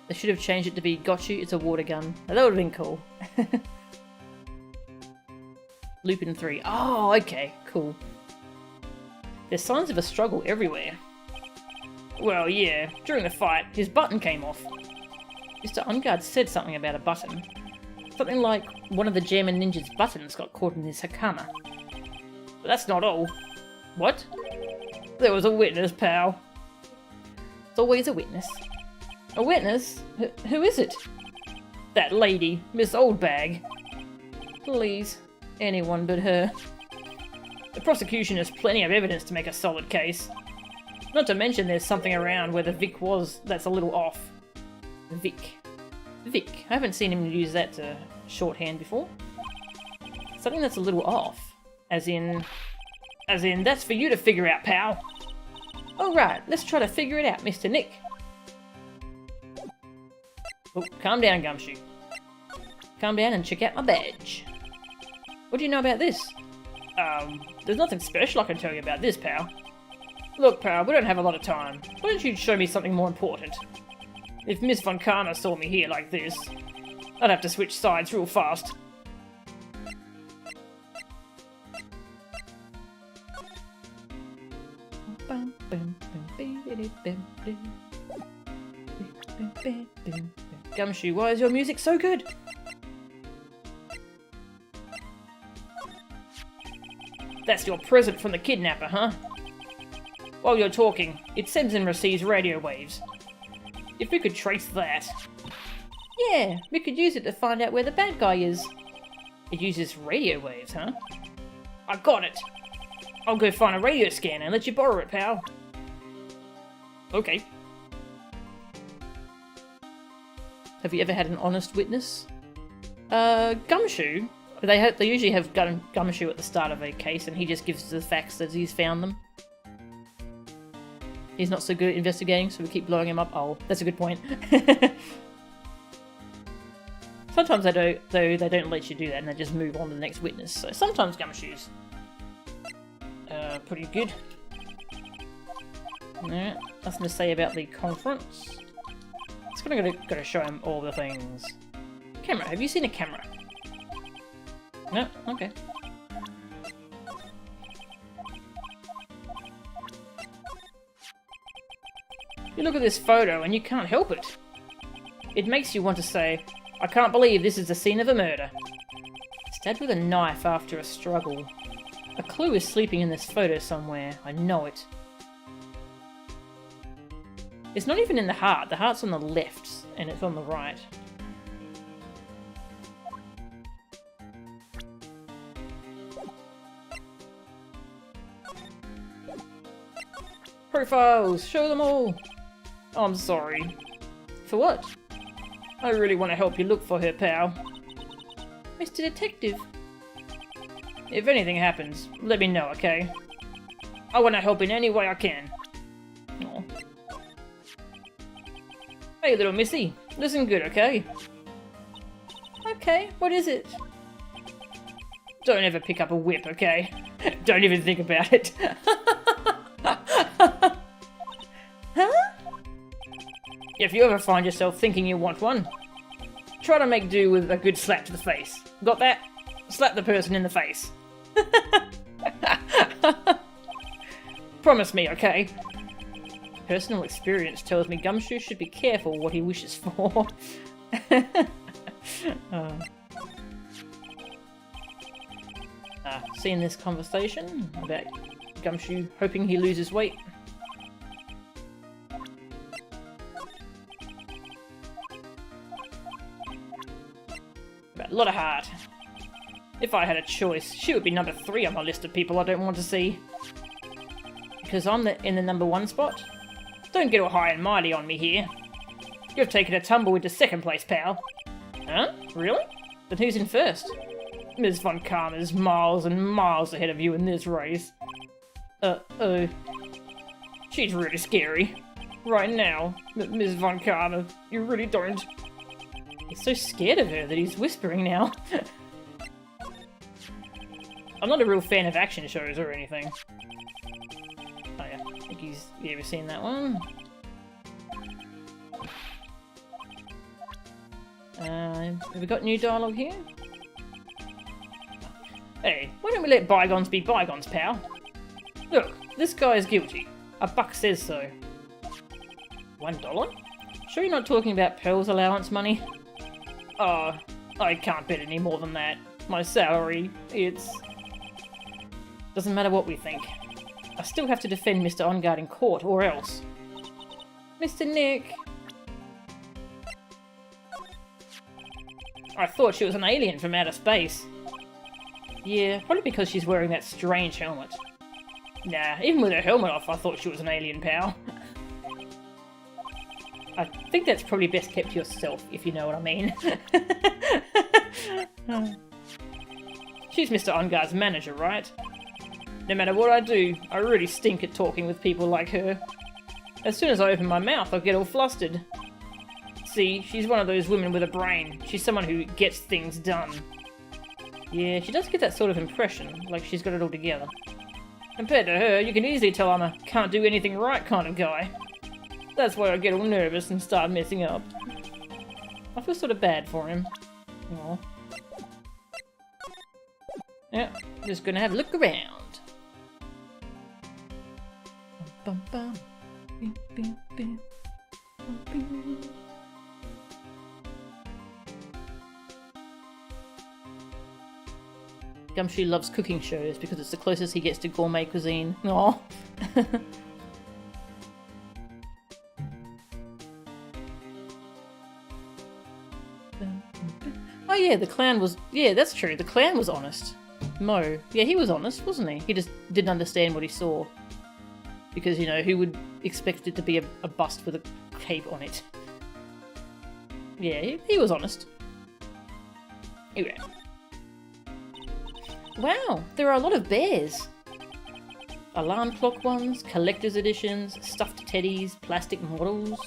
They should have changed it to be "Got you, it's a water gun." That would have been cool. Lupin 3. Oh, okay, cool. There's signs of a struggle everywhere. Well, yeah, during the fight, his button came off. Mr. Onguard said something about a button. Something like one of the German ninja's buttons got caught in his hakama. But that's not all. What? There was a witness, pal. It's always a witness. A witness? Who is it? That lady, Miss Oldbag. Please, anyone but her. The prosecution has plenty of evidence to make a solid case. Not to mention there's something around where the Vic was that's a little off. Vic. I haven't seen him use that to shorthand before. Something that's a little off. As in, that's for you to figure out, pal. Alright, let's try to figure it out, Mr. Nick. Oh, calm down, Gumshoe. Calm down and check out my badge. What do you know about this? There's nothing special I can tell you about this, pal. Look, pal, we don't have a lot of time. Why don't you show me something more important? If Miss Von Karma saw me here like this, I'd have to switch sides real fast. Gumshoe, why is your music so good? That's your present from the kidnapper, huh? While you're talking, it sends and receives radio waves. If we could trace that... Yeah, we could use it to find out where the bad guy is. It uses radio waves, huh? I got it! I'll go find a radio scanner and let you borrow it, pal. Okay. Have you ever had an honest witness? Gumshoe? They usually have Gumshoe at the start of a case and he just gives the facts as he's found them. He's not so good at investigating, so we keep blowing him up. Oh, that's a good point. Sometimes they don't let you do that and they just move on to the next witness. So sometimes Gumshoe's pretty good. Alright, nothing to say about the conference. It's gotta show him all the things. Camera, have you seen a camera? No? Okay. You look at this photo and you can't help it. It makes you want to say, I can't believe this is the scene of a murder. Stabbed with a knife after a struggle. A clue is sleeping in this photo somewhere. I know it. It's not even in the heart. The heart's on the left and it's on the right. Profiles! Show them all! Oh, I'm sorry. For what? I really want to help you look for her, pal. Mr. Detective. If anything happens, let me know, okay? I want to help in any way I can. Aw. Hey, little missy. Listen good, okay? Okay, what is it? Don't ever pick up a whip, okay? Don't even think about it. Huh? If you ever find yourself thinking you want one, try to make do with a good slap to the face. Got that? Slap the person in the face. Promise me, okay? Personal experience tells me Gumshoe should be careful what he wishes for. Seeing this conversation about Gumshoe hoping he loses weight. About a lot of heart. If I had a choice, she would be number 3 on my list of people I don't want to see. Because I'm in the number 1 spot? Don't get all high and mighty on me here. You've taken a tumble into 2nd place, pal. Huh? Really? Then who's in 1st? Ms. Von Karma's miles and miles ahead of you in this race. Uh-oh. She's really scary. Right now, Ms. Von Karma, you really don't. He's so scared of her that he's whispering now. I'm not a real fan of action shows or anything. Oh yeah, I think he's... You ever seen that one? Have we got new dialogue here? Hey, why don't we let bygones be bygones, pal? Look, this guy is guilty. A buck says so. $1? Sure you're not talking about Pearl's allowance money? Oh, I can't bet any more than that. My salary, it's... Doesn't matter what we think. I still have to defend Mr. OnGuard in court, or else. Mr. Nick! I thought she was an alien from outer space. Yeah, probably because she's wearing that strange helmet. Nah, even with her helmet off, I thought she was an alien, pal. I think that's probably best kept to yourself, if you know what I mean. She's Mr. OnGuard's manager, right? No matter what I do, I really stink at talking with people like her. As soon as I open my mouth, I get all flustered. See, she's one of those women with a brain. She's someone who gets things done. Yeah, she does get that sort of impression, like she's got it all together. Compared to her, you can easily tell I'm a can't do anything right kind of guy. That's why I get all nervous and start messing up. I feel sort of bad for him. Aww. Yeah, just gonna have a look around. Bum, bum, bum. Bum, bum, bum. Bum, bum. Gumshoe loves cooking shows because it's the closest he gets to gourmet cuisine. Aww. Oh yeah, the clown was... Yeah, that's true. The clown was honest. Mo. Yeah, he was honest, wasn't he? He just didn't understand what he saw. Because, you know, who would expect it to be a bust with a cape on it? Yeah, he was honest. Anyway. Wow, there are a lot of bears. Alarm clock ones, collector's editions, stuffed teddies, plastic models.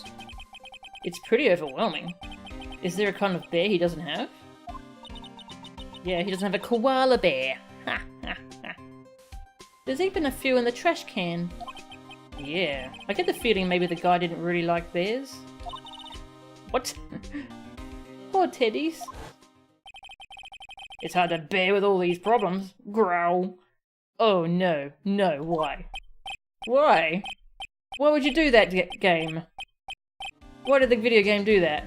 It's pretty overwhelming. Is there a kind of bear he doesn't have? Yeah, he doesn't have a koala bear. Ha, ha, ha. There's even a few in the trash can. Yeah, I get the feeling maybe the guy didn't really like bears. What? Poor teddies. It's hard to bear with all these problems. Growl. Oh no, no, why? Why? Why would you do that, game? Why did the video game do that?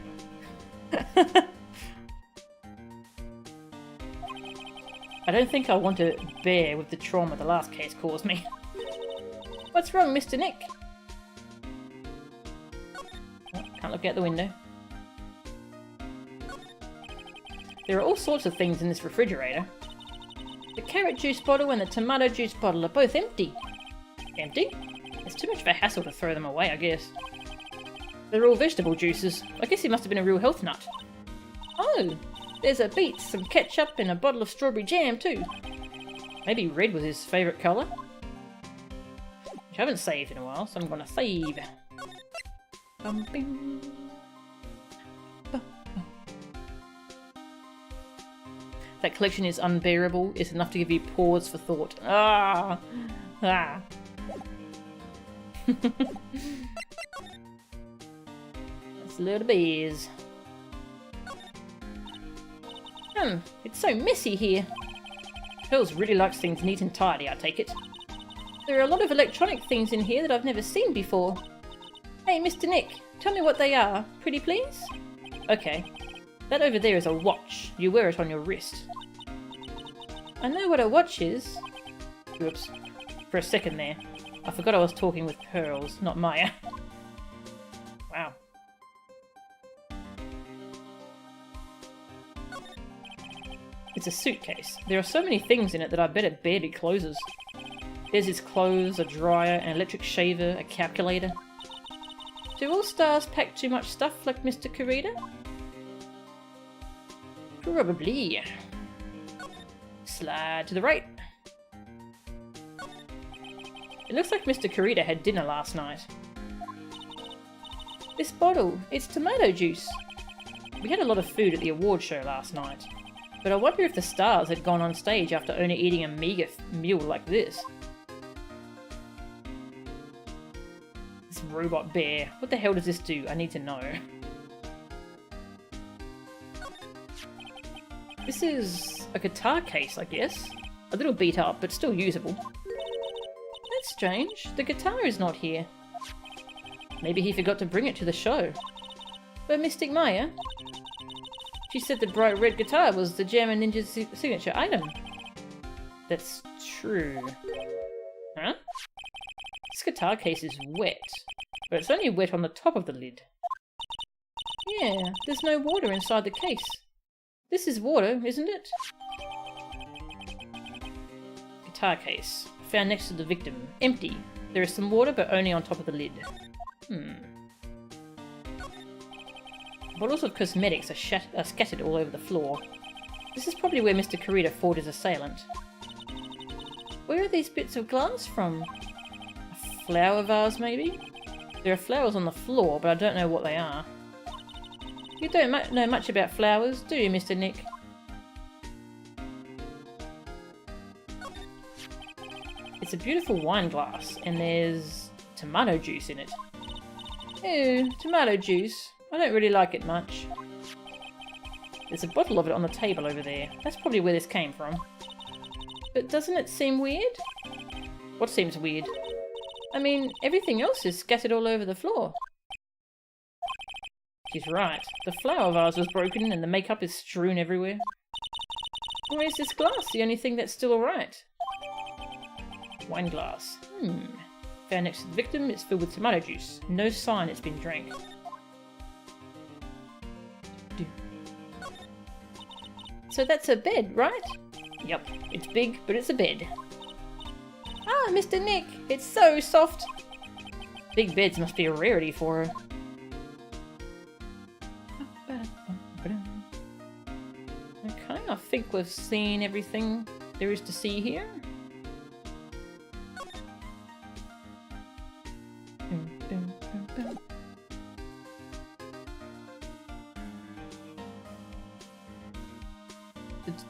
I don't think I want to bear with the trauma the last case caused me. What's wrong, Mr. Nick? Oh, can't look out the window. There are all sorts of things in this refrigerator. The carrot juice bottle and the tomato juice bottle are both empty. Empty? It's too much of a hassle to throw them away, I guess. They're all vegetable juices. I guess he must have been a real health nut. Oh, there's a beet, some ketchup, and a bottle of strawberry jam too. Maybe red was his favourite colour. Which I haven't saved in a while, so I'm gonna save. That collection is unbearable. It's enough to give you pause for thought. Ah! Ah! That's a load of beers. It's so messy here. Pearls really likes things neat and tidy, I take it. There are a lot of electronic things in here that I've never seen before. Hey, Mr. Nick, tell me what they are, pretty please? Okay. That over there is a watch. You wear it on your wrist. I know what a watch is. Oops. For a second there. I forgot I was talking with Pearls, not Maya. Wow. It's a suitcase. There are so many things in it that I bet it barely closes. There's his clothes, a dryer, an electric shaver, a calculator. Do all stars pack too much stuff like Mr. Kurita? Probably. Slide to the right. It looks like Mr. Kurita had dinner last night. This bottle, it's tomato juice. We had a lot of food at the award show last night, but I wonder if the stars had gone on stage after only eating a meagre meal like this. This robot bear, what the hell does this do? I need to know. This is a guitar case, I guess. A little beat up, but still usable. That's strange. The guitar is not here. Maybe he forgot to bring it to the show. But Mystic Maya? She said the bright red guitar was the Jam and Ninja's signature item. That's true. Huh? This guitar case is wet, but it's only wet on the top of the lid. Yeah, there's no water inside the case. This is water, isn't it? Guitar case. Found next to the victim. Empty. There is some water, but only on top of the lid. Bottles of cosmetics are scattered all over the floor. This is probably where Mr. Kurita fought his assailant. Where are these bits of glass from? A flower vase, maybe? There are flowers on the floor, but I don't know what they are. You don't know much about flowers, do you, Mr. Nick? It's a beautiful wine glass, and there's tomato juice in it. Ew, tomato juice. I don't really like it much. There's a bottle of it on the table over there. That's probably where this came from. But doesn't it seem weird? What seems weird? I mean, everything else is scattered all over the floor. She's right. The flower vase was broken and the makeup is strewn everywhere. Why is this glass the only thing that's still alright? Wine glass. Found next to the victim, it's filled with tomato juice. No sign it's been drank. So that's a bed, right? Yep, it's big, but it's a bed. Ah, Mr. Nick, it's so soft. Big beds must be a rarity for her. Okay, I think we've seen everything there is to see here.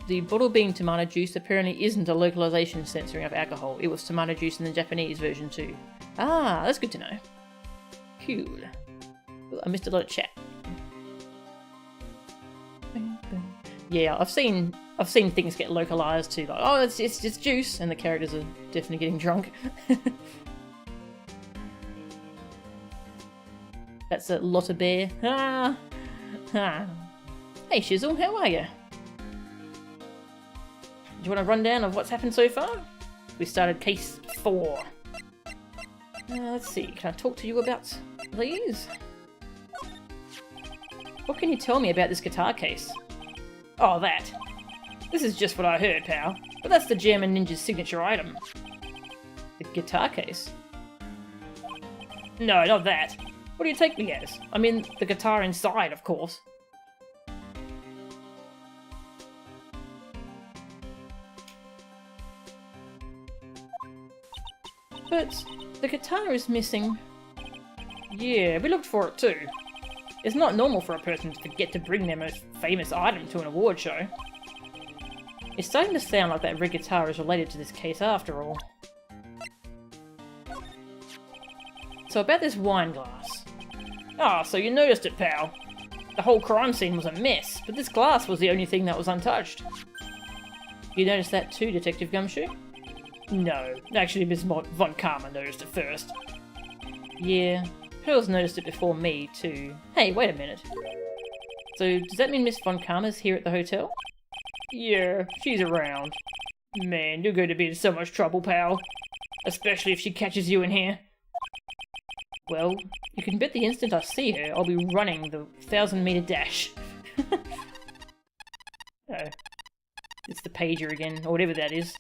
The bottle being tomato juice apparently isn't a localization censoring of alcohol. It was tomato juice in the Japanese version too. Ah, that's good to know. Cool. Ooh, I missed a lot of chat. Yeah, I've seen things get localized too. Like, oh, it's just juice, and the characters are definitely getting drunk. That's a Lotta Bear. Ah, ah. Hey Shizzle, how are you? Do you want a rundown of what's happened so far? We started case 4. Let's see, can I talk to you about these? What can you tell me about this guitar case? Oh, that. This is just what I heard, pal. But that's the Jam and Ninja's signature item. The guitar case? No, not that. What do you take me as? I mean, the guitar inside, of course. But the guitar is missing. Yeah, we looked for it too. It's not normal for a person to forget to bring their most famous item to an award show. It's starting to sound like that red guitar is related to this case after all. So about this wine glass. Ah, so you noticed it, pal. The whole crime scene was a mess, but this glass was the only thing that was untouched. You noticed that too, Detective Gumshoe? No, actually Miss Von Karma noticed it first. Yeah, Pearl's noticed it before me too. Hey, wait a minute. So does that mean Miss Von Karma's here at the hotel? Yeah, she's around. Man, you're going to be in so much trouble, pal. Especially if she catches you in here. Well, you can bet the instant I see her, I'll be running the 1,000-meter dash. Oh, it's the pager again, or whatever that is.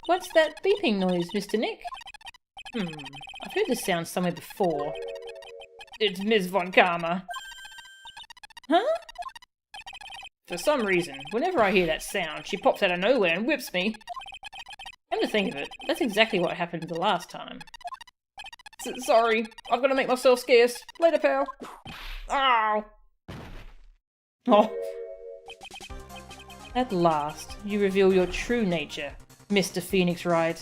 What's that beeping noise, Mr. Nick? I've heard this sound somewhere before. It's Ms. Von Karma. Huh? For some reason, whenever I hear that sound, she pops out of nowhere and whips me. Come to think of it, that's exactly what happened the last time. Sorry, I've got to make myself scarce. Later, pal. Ow! Oh. At last, you reveal your true nature, Mr. Phoenix Wright.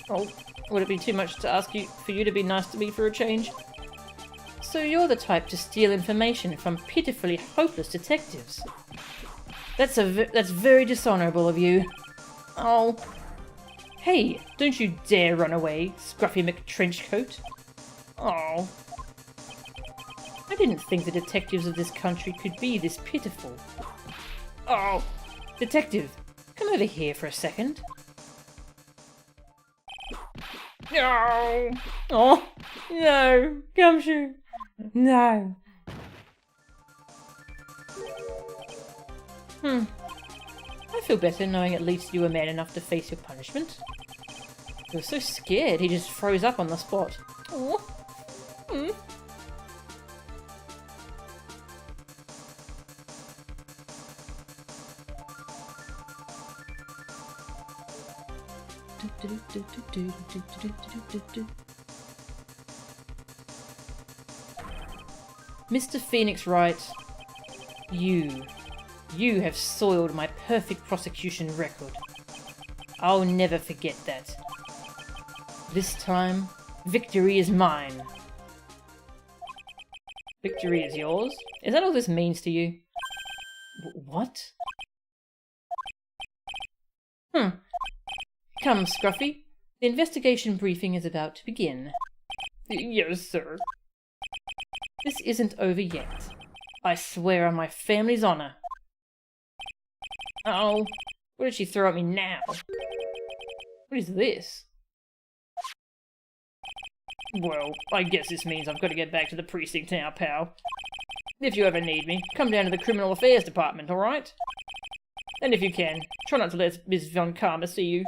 Oh, would it be too much to ask you for you to be nice to me for a change? So you're the type to steal information from pitifully hopeless detectives. That's very dishonourable of you. Oh. Hey, don't you dare run away, Scruffy McTrenchcoat. Oh. I didn't think the detectives of this country could be this pitiful. Oh. Detective, come over here for a second. No. Oh, no. Gumshoe. No. I feel better knowing at least you were man enough to face your punishment. He was so scared he just froze up on the spot. Oh. Mr. Phoenix Wright, you have soiled my perfect prosecution record. I'll never forget that. This time, victory is mine. Victory is yours? Is that all this means to you? What? Come, Scruffy. The investigation briefing is about to begin. Yes, sir. This isn't over yet. I swear on my family's honour. Uh-oh. What did she throw at me now? What is this? Well, I guess this means I've got to get back to the precinct now, pal. If you ever need me, come down to the Criminal Affairs Department, alright? And if you can, try not to let Miss Von Karma see you.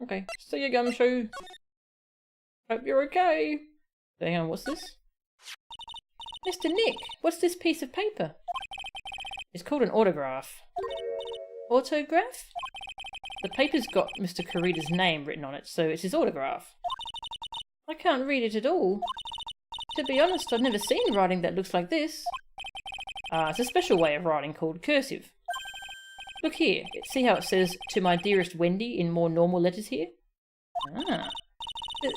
Okay, see you, Gumshoe. Hope you're okay. Hang on, what's this? Mr. Nick, what's this piece of paper? It's called an autograph. Autograph? The paper's got Mr. Kurita's name written on it, so it's his autograph. I can't read it at all. To be honest, I've never seen writing that looks like this. It's a special way of writing called cursive. Look here, see how it says, "To my dearest Wendy," in more normal letters here?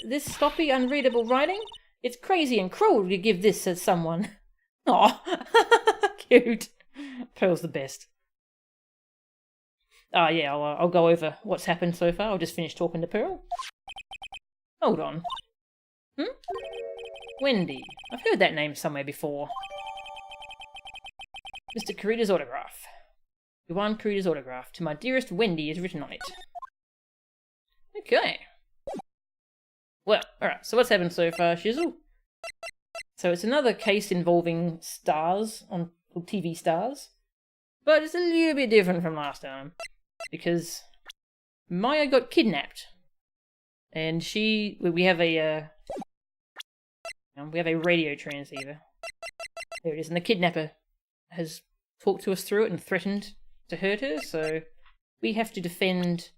This sloppy, unreadable writing? It's crazy and cruel to give this to someone. Aw, cute. Pearl's the best. Yeah, I'll go over what's happened so far. I'll just finish talking to Pearl. Hold on. Wendy. I've heard that name somewhere before. Mr. Kurita's autograph. Yuan Kurita's autograph. "To my dearest Wendy" is written on it. Okay. Well, alright, so what's happened so far, Shizzle? So it's another case involving stars, on TV stars. But it's a little bit different from last time. Because Maya got kidnapped. And we have a radio transceiver. There it is, and the kidnapper has talked to us through it and threatened to hurt her, so we have to defend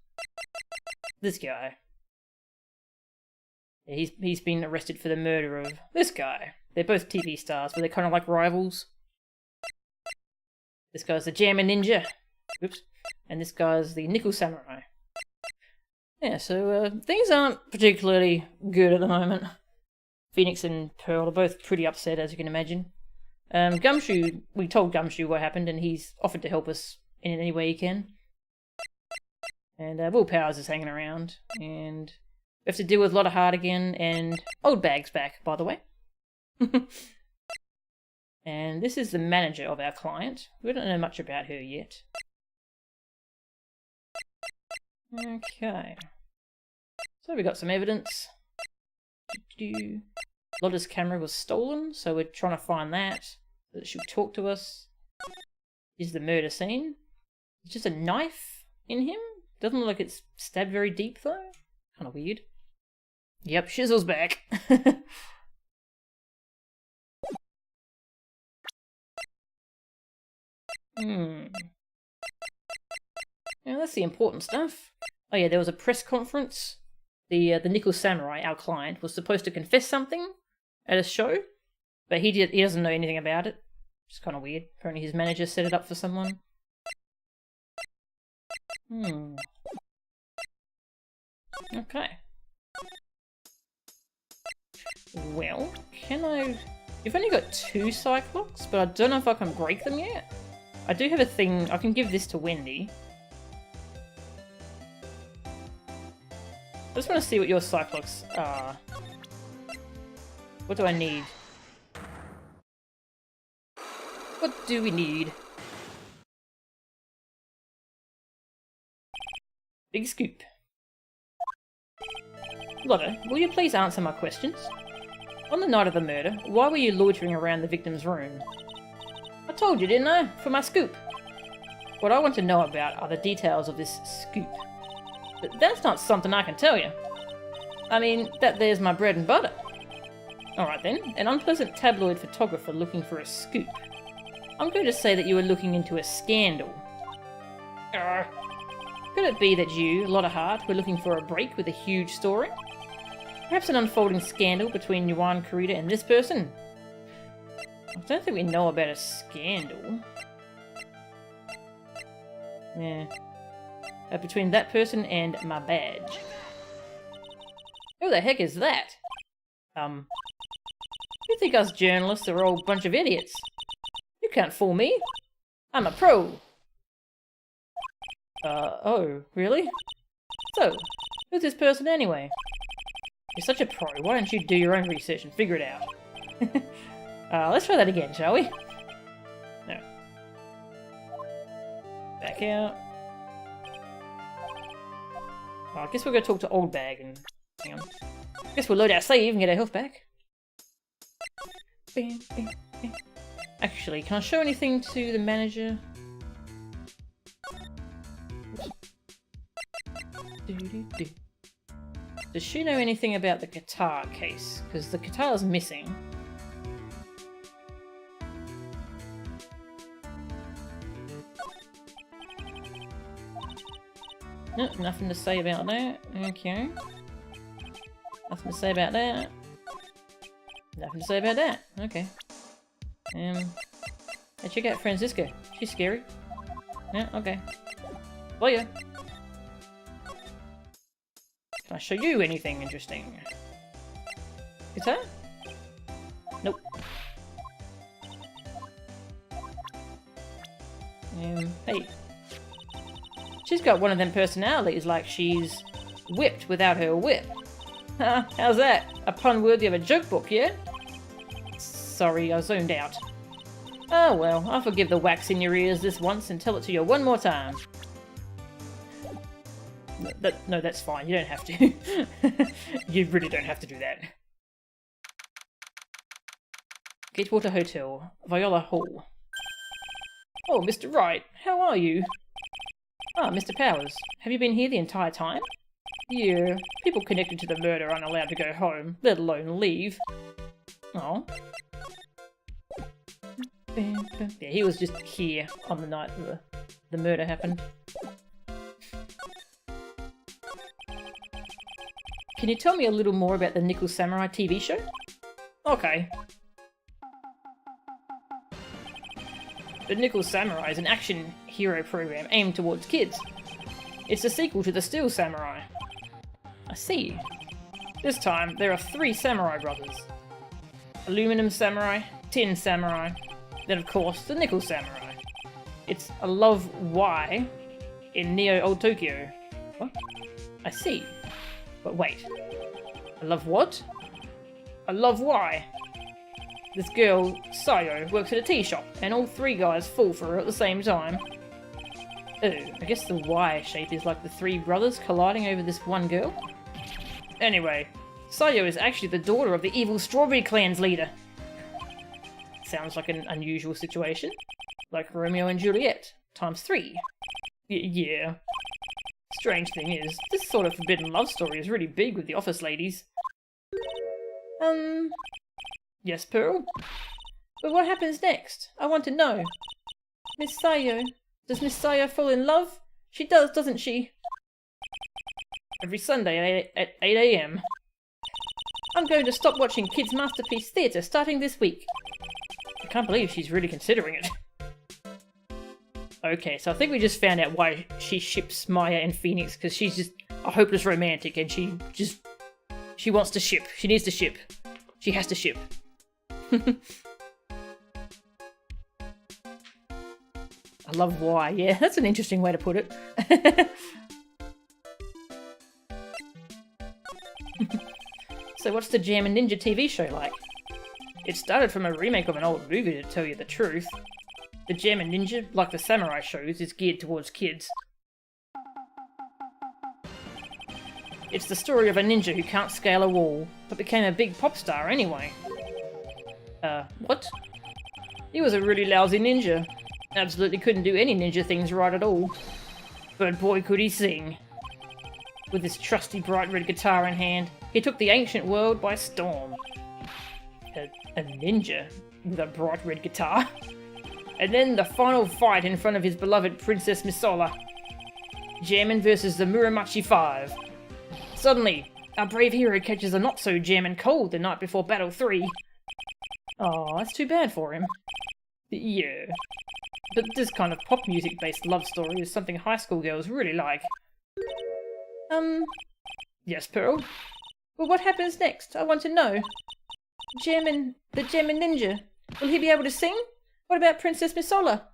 this guy. Yeah, he's been arrested for the murder of this guy. They're both TV stars, but they're kind of like rivals. This guy's the Jammer Ninja. Oops. And this guy's the Nickel Samurai. Yeah, so things aren't particularly good at the moment. Phoenix and Pearl are both pretty upset, as you can imagine. Gumshoe, we told Gumshoe what happened, and he's offered to help us in any way he can. And Will Powers is hanging around, and we have to deal with Lotta Hart again, and Old Bag's back, by the way. And this is the manager of our client. We don't know much about her yet. Okay. So we got some evidence. Lotta's camera was stolen, so we're trying to find that, so that she'll talk to us. Is the murder scene. It's just a knife in him. Doesn't look like it's stabbed very deep, though. Kind of weird. Yep, Shizzle's back. Now that's the important stuff. Oh yeah, there was a press conference. The Nickel Samurai, our client, was supposed to confess something at a show, but he doesn't know anything about it. It's kind of weird. Apparently his manager set it up for someone. Okay. Well, You've only got 2 Cyclops, but I don't know if I can break them yet. I do have a thing. I can give this to Wendy. I just want to see what your Cyclops are. What do I need? What do we need? Big scoop. Lotta, will you please answer my questions? On the night of the murder, why were you loitering around the victim's room? I told you, didn't I? For my scoop. What I want to know about are the details of this scoop. But that's not something I can tell you. I mean, that there's my bread and butter. Alright then, an unpleasant tabloid photographer looking for a scoop. I'm going to say that you were looking into a scandal. Could it be that you, Lotta Hart, were looking for a break with a huge story? Perhaps an unfolding scandal between Yuan Kurita and this person? I don't think we know about a scandal. Yeah. Between that person and my badge. Who the heck is that? You think us journalists are all a bunch of idiots? You can't fool me. I'm a pro. Oh, really? So, who's this person anyway? You're such a pro, why don't you do your own research and figure it out? Let's try that again, shall we? No. Back out. Well, I guess we're going to talk to Old Bag and... Hang on. I guess we'll load our save and get our health back. Actually, can I show anything to the manager? Does she know anything about the guitar case? Because the guitar's missing. Nope, nothing to say about that. Okay. Nothing to say about that. Nothing to say about that. Okay. Hey, check out Francisca. She's scary. Yeah, okay. Oh yeah. Can I show you anything interesting? Guitar? Nope. Hey. She's got one of them personalities like she's whipped without her whip. How's that? A pun worthy of a joke book, yeah? Sorry, I zoned out. Oh well, I'll forgive the wax in your ears this once and tell it to you one more time. No, that's fine. You don't have to. You really don't have to do that. Gatewater Hotel, Viola Hall. Oh, Mr. Wright, how are you? Ah, Mr. Powers, have you been here the entire time? Yeah, people connected to the murder aren't allowed to go home, let alone leave. Oh. Yeah, he was just here on the night the murder happened. Can you tell me a little more about the Nickel Samurai TV show? Okay. The Nickel Samurai is an action hero program aimed towards kids. It's a sequel to the Steel Samurai. I see. This time, there are 3 samurai brothers. Aluminum Samurai, Tin Samurai, then of course, the Nickel Samurai. It's a Love Y in Neo Old Tokyo. What? I see. But wait. A Love what? A Love Y. This girl, Sayo, works at a tea shop, and all 3 guys fall for her at the same time. Oh, I guess the Y shape is like the 3 brothers colliding over this one girl? Anyway, Sayo is actually the daughter of the evil Strawberry Clan's leader. Sounds like an unusual situation. Like Romeo and Juliet, times 3. Yeah. Strange thing is, this sort of forbidden love story is really big with the office ladies. Yes, Pearl? But what happens next? I want to know. Miss Sayo. Does Miss Sayo fall in love? She does, doesn't she? Every Sunday at 8 AM. I'm going to stop watching Kids Masterpiece Theatre starting this week. I can't believe she's really considering it. Okay, so I think we just found out why she ships Maya and Phoenix, because she's just a hopeless romantic and she wants to ship. She needs to ship. She has to ship. I love why. Yeah, that's an interesting way to put it. So what's the Jam and Ninja TV show like? It started from a remake of an old movie, to tell you the truth. The Jam and Ninja, like the samurai shows, is geared towards kids. It's the story of a ninja who can't scale a wall, but became a big pop star anyway. What? He was a really lousy ninja. Absolutely couldn't do any ninja things right at all. But boy could he sing. With his trusty bright red guitar in hand, he took the ancient world by storm. A ninja with a bright red guitar? And then the final fight in front of his beloved Princess Misola. Jammin' versus the Muramachi 5. Suddenly, our brave hero catches a not-so-jammin' cold the night before Battle 3. Oh, that's too bad for him. Yeah. But this kind of pop music-based love story is something high school girls really like. Yes, Pearl? Well, what happens next? I want to know. The Jammin' Ninja. Will he be able to sing? What about Princess Misola?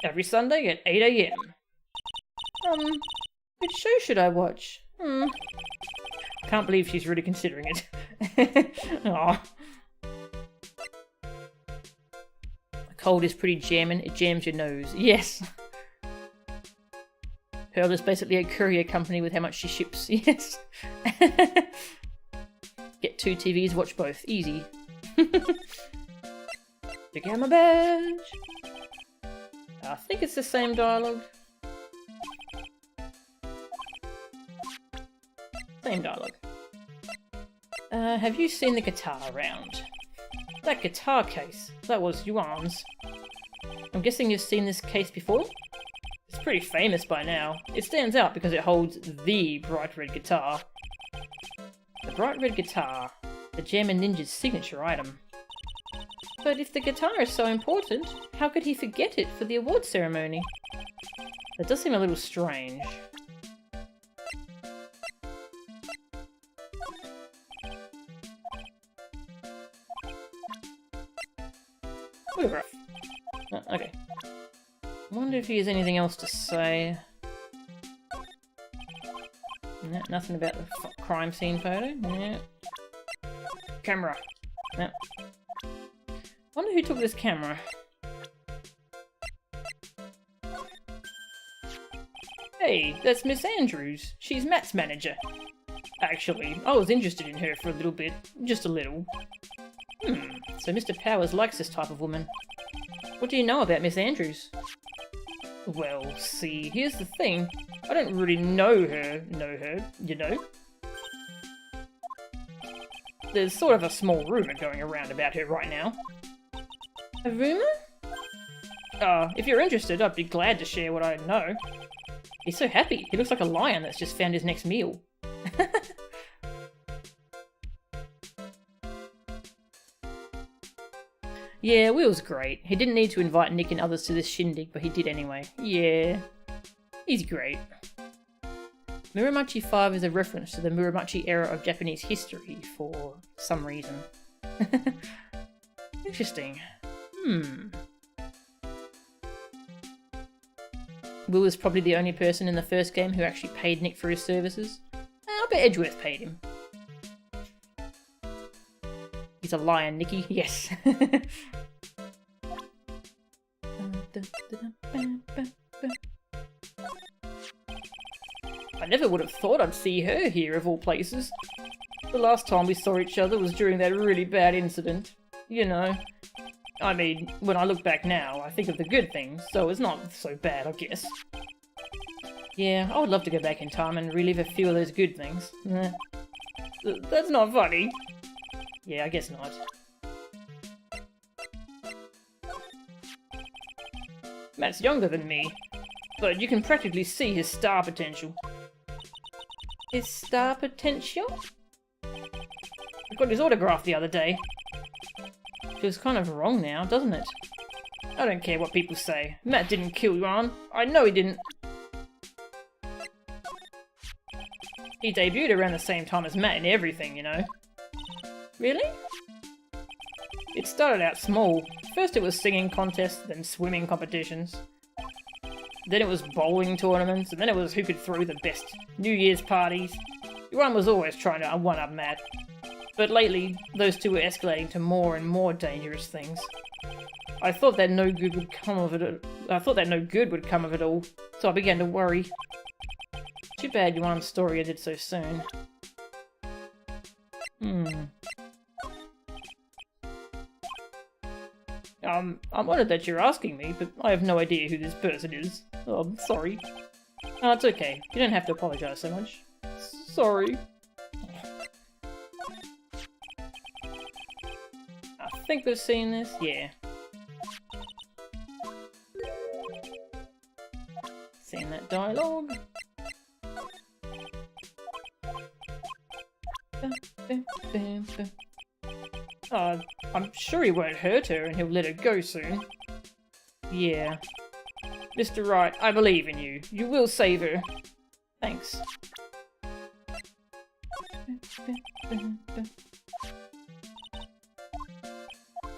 Every Sunday at 8 AM. Which show should I watch? Can't believe she's really considering it. Aw. A cold is pretty jammin', it jams your nose. Yes! Pearl is basically a courier company with how much she ships. Yes! Get 2 TVs, watch both. Easy. Check out my badge! I think it's the same dialogue. Same dialogue. Have you seen the guitar around? That guitar case. That was Yuan's. I'm guessing you've seen this case before? It's pretty famous by now. It stands out because it holds the bright red guitar. The bright red guitar. The Jammin' Ninja's signature item. But if the guitar is so important, how could he forget it for the award ceremony? That does seem a little strange. Whatever. Okay. I wonder if he has anything else to say. No, nothing about the crime scene photo. Yeah. Camera. No. Wonder who took this camera. Hey, that's Miss Andrews. She's Matt's manager. Actually, I was interested in her for a little bit. Just a little. So Mr. Powers likes this type of woman. What do you know about Miss Andrews? Well, see, here's the thing. I don't really know her, you know? There's sort of a small rumour going around about her right now. A rumour? If you're interested, I'd be glad to share what I know. He's so happy. He looks like a lion that's just found his next meal. Yeah, Will's great. He didn't need to invite Nick and others to this shindig, but he did anyway. Yeah, he's great. Muromachi 5 is a reference to the Muromachi era of Japanese history for some reason. Interesting. Will was probably the only person in the first game who actually paid Nick for his services. I bet Edgeworth paid him. He's a lion, Nicky. Yes. I never would have thought I'd see her here, of all places. The last time we saw each other was during that really bad incident. You know. I mean, when I look back now, I think of the good things, so it's not so bad, I guess. Yeah, I would love to go back in time and relive a few of those good things. That's not funny. Yeah, I guess not. Matt's younger than me, but you can practically see his star potential. His star potential? I got his autograph the other day. Feels kind of wrong now, doesn't it? I don't care what people say. Matt didn't kill Yuan. I know he didn't. He debuted around the same time as Matt in everything, you know. Really? It started out small. First it was singing contests, then swimming competitions. Then it was bowling tournaments, and then it was who could throw the best New Year's parties. Yuan was always trying to one-up Matt. But lately, those two were escalating to more and more dangerous things. I thought that no good would come of it. All, so I began to worry. Too bad Yuan's story ended so soon. I'm honoured that you're asking me, but I have no idea who this person is. Oh, I'm sorry. Oh, it's okay. You don't have to apologise so much. Sorry. I think we've seen this. Yeah. Seen that dialogue. I'm sure he won't hurt her and he'll let her go soon. Yeah. Mr. Wright, I believe in you. You will save her. Thanks.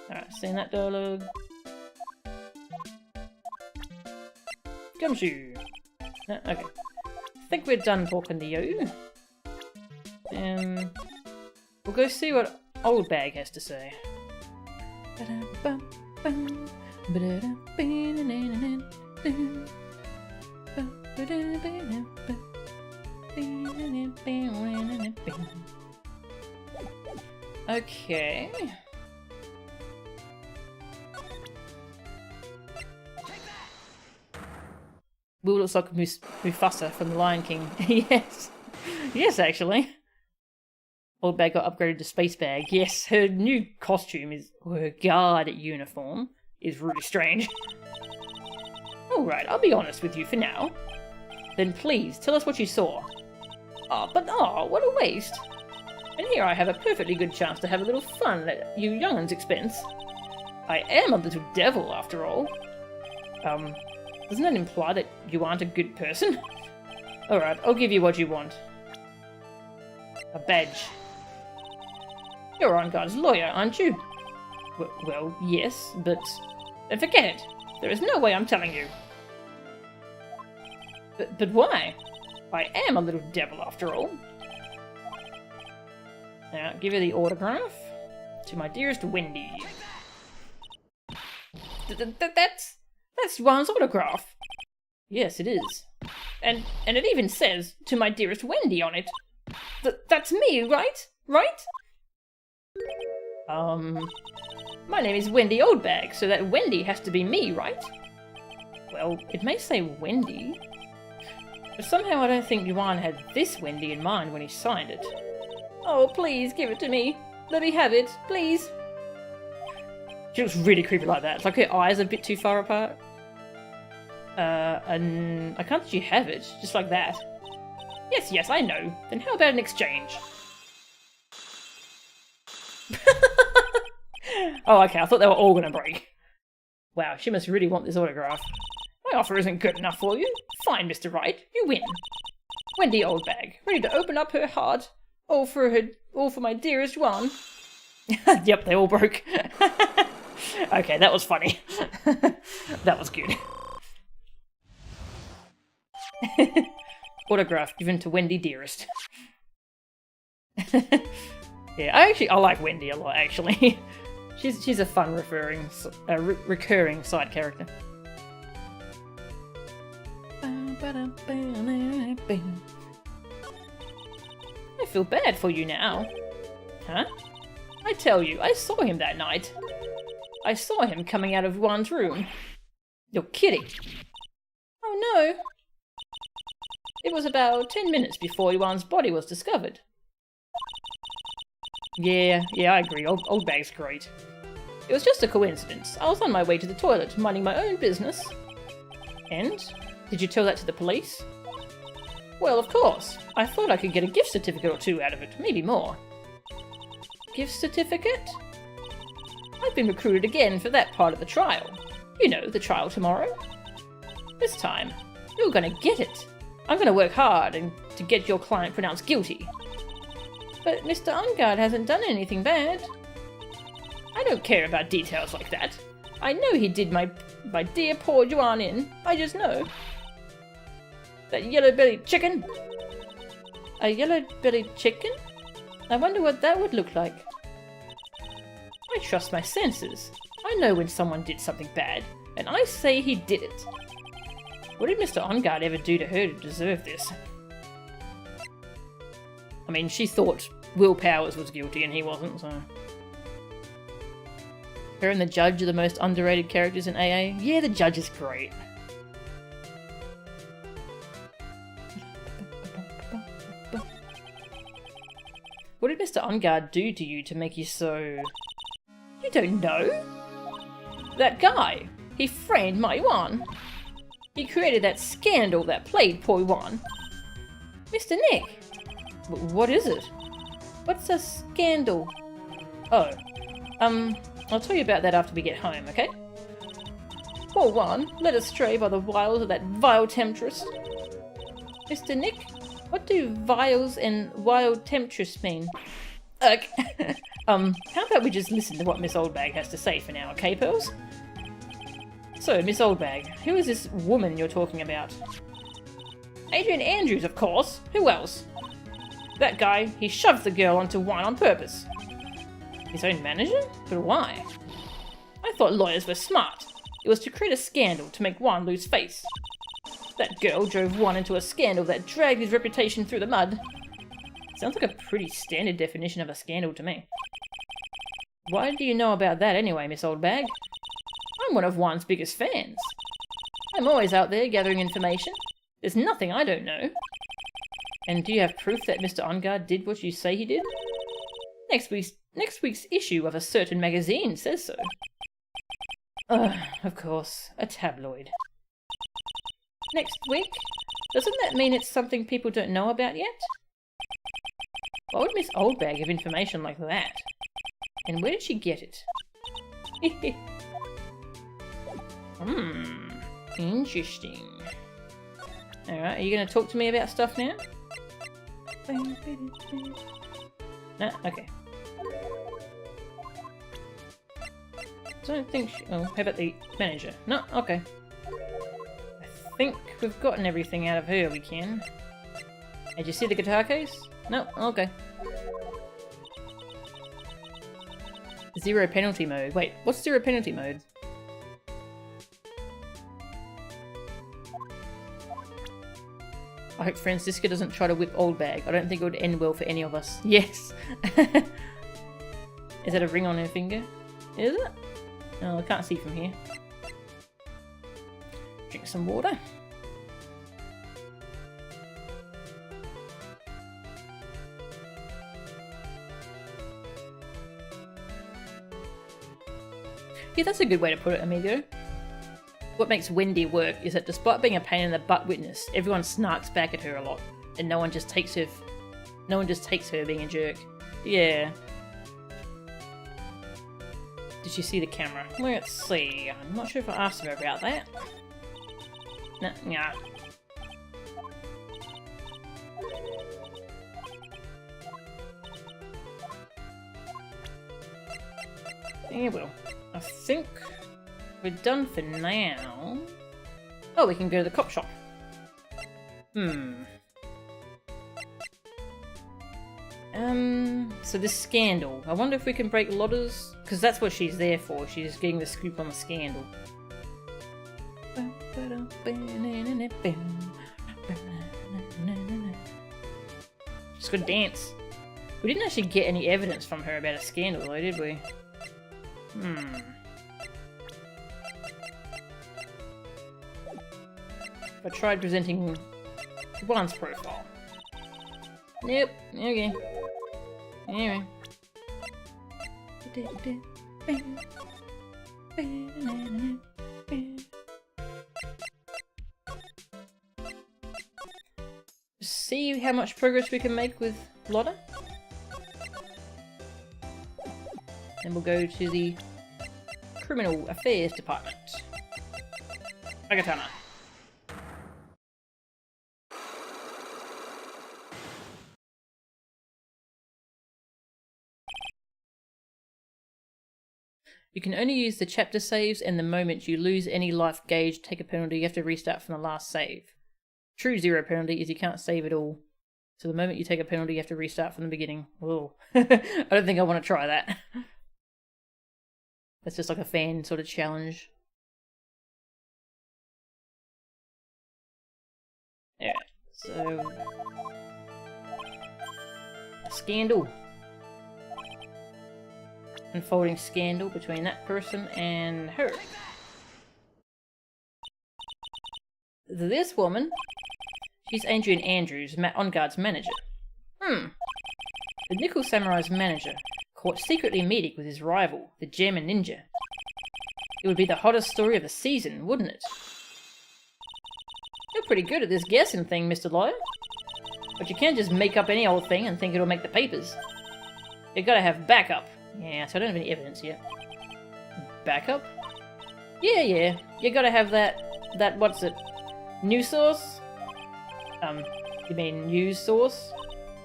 Alright, seen that dialogue. Gumshoe. Okay. I think we're done talking to you. We'll go see what Old Bag has to say. Okay. Will looks like Mufasa from The Lion King. Yes. Yes, actually. Old Bag got upgraded to Space Bag. Yes, her new costume her guard uniform is really strange. Alright, I'll be honest with you for now. Then please, tell us what you saw. What a waste. And here I have a perfectly good chance to have a little fun at you young'uns' expense. I am a little devil, after all. Doesn't that imply that you aren't a good person? Alright, I'll give you what you want. A badge. You're Enguarde's lawyer, aren't you? Well, yes, but... Then forget it. There is no way I'm telling you. But why? I am a little devil, after all. Now, give you the autograph. To my dearest Wendy. That's Yuan's autograph. Yes, it is. And it even says, to my dearest Wendy on it. That's me, right? Right? My name is Wendy Oldbag, so that Wendy has to be me, right? Well, it may say Wendy. But somehow I don't think Yuan had this Wendy in mind when he signed it. Oh, please give it to me. Let me have it, please. She looks really creepy like that. It's like her eyes are a bit too far apart. And I can't let you have it, just like that. Yes, I know. Then how about an exchange? Oh, okay, I thought they were all gonna break. Wow, she must really want this autograph. My offer isn't good enough for you. Fine, Mr. Wright, you win. Wendy Oldbag, ready to open up her heart. All for my dearest one. Yep, they all broke. Okay, that was funny. That was good. Autograph given to Wendy Dearest. Yeah, I like Wendy a lot, actually. She's a fun recurring side character. I feel bad for you now. Huh? I tell you, I saw him that night. I saw him coming out of Yuan's room. You're kidding. Oh no. It was about 10 minutes before Yuan's body was discovered. Yeah, I agree. Old Bag's great. It was just a coincidence. I was on my way to the toilet, minding my own business. And? Did you tell that to the police? Well, of course. I thought I could get a gift certificate or two out of it, maybe more. Gift certificate? I've been recruited again for that part of the trial. You know, the trial tomorrow. This time, you're gonna get it. I'm gonna work hard to get your client pronounced guilty. But Mr. Ungard hasn't done anything bad. I don't care about details like that. I know he did my dear poor Yuan in. I just know. That yellow-bellied chicken? A yellow-bellied chicken? I wonder what that would look like. I trust my senses. I know when someone did something bad, and I say he did it. What did Mr. Ungard ever do to her to deserve this? I mean, she thought Will Powers was guilty and he wasn't, so... Her and the Judge are the most underrated characters in AA. Yeah, the Judge is great. What did Mr. Ungard do to you to make you so... You don't know? That guy. He framed my Yuan. He created that scandal that plagued poor Yuan. Mr. Nick. What is it? What's a scandal? Oh. I'll tell you about that after we get home, okay? Poor Yuan, led astray by the wiles of that vile temptress. Mr. Nick, what do vials and wild temptress mean? How about we just listen to what Miss Oldbag has to say for now, okay, Pearls? So, Miss Oldbag, who is this woman you're talking about? Adrian Andrews, of course. Who else? That guy, he shoved the girl onto Yuan on purpose. His own manager? But why? I thought lawyers were smart. It was to create a scandal to make Yuan lose face. That girl drove Yuan into a scandal that dragged his reputation through the mud. Sounds like a pretty standard definition of a scandal to me. Why do you know about that anyway, Miss Oldbag? I'm one of Yuan's biggest fans. I'm always out there gathering information. There's nothing I don't know. And do you have proof that Mr. Ungard did what you say he did? Next week's issue of a certain magazine says so. Of course, a tabloid. Next week? Doesn't that mean it's something people don't know about yet? Why would Miss Oldbag have information like that? And where did she get it? Interesting. Alright, are you going to talk to me about stuff now? No? Okay. Don't think oh, how about the manager? No? Okay. I think we've gotten everything out of her we can. Did you see the guitar case? No? Okay. Zero penalty mode. Wait, what's zero penalty mode? I hope Francisca doesn't try to whip Oldbag. I don't think it would end well for any of us. Yes! Is that a ring on her finger? Is it? Oh, I can't see from here. Drink some water. Yeah, that's a good way to put it, amigo. What makes Wendy work is that despite being a pain in the butt witness, everyone snarks back at her a lot, and no one just takes her being a jerk. Yeah. Did she see the camera? Let's see. I'm not sure if I asked her about that. Nah. Yeah, well, I think we're done for now. Oh, we can go to the cop shop. So this scandal. I wonder if we can break Lotta's... Because that's what she's there for. She's getting the scoop on the scandal. She's gonna dance. We didn't actually get any evidence from her about a scandal though, did we? I tried presenting Juan's profile. Yep, okay. Anyway. See how much progress we can make with Lotta. Then we'll go to the Criminal Affairs Department. Agatana. You can only use the chapter saves, and the moment you lose any life gauge, take a penalty, you have to restart from the last save. True zero penalty is you can't save at all. So the moment you take a penalty, you have to restart from the beginning. Whoa. I don't think I want to try that. That's just like a fan sort of challenge. Yeah, so... a scandal. Unfolding scandal between that person and her. This woman, she's Adrian Andrews, On Guard's manager. The Nickel Samurai's manager, caught secretly meeting with his rival, the German ninja. It would be the hottest story of the season, wouldn't it? You're pretty good at this guessing thing, Mr. Lawyer. But you can't just make up any old thing and think it'll make the papers. You gotta have backup. Yeah, so I don't have any evidence yet. Backup? Yeah. You gotta have that, what's it? News source? You mean news source?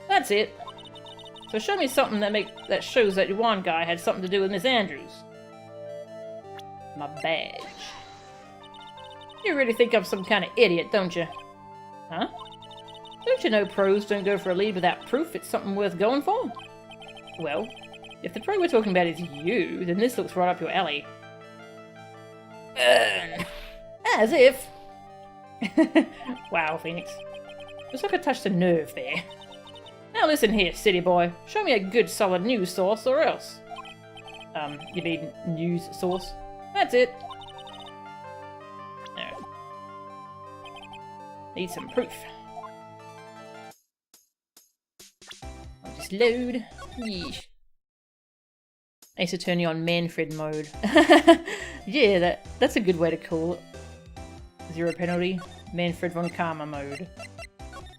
That's it. So show me something that shows that Yuan guy had something to do with Miss Andrews. My badge. You really think I'm some kind of idiot, don't you? Huh? Don't you know pros don't go for a lead without proof it's something worth going for? Well... if the pro we're talking about is you, then this looks right up your alley. As if. Wow, Phoenix. Looks like I touched a nerve there. Now listen here, city boy. Show me a good solid news source or else. You mean news source? That's it. No. Need some proof. I'll just load. Yeesh. Ace Attorney on Manfred mode. Yeah, that's a good way to call it. Zero penalty. Manfred von Karma mode.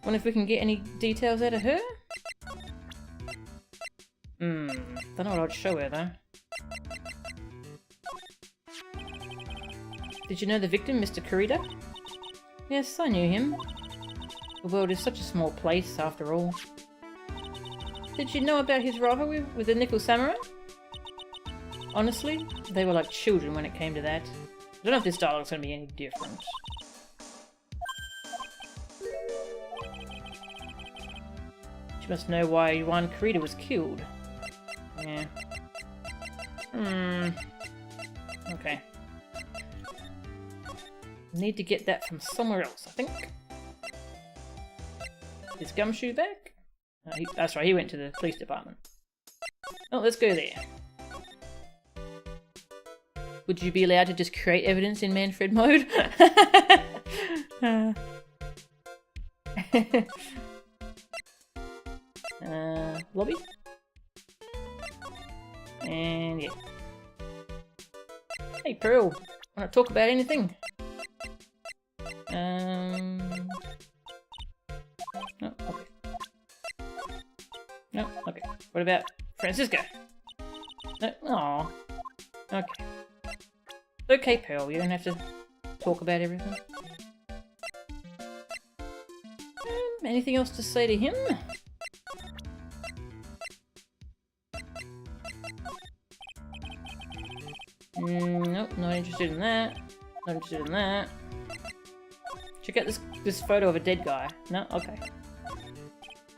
Wonder if we can get any details out of her? Don't know what I'd show her though. Did you know the victim, Mr. Kurita? Yes, I knew him. The world is such a small place, after all. Did you know about his rivalry with the Nickel Samurai? Honestly, they were like children when it came to that. I don't know if this dialogue's going to be any different. She must know why Yuan Kurita was killed. Yeah. Okay. Need to get that from somewhere else, I think. Is Gumshoe back? That's right, he went to the police department. Oh, let's go there. Would you be allowed to just create evidence in Manfred mode? Lobby? And yeah. Hey, Pearl. Want to talk about anything? No, okay. No, okay. What about Francisco? No, aw. Okay. Okay, Pearl, you don't have to talk about everything. Anything else to say to him? Nope, not interested in that. Not interested in that. Check out this photo of a dead guy. No? Okay.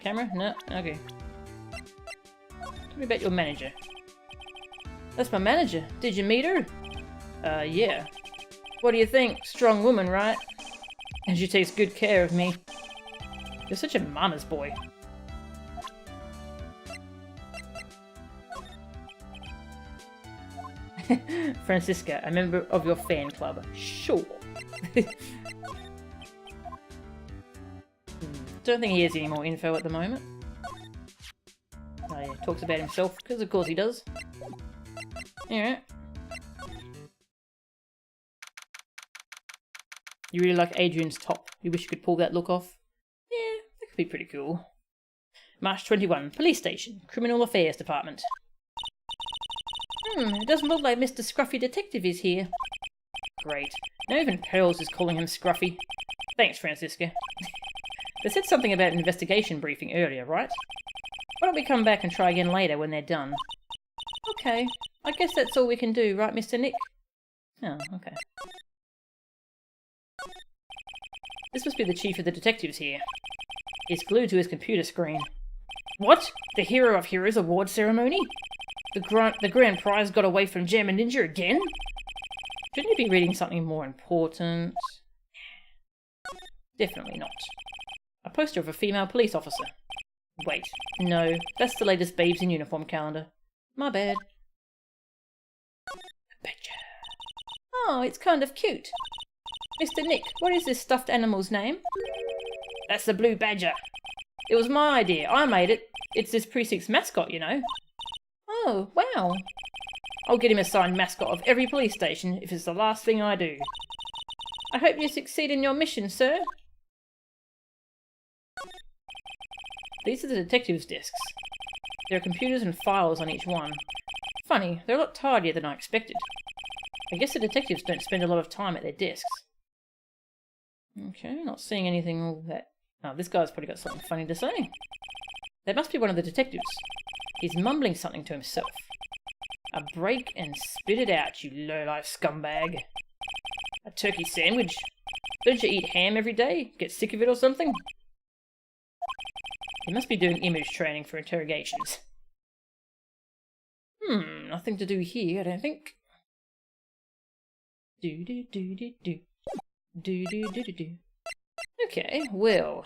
Camera? No? Okay. Tell me about your manager. That's my manager. Did you meet her? Yeah. What do you think? Strong woman, right? And she takes good care of me. You're such a mama's boy. Francisca, a member of your fan club. Sure. Don't think he has any more info at the moment. Oh yeah, talks about himself, because of course he does. Alright. You really like Adrian's top. You wish you could pull that look off? Yeah, that could be pretty cool. March 21, Police Station, Criminal Affairs Department. It doesn't look like Mr. Scruffy Detective is here. Great. Now even Pearls is calling him Scruffy. Thanks, Francisca. They said something about an investigation briefing earlier, right? Why don't we come back and try again later when they're done? Okay. I guess that's all we can do, right, Mr. Nick? Oh, okay. This must be the chief of the detectives here. He's glued to his computer screen. What? The Hero of Heroes award ceremony? The grand prize got away from Jam and Ninja again? Shouldn't you be reading something more important? Definitely not. A poster of a female police officer. Wait, no, that's the latest Babes in Uniform calendar. My bad. Badger. Oh, it's kind of cute. Mr. Nick, what is this stuffed animal's name? That's the Blue Badger. It was my idea. I made it. It's this precinct's mascot, you know. Oh, wow. I'll get him a signed mascot of every police station if it's the last thing I do. I hope you succeed in your mission, sir. These are the detectives' desks. There are computers and files on each one. Funny, they're a lot tidier than I expected. I guess the detectives don't spend a lot of time at their desks. Okay, not seeing anything all that... Oh, this guy's probably got something funny to say. That must be one of the detectives. He's mumbling something to himself. A break and spit it out, you low-life scumbag. A turkey sandwich? Don't you eat ham every day? Get sick of it or something? He must be doing image training for interrogations. Nothing to do here, I don't think. Do-do-do-do-do. Do-do-do-do-do. Okay, well...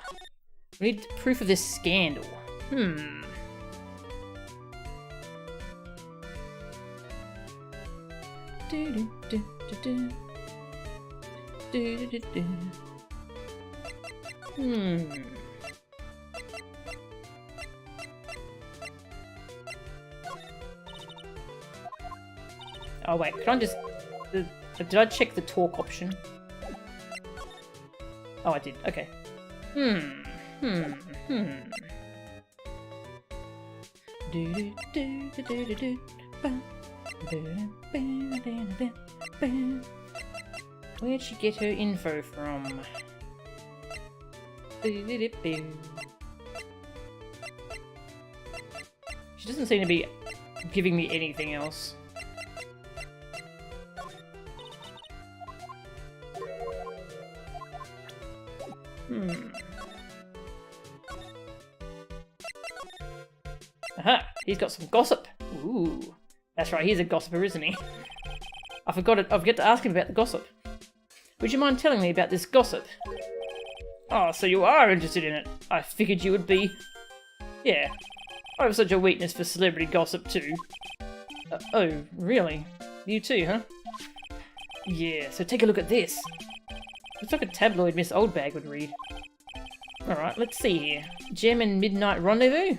we need proof of this scandal. Do-do-do-do-do. Do-do-do-do. Oh wait, can I just... did I check the talk option? Oh, I did. Okay. Where'd she get her info from? She doesn't seem to be giving me anything else. Aha! He's got some gossip. Ooh. That's right, he's a gossiper, isn't he? I forgot to ask him about the gossip. Would you mind telling me about this gossip? Oh, so you are interested in it. I figured you would be. Yeah. I have such a weakness for celebrity gossip too. Oh, really? You too, huh? Yeah, so take a look at this. Looks like a tabloid Miss Oldbag would read. Alright, let's see here. Gem and Midnight Rendezvous?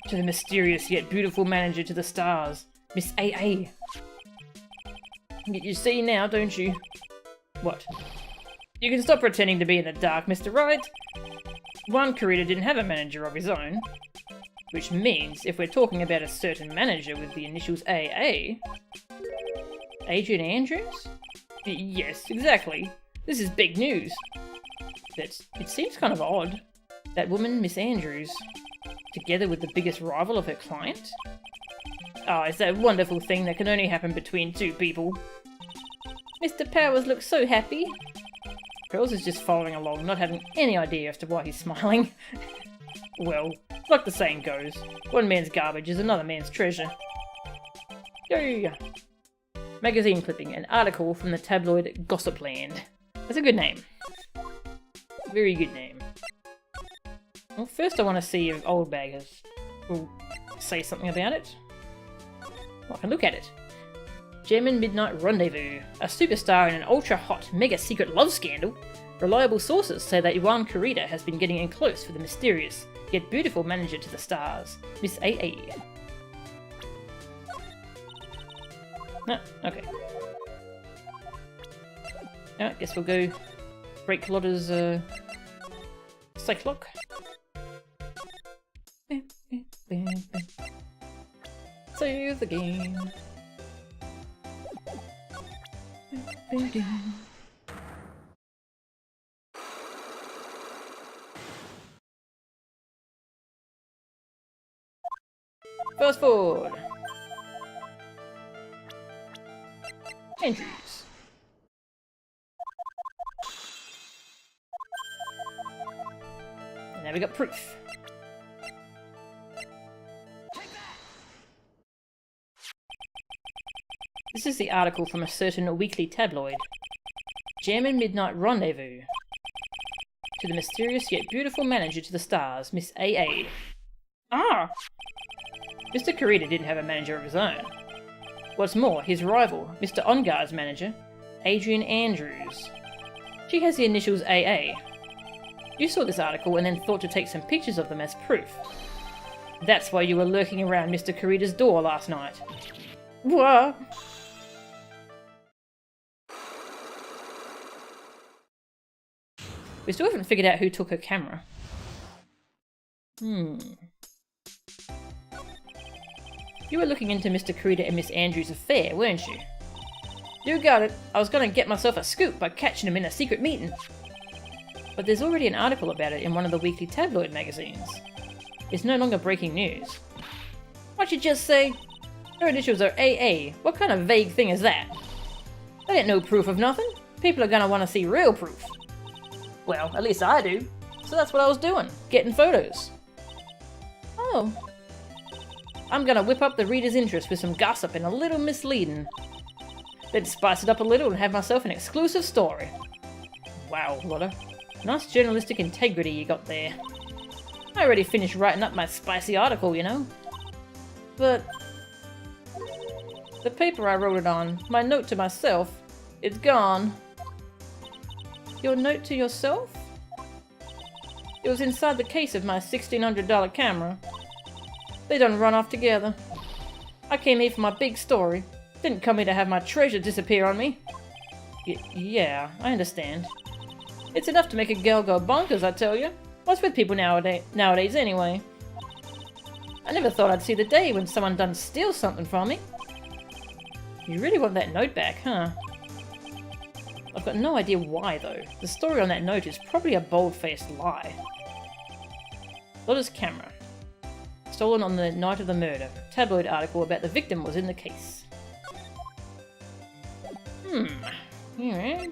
To the mysterious yet beautiful manager to the stars, Miss AA. You see now, don't you? What? You can stop pretending to be in the dark, Mr. Wright. Juan Corrida didn't have a manager of his own. Which means, if we're talking about a certain manager with the initials AA... Adrian Andrews? Yes, exactly. This is big news. But it seems kind of odd. That woman, Miss Andrews, together with the biggest rival of her client? Oh, it's that wonderful thing that can only happen between two people. Mr. Powers looks so happy. Pearls is just following along, not having any idea as to why he's smiling. Well, like the saying goes, one man's garbage is another man's treasure. Yay! Magazine clipping, an article from the tabloid Gossipland. That's a good name. Very good name. Well, first I want to see if Old Bag will say something about it. Well, I can look at it. German Midnight Rendezvous. A superstar in an ultra-hot, mega-secret love scandal. Reliable sources say that Juan Corrida has been getting in close with the mysterious, yet beautiful manager to the stars, Miss AA. No, okay. I guess we'll go break Lotta's Cyclock. Save the game. Fast forward. Andrews. And now we got proof. This is the article from a certain weekly tabloid. German Midnight Rendezvous. To the mysterious yet beautiful manager to the stars, Miss AA. Ah! Mr. Corrida didn't have a manager of his own. What's more, his rival, Mr. Onguard's manager, Adrian Andrews. She has the initials AA. You saw this article and then thought to take some pictures of them as proof. That's why you were lurking around Mr. Corrida's door last night. What? We still haven't figured out who took her camera. You were looking into Mr. Corrida and Miss Andrews' affair, weren't you? You got it. I was gonna get myself a scoop by catching him in a secret meeting. But there's already an article about it in one of the weekly tabloid magazines. It's no longer breaking news. What'd you just say? Her initials are AA. What kind of vague thing is that? That ain't no proof of nothing. People are gonna want to see real proof. Well, at least I do. So that's what I was doing, getting photos. Oh. I'm gonna whip up the reader's interest with some gossip and a little misleading. Then spice it up a little and have myself an exclusive story. Wow, Lotta. Nice journalistic integrity you got there. I already finished writing up my spicy article, you know. But the paper I wrote it on, my note to myself, it's gone. Your note to yourself? It was inside the case of my $1,600 camera. They done run off together. I came here for my big story. Didn't come here to have my treasure disappear on me. Yeah, I understand. It's enough to make a girl go bonkers, I tell you. What's with people nowadays anyway? I never thought I'd see the day when someone done steal something from me. You really want that note back, huh? I've got no idea why, though. The story on that note is probably a bold-faced lie. Lotta's camera. Stolen on the night of the murder. Tabloid article about the victim was in the case. Alright.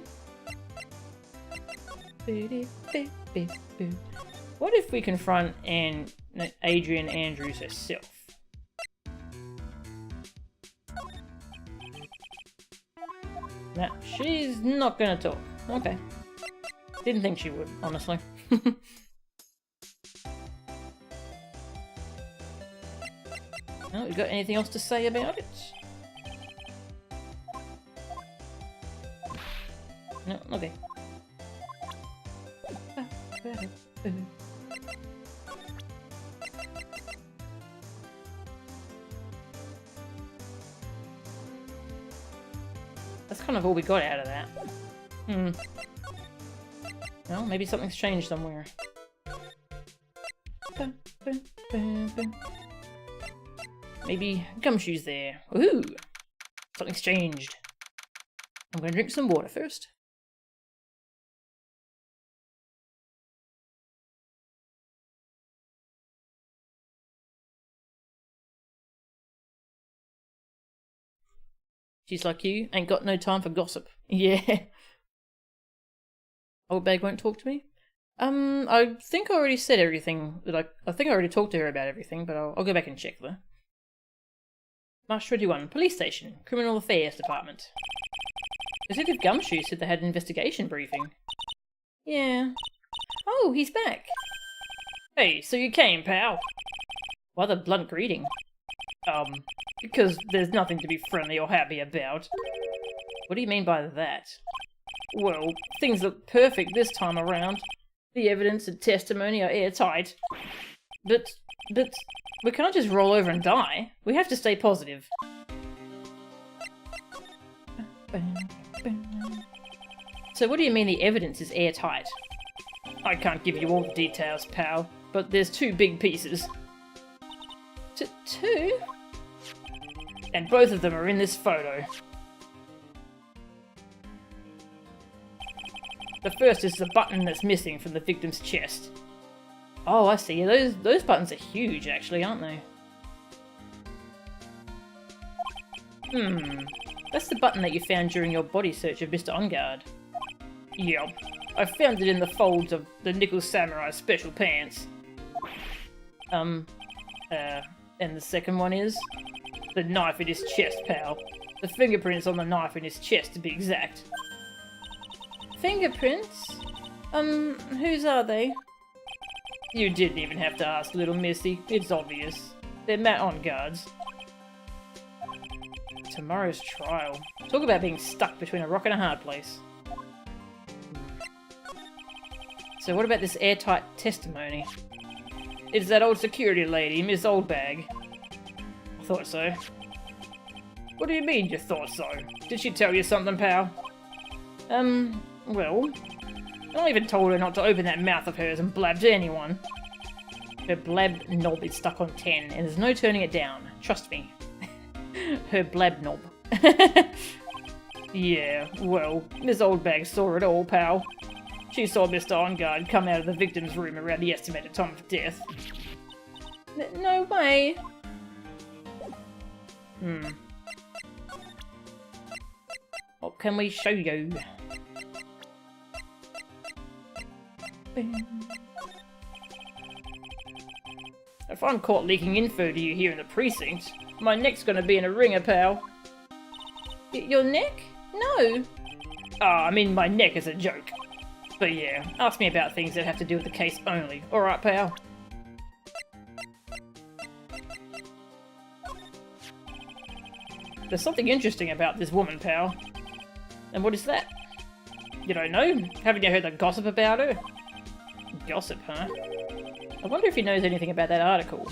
What if we confront Adrian Andrews herself? Nah, she's not gonna talk. Okay. Didn't think she would, honestly. No, you got anything else to say about it? No, okay. A That's kind of all we got out of that. Well, maybe something's changed somewhere. Maybe Gumshoe's there. Ooh! Something's changed. I'm gonna drink some water first. She's like you, ain't got no time for gossip. Yeah. Old bag won't talk to me? I think I already said everything. I think I already talked to her about everything, but I'll go back and check though. March 21, Police Station, Criminal Affairs Department. Detective Gumshoe said they had an investigation briefing. Yeah. Oh, he's back. Hey, so you came, pal. Why the blunt greeting? Because there's nothing to be friendly or happy about. What do you mean by that? Well, things look perfect this time around. The evidence and testimony are airtight. But, we can't just roll over and die. We have to stay positive. So what do you mean the evidence is airtight? I can't give you all the details, pal, but there's 2 big pieces. Two? And both of them are in this photo. The first is the button that's missing from the victim's chest. Oh, I see. Those buttons are huge, actually, aren't they? That's the button that you found during your body search of Mr. Ongard. Yep. I found it in the folds of the Nickel Samurai special pants. And the second one is? The knife in his chest, pal. The fingerprints on the knife in his chest, to be exact. Fingerprints? Whose are they? You didn't even have to ask, little missy. It's obvious. They're Matt Ongard's. Tomorrow's trial. Talk about being stuck between a rock and a hard place. So what about this airtight testimony? It's that old security lady, Miss Oldbag. I thought so. What do you mean you thought so? Did she tell you something, pal? Well... I even told her not to open that mouth of hers and blab to anyone. Her blab knob is stuck on 10, and there's no turning it down. Trust me. Her blab knob. Yeah, well, Miss Oldbag saw it all, pal. She saw Mr. Ongard come out of the victim's room around the estimated time of death. No way. What can we show you? If I'm caught leaking info to you here in the precinct, my neck's gonna be in a ringer, pal. Your neck? No. I mean my neck is a joke. But yeah, ask me about things that have to do with the case only. Alright, pal? There's something interesting about this woman, pal. And what is that? You don't know? Haven't you heard the gossip about her? Gossip, huh? I wonder if he knows anything about that article.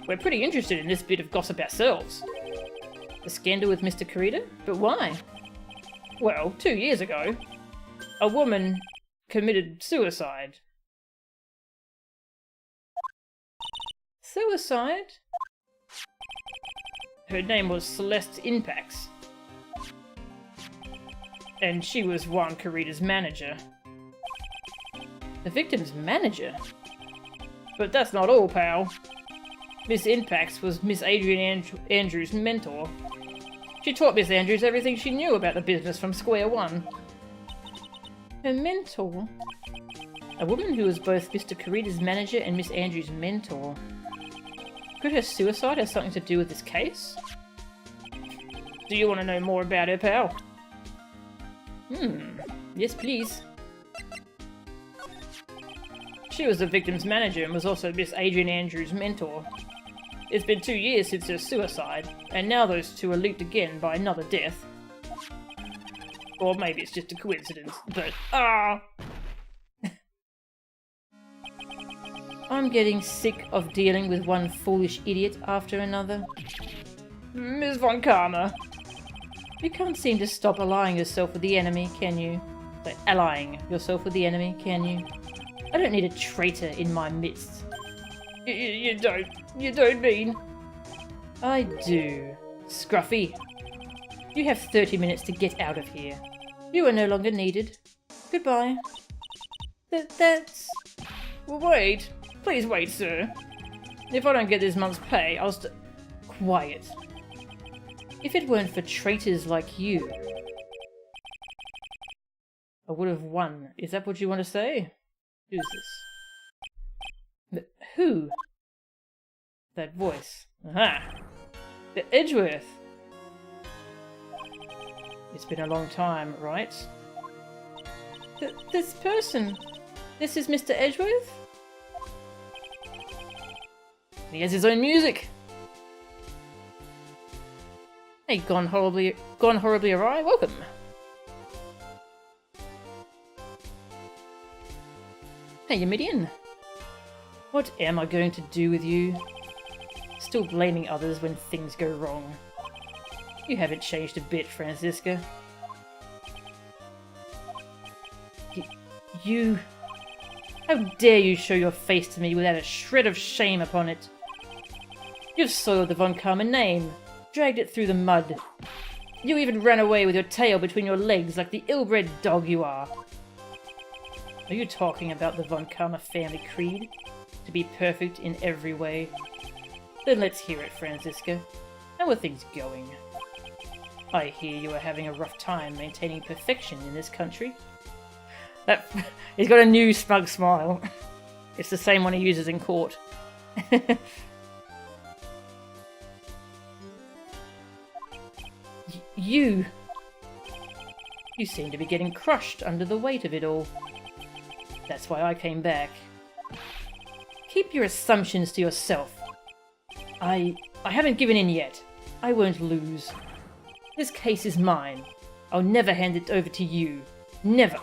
We're pretty interested in this bit of gossip ourselves. The scandal with Mr. Kurita? But why? Well, 2 years ago, a woman committed suicide. Suicide? Her name was Celeste Inpax. And she was Juan Kurita's manager. The victim's manager? But that's not all, pal. Miss Inpax was Miss Adrian Andrews' mentor. She taught Miss Andrews everything she knew about the business from square one. Her mentor? A woman who was both Mr. Kurita's manager and Miss Andrews' mentor. Could her suicide have something to do with this case? Do you want to know more about her, pal? Yes, please. She was the victim's manager and was also Miss Adrian Andrews' mentor. It's been 2 years since her suicide, and now those two are linked again by another death. Or maybe it's just a coincidence, but I'm getting sick of dealing with one foolish idiot after another. Ms. Von Karma. You can't seem to stop allying yourself with the enemy, can you? Like, allying yourself with the enemy, can you? I don't need a traitor in my midst. You don't mean... I do. Scruffy. You have 30 minutes to get out of here. You are no longer needed. Goodbye. That's... Wait. Please wait, sir. If I don't get this month's pay, I'll Quiet. If it weren't for traitors like you, I would have won. Is that what you want to say? Who's this? Who? That voice. Aha! The Edgeworth! It's been a long time, right? This person! This is Mr. Edgeworth? He has his own music! Hey, gone horribly awry, welcome! Hey, Yamidian! What am I going to do with you? Still blaming others when things go wrong. You haven't changed a bit, Franziska. You... How dare you show your face to me without a shred of shame upon it? You've soiled the Von Karma name, dragged it through the mud. You even ran away with your tail between your legs like the ill-bred dog you are. Are you talking about the Von Karma family creed? To be perfect in every way? Then let's hear it, Franziska. How are things going? I hear you are having a rough time maintaining perfection in this country. He's got a new smug smile. It's the same one he uses in court. You seem to be getting crushed under the weight of it all. That's why I came back. Keep your assumptions to yourself. I haven't given in yet. I won't lose. This case is mine. I'll never hand it over to you. Never.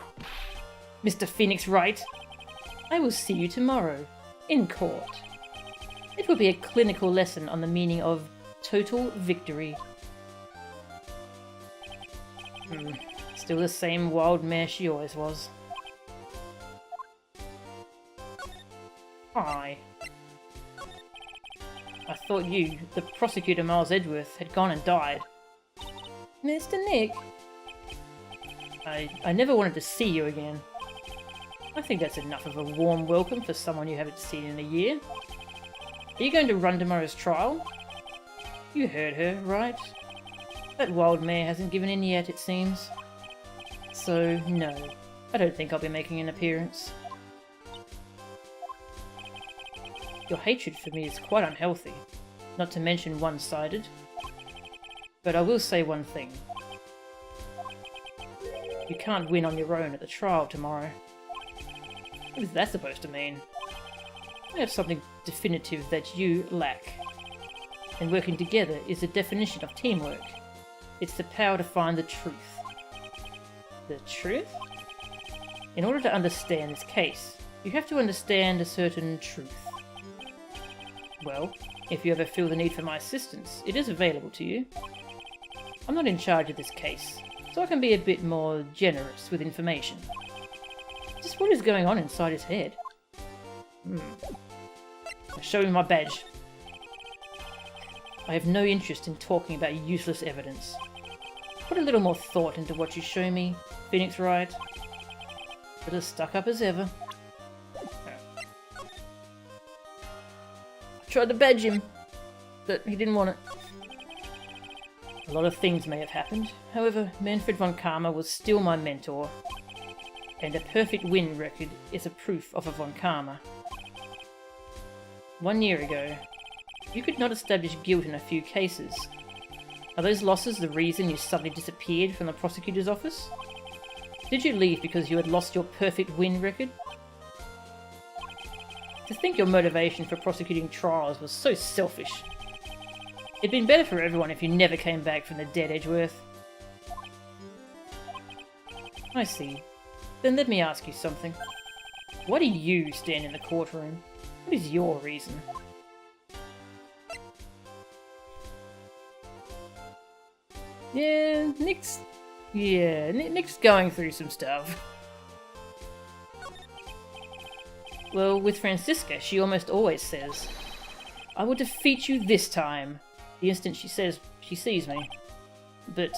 Mr. Phoenix Wright, I will see you tomorrow, in court. It will be a clinical lesson on the meaning of total victory. Still the same wild mare she always was. Hi. I thought you, the prosecutor Miles Edgeworth, had gone and died. Mr. Nick? I never wanted to see you again. I think that's enough of a warm welcome for someone you haven't seen in a year. Are you going to run tomorrow's trial? You heard her, right? That wild mare hasn't given in yet, it seems. So, no. I don't think I'll be making an appearance. Your hatred for me is quite unhealthy, not to mention one-sided. But I will say one thing. You can't win on your own at the trial tomorrow. What is that supposed to mean? I have something definitive that you lack. And working together is the definition of teamwork. It's the power to find the truth. The truth? In order to understand this case, you have to understand a certain truth. Well, if you ever feel the need for my assistance, it is available to you. I'm not in charge of this case, so I can be a bit more generous with information. Just what is going on inside his head? Show me my badge. I have no interest in talking about useless evidence. Put a little more thought into what you show me, Phoenix Wright. But as stuck up as ever. I tried to badge him, but he didn't want it. A lot of things may have happened. However, Manfred von Karma was still my mentor. And a perfect win record is a proof of a von Karma. 1 year ago, you could not establish guilt in a few cases. Are those losses the reason you suddenly disappeared from the prosecutor's office? Did you leave because you had lost your perfect win record? To think your motivation for prosecuting trials was so selfish. It'd been better for everyone if you never came back from the dead, Edgeworth. I see. Then let me ask you something. Why do you stand in the courtroom? What is your reason? Yeah, Nick's going through some stuff. Well, with Franziska, she almost always says, "I will defeat you this time," the instant she sees me. But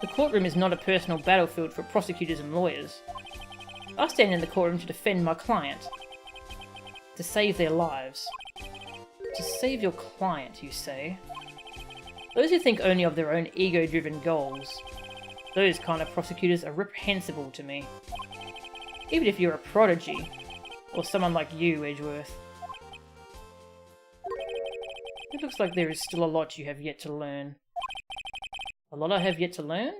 the courtroom is not a personal battlefield for prosecutors and lawyers. I stand in the courtroom to defend my client. To save their lives. To save your client, you say? Those who think only of their own ego-driven goals, those kind of prosecutors are reprehensible to me. Even if you're a prodigy, or someone like you, Edgeworth. It looks like there is still a lot you have yet to learn. A lot I have yet to learn?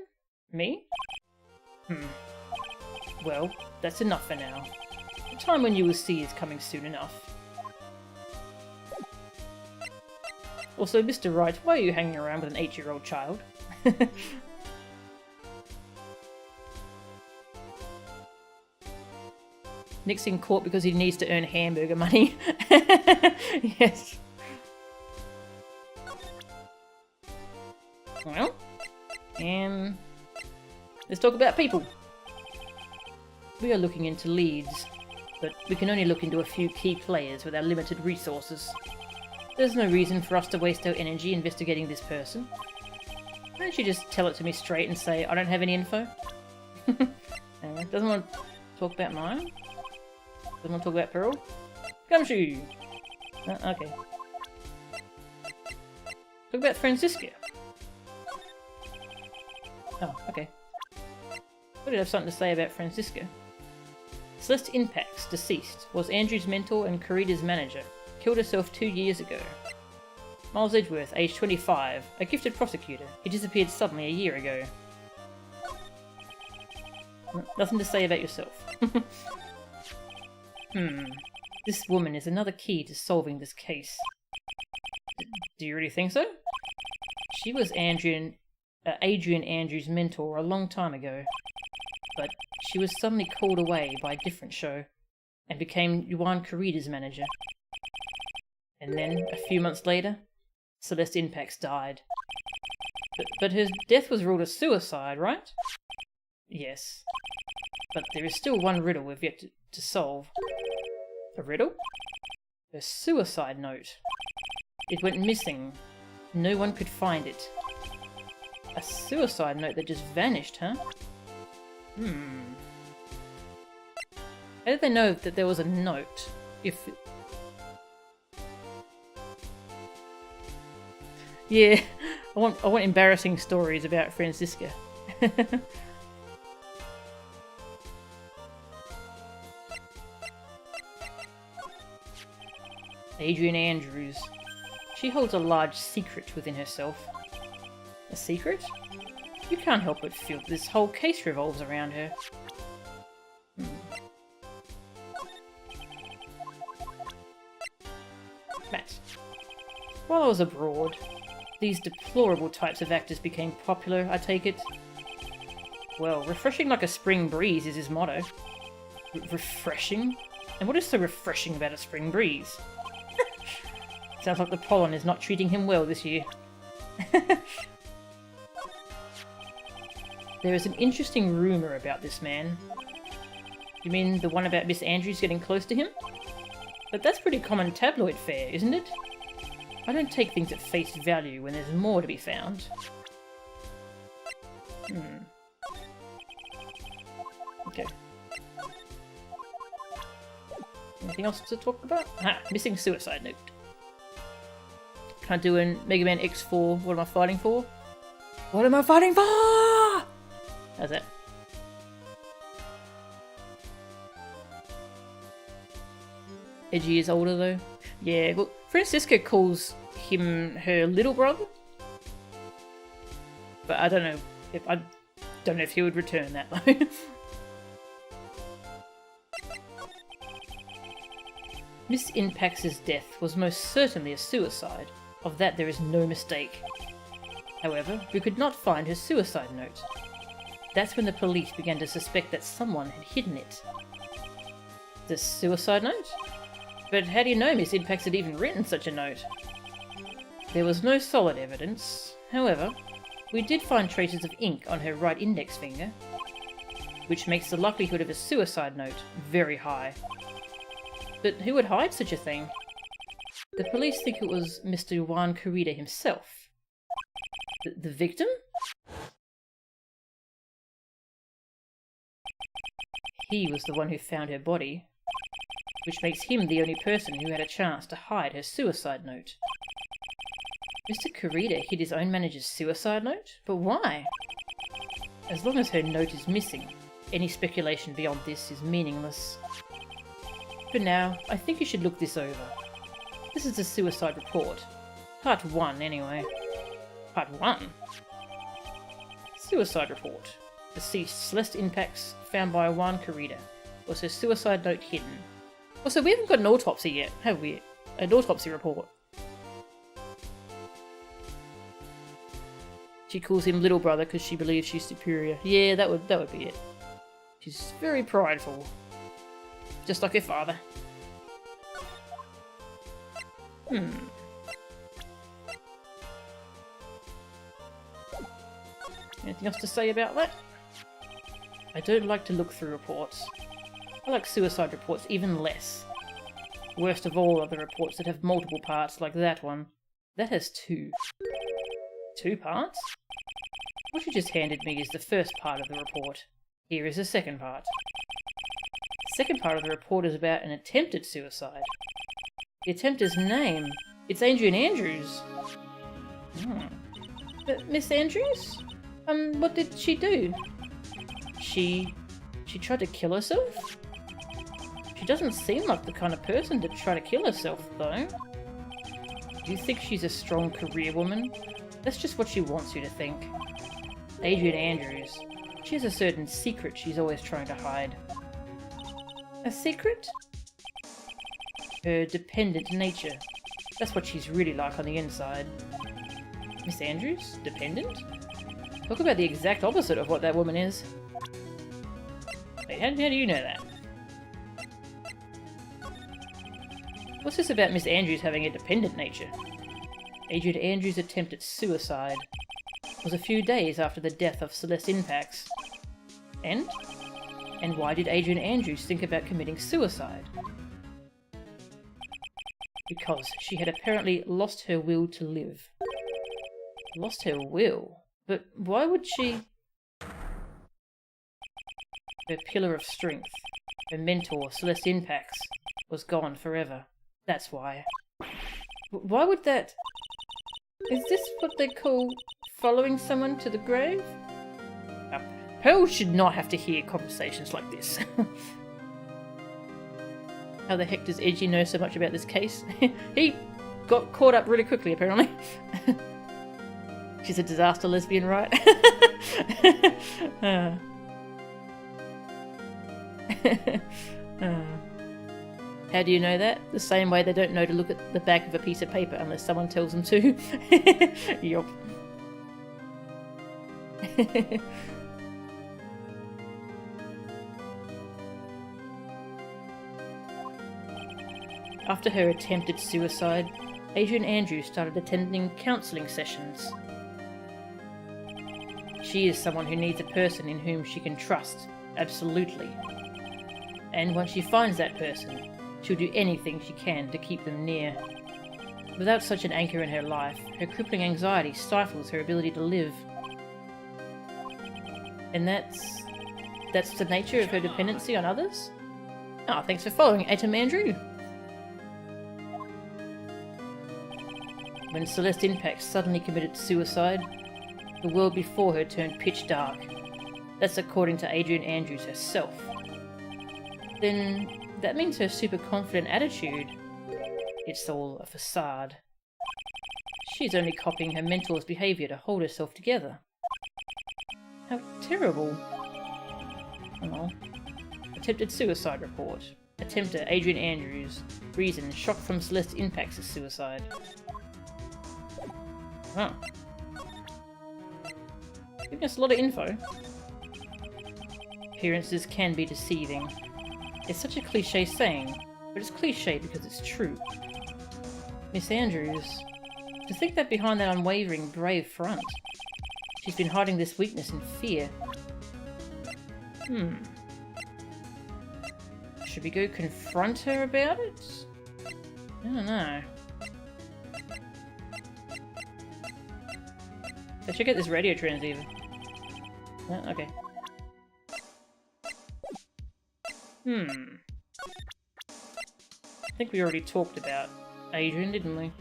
Me? Well, that's enough for now. The time when you will see is coming soon enough. Also, Mr. Wright, why are you hanging around with an 8-year-old child? Nick's in court because he needs to earn hamburger money. Yes. Well, let's talk about people. We are looking into leads, but we can only look into a few key players with our limited resources. There's no reason for us to waste our energy investigating this person. Why don't you just tell it to me straight and say, I don't have any info? Doesn't want to talk about mine? Doesn't want to talk about Pearl? Gumshoe! Okay. Talk about Franziska. Oh, okay. I did have something to say about Franziska. Celeste Inpax, deceased, was Andrew's mentor and Corrida's manager. Killed herself 2 years ago. Miles Edgeworth, age 25, a gifted prosecutor. He disappeared suddenly a year ago. Nothing to say about yourself. This woman is another key to solving this case. Do you really think so? She was Adrian Andrews' mentor a long time ago. But she was suddenly called away by a different show and became Yuan Corrida's manager. And then, a few months later, Celeste Inpax died. But her death was ruled a suicide, right? Yes. But there is still one riddle we've yet to solve. A riddle? Her suicide note. It went missing. No one could find it. A suicide note that just vanished, huh? How did they know that there was a note? Yeah, I want embarrassing stories about Franziska. Adrian Andrews. She holds a large secret within herself. A secret? You can't help but feel this whole case revolves around her. Matt. While I was abroad, these deplorable types of actors became popular, I take it. Well, refreshing like a spring breeze is his motto. Refreshing? And what is so refreshing about a spring breeze? Sounds like the pollen is not treating him well this year. There is an interesting rumour about this man. You mean the one about Miss Andrews getting close to him? But that's pretty common tabloid fare, isn't it? I don't take things at face value when there's more to be found. Okay. Anything else to talk about? Missing suicide note. Can I do a Mega Man X4? What am I fighting for? What am I fighting for? How's that? Edgy is older though. Yeah, well, Franziska calls him her little brother. But I don't know if he would return that though. Miss Inpax's death was most certainly a suicide. Of that there is no mistake. However, we could not find her suicide note. That's when the police began to suspect that someone had hidden it. The suicide note? But how do you know Miss Impax had even written such a note? There was no solid evidence. However, we did find traces of ink on her right index finger, which makes the likelihood of a suicide note very high. But who would hide such a thing? The police think it was Mr. Juan Corrida himself. The victim? He was the one who found her body, which makes him the only person who had a chance to hide her suicide note. Mr. Corrida hid his own manager's suicide note? But why? As long as her note is missing, any speculation beyond this is meaningless. For now, I think you should look this over. This is the suicide report. Part 1, anyway. Part 1? Suicide report. Deceased Celeste Impax, found by Juan Corrida. Was her suicide note hidden? Also, we haven't got an autopsy yet, have we? An autopsy report. She calls him little brother because she believes she's superior. Yeah, that would be it. She's very prideful. Just like her father. Anything else to say about that? I don't like to look through reports. I like suicide reports even less. Worst of all are the reports that have multiple parts like that one. That has 2. 2 parts? What you just handed me is the first part of the report. Here is the second part. The second part of the report is about an attempted suicide. The attempter's name. It's Adrian Andrews. Miss Andrews? What did she do? She tried to kill herself? She doesn't seem like the kind of person to try to kill herself, though. Do you think she's a strong career woman? That's just what she wants you to think. Adrian Andrews. She has a certain secret she's always trying to hide. A secret? Her dependent nature. That's what she's really like on the inside. Miss Andrews? Dependent? Talk about the exact opposite of what that woman is. Wait, how do you know that? What's this about Miss Andrews having a dependent nature? Adrian Andrews' attempted suicide was a few days after the death of Celeste Impax. And? And why did Adrian Andrews think about committing suicide? Because she had apparently lost her will to live. Lost her will? But why would she... Her pillar of strength, her mentor, Celeste Impax, was gone forever. That's why. Why would that... Is this what they call following someone to the grave? Pearl should not have to hear conversations like this. How the heck does Edgy know so much about this case? He got caught up really quickly, apparently. She's a disaster lesbian, right? How do you know that? The same way they don't know to look at the back of a piece of paper unless someone tells them to. Yup. After her attempted suicide, Adrian Andrews started attending counselling sessions. She is someone who needs a person in whom she can trust, absolutely. And once she finds that person, she'll do anything she can to keep them near. Without such an anchor in her life, her crippling anxiety stifles her ability to live. And that's the nature of her dependency on others? Ah, thanks for following, Atom Andrew. When Celeste Impax suddenly committed suicide, the world before her turned pitch dark. That's according to Adrian Andrews herself. Then that means her super confident attitude, it's all a facade. She's only copying her mentor's behaviour to hold herself together. How terrible. Oh. Attempted suicide report. Attempter Adrian Andrews. Reason, shock from Celeste Impax's suicide. Huh. Giving us a lot of info. Appearances can be deceiving. It's such a cliche saying, but it's cliche because it's true. Miss Andrews, to think that behind that unwavering, brave front, she's been hiding this weakness and fear. Should we go confront her about it? I don't know. Let's check out this radio transceiver. Okay. I think we already talked about Adrian, didn't we?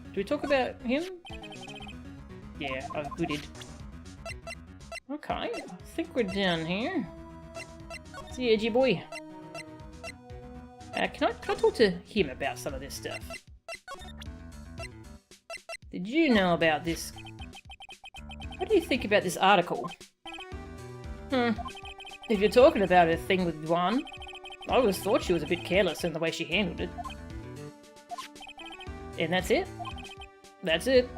Did we talk about him? Yeah, we did. Okay, I think we're down here. See, edgy boy. Can I talk to him about some of this stuff? Did you know about this? What do you think about this article? If you're talking about a thing with Yuan, I always thought she was a bit careless in the way she handled it. And that's it? That's it.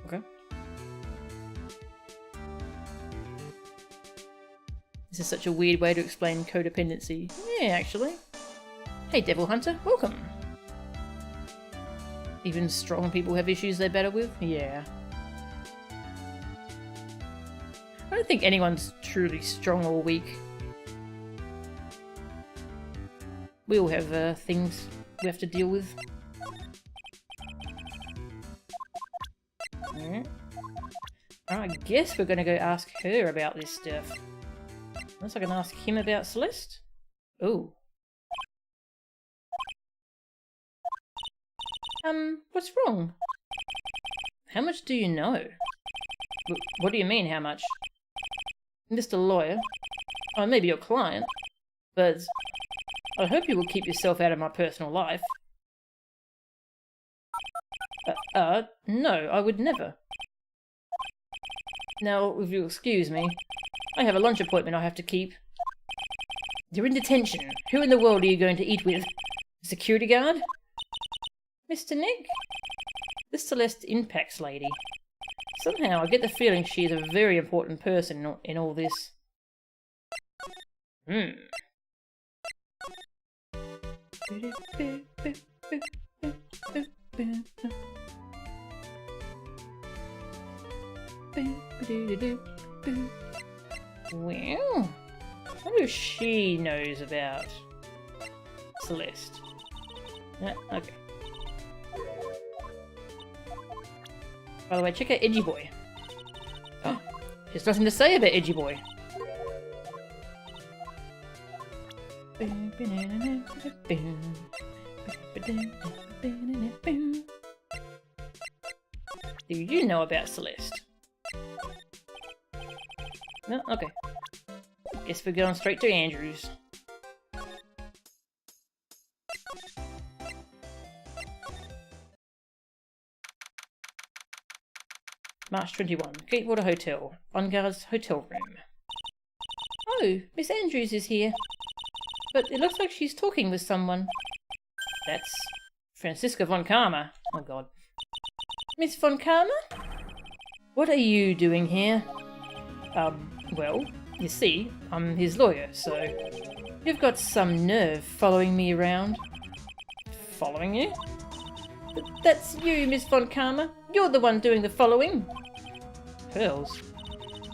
Okay. This is such a weird way to explain codependency. Yeah, actually. Hey, Devil Hunter, welcome. Even strong people have issues they're better with? Yeah. I don't think anyone's truly strong or weak. We all have things we have to deal with. Alright. I guess we're gonna go ask her about this stuff. Unless I can ask him about Celeste? Ooh. What's wrong? How much do you know? What do you mean, how much? Mr. Lawyer? Oh, maybe your client. But I hope you will keep yourself out of my personal life. No, I would never. Now, if you'll excuse me, I have a lunch appointment I have to keep. You're in detention. Who in the world are you going to eat with? A security guard? Mr. Nick? This Celeste Impacts lady. Somehow I get the feeling she is a very important person in all this. Well, I wonder if she knows about Celeste. Okay. By the way, check out Edgy Boy. Oh, there's nothing to say about Edgy Boy. Do you know about Celeste? No? Okay. Guess we're going straight to Andrews. March 21. Gatewater Hotel. On guard's hotel room. Oh, Miss Andrews is here. But it looks like she's talking with someone. That's Franziska von Karma. Oh god. Miss von Karma? What are you doing here? Well, you see, I'm his lawyer, so... You've got some nerve following me around. Following you? That's you, Miss von Karma. You're the one doing the following. Pearls?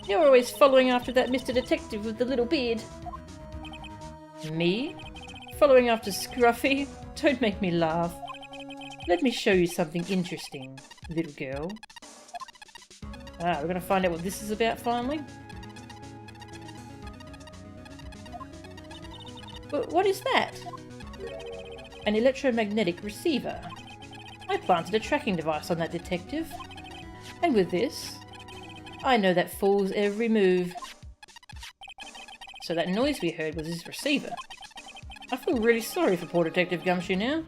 You're always following after that Mr. Detective with the little beard. Me? Following after Scruffy? Don't make me laugh. Let me show you something interesting, little girl. Ah, we're gonna find out what this is about finally. But what is that? An electromagnetic receiver. I planted a tracking device on that detective. And with this, I know that fool's every move. So that noise we heard was his receiver. I feel really sorry for poor Detective Gumshoe now.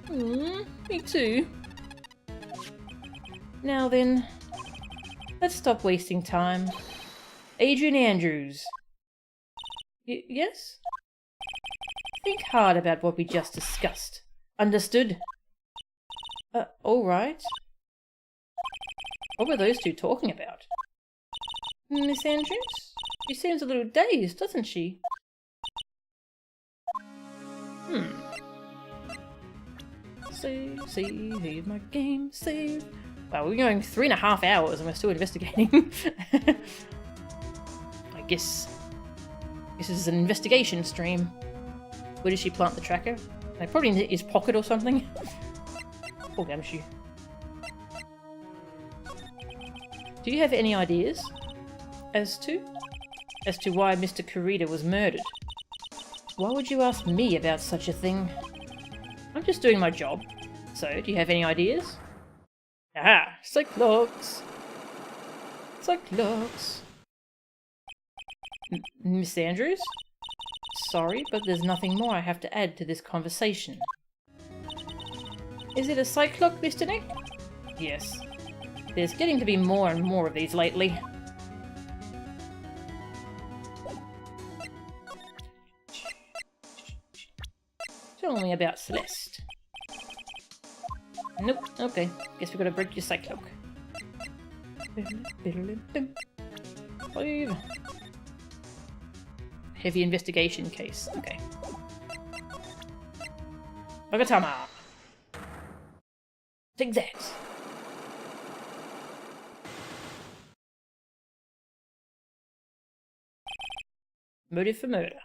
Me too. Now then, let's stop wasting time. Adrian Andrews. Yes? Think hard about what we just discussed. Understood? Alright. What were those two talking about? Miss Andrews? She seems a little dazed, doesn't she? Save my game, save. Wow, we're going 3.5 hours and we're still investigating. I guess this is an investigation stream. Where does she plant the tracker? Like, probably in his pocket or something. Poor Gumshoe. Do you have any ideas as to why Mr. Kurita was murdered? Why would you ask me about such a thing? I'm just doing my job. So, do you have any ideas? Aha! Cyclops! Cyclops! Miss Andrews? Sorry, but there's nothing more I have to add to this conversation. Is it a Cyclops, Mr. Nick? Yes. There's getting to be more and more of these lately. Tell me about Celeste. Nope, okay. Guess we gotta break your Cyclops. 5. Heavy investigation case. Okay. Ogatama! Take that! Motive for murder.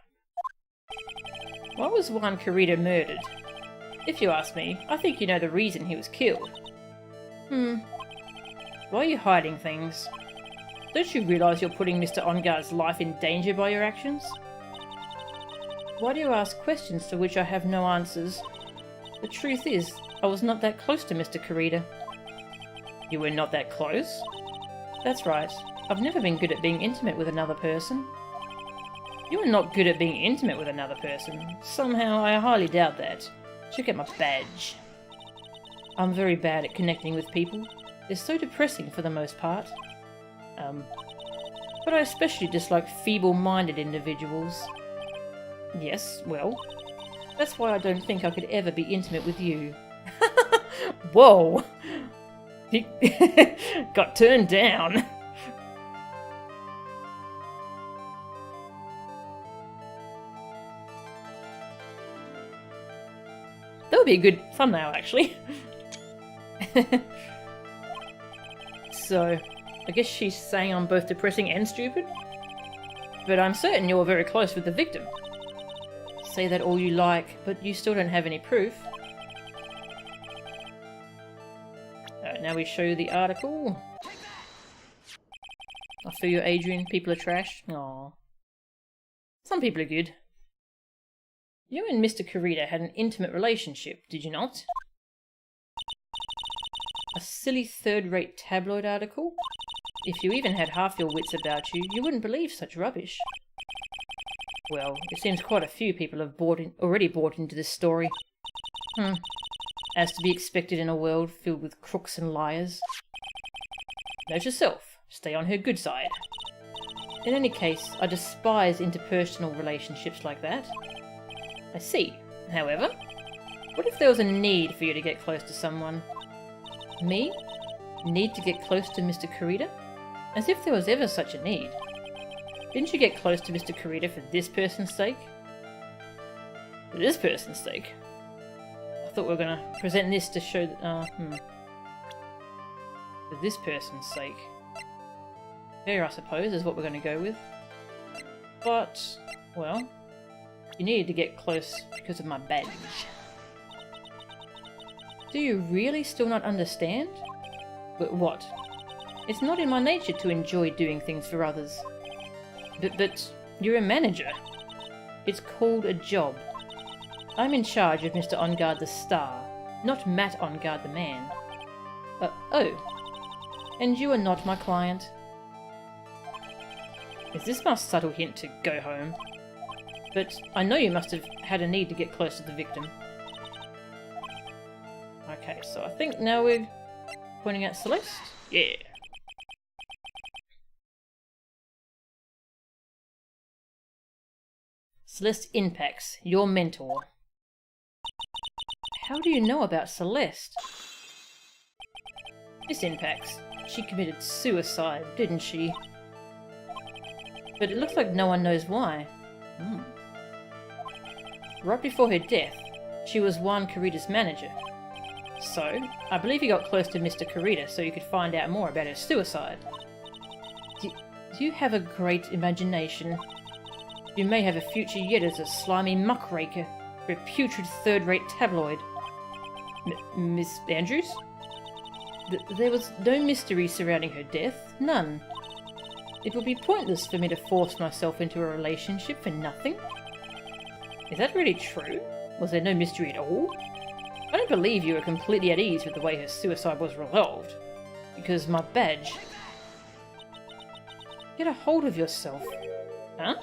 Why was Juan Kurita murdered? If you ask me, I think you know the reason he was killed. Why are you hiding things? Don't you realise you're putting Mr. Engarde's life in danger by your actions? Why do you ask questions to which I have no answers? The truth is, I was not that close to Mr. Kurita. You were not that close? That's right. I've never been good at being intimate with another person. You are not good at being intimate with another person. Somehow, I highly doubt that. Check out my badge. I'm very bad at connecting with people. They're so depressing for the most part. But I especially dislike feeble-minded individuals. Yes, well, that's why I don't think I could ever be intimate with you. Whoa! He got turned down. That would be a good thumbnail, actually. So, I guess she's saying I'm both depressing and stupid? But I'm certain you're very close with the victim. Say that all you like, but you still don't have any proof. Alright, now we show you the article. I feel you, Adrian. People are trash. Aww. Some people are good. You and Mr. Kurita had an intimate relationship, did you not? A silly third-rate tabloid article? If you even had half your wits about you, you wouldn't believe such rubbish. Well, it seems quite a few people have already bought into this story. As to be expected in a world filled with crooks and liars. Note yourself. Stay on her good side. In any case, I despise interpersonal relationships like that. I see. However, what if there was a need for you to get close to someone? Me? Need to get close to Mr. Kurita? As if there was ever such a need. Didn't you get close to Mr. Kurita for this person's sake? For this person's sake? I thought we were going to present this to show that... For this person's sake. Fair, I suppose, is what we're going to go with. But, well... You needed to get close because of my badge. Do you really still not understand? But what? It's not in my nature to enjoy doing things for others. But you're a manager. It's called a job. I'm in charge of Mr. Engarde the Star, not Matt Engarde the man. Oh. And you are not my client. Is this my subtle hint to go home? But I know you must have had a need to get close to the victim. Okay, so I think now we're pointing at Celeste? Yeah. Celeste Inpax, your mentor. How do you know about Celeste? Miss Inpax, she committed suicide, didn't she? But it looks like no one knows why. right before her death, she was Juan Kurita's manager. So, I believe you got close to Mr. Kurita so you could find out more about her suicide. Do you have a great imagination? You may have a future yet as a slimy muckraker for a putrid third-rate tabloid. Miss Andrews? There was no mystery surrounding her death. None. It would be pointless for me to force myself into a relationship for nothing. Is that really true? Was there no mystery at all? I don't believe you were completely at ease with the way her suicide was resolved. Because my badge... Get a hold of yourself. Huh?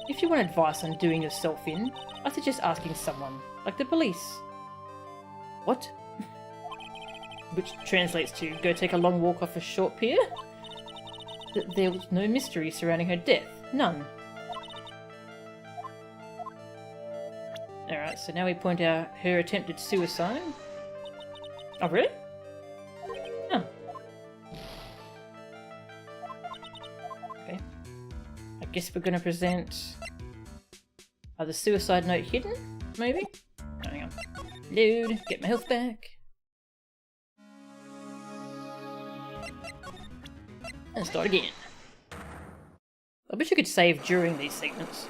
If you want advice on doing yourself in, I suggest asking someone, like the police. What? Which translates to, go take a long walk off a short pier? There was no mystery surrounding her death. None. Alright, so now we point out her attempted suicide. Oh, really? Oh. Okay. I guess we're gonna present... the suicide note hidden? Maybe? Oh, hang on. Load, get my health back. And start again. I wish I could save during these segments.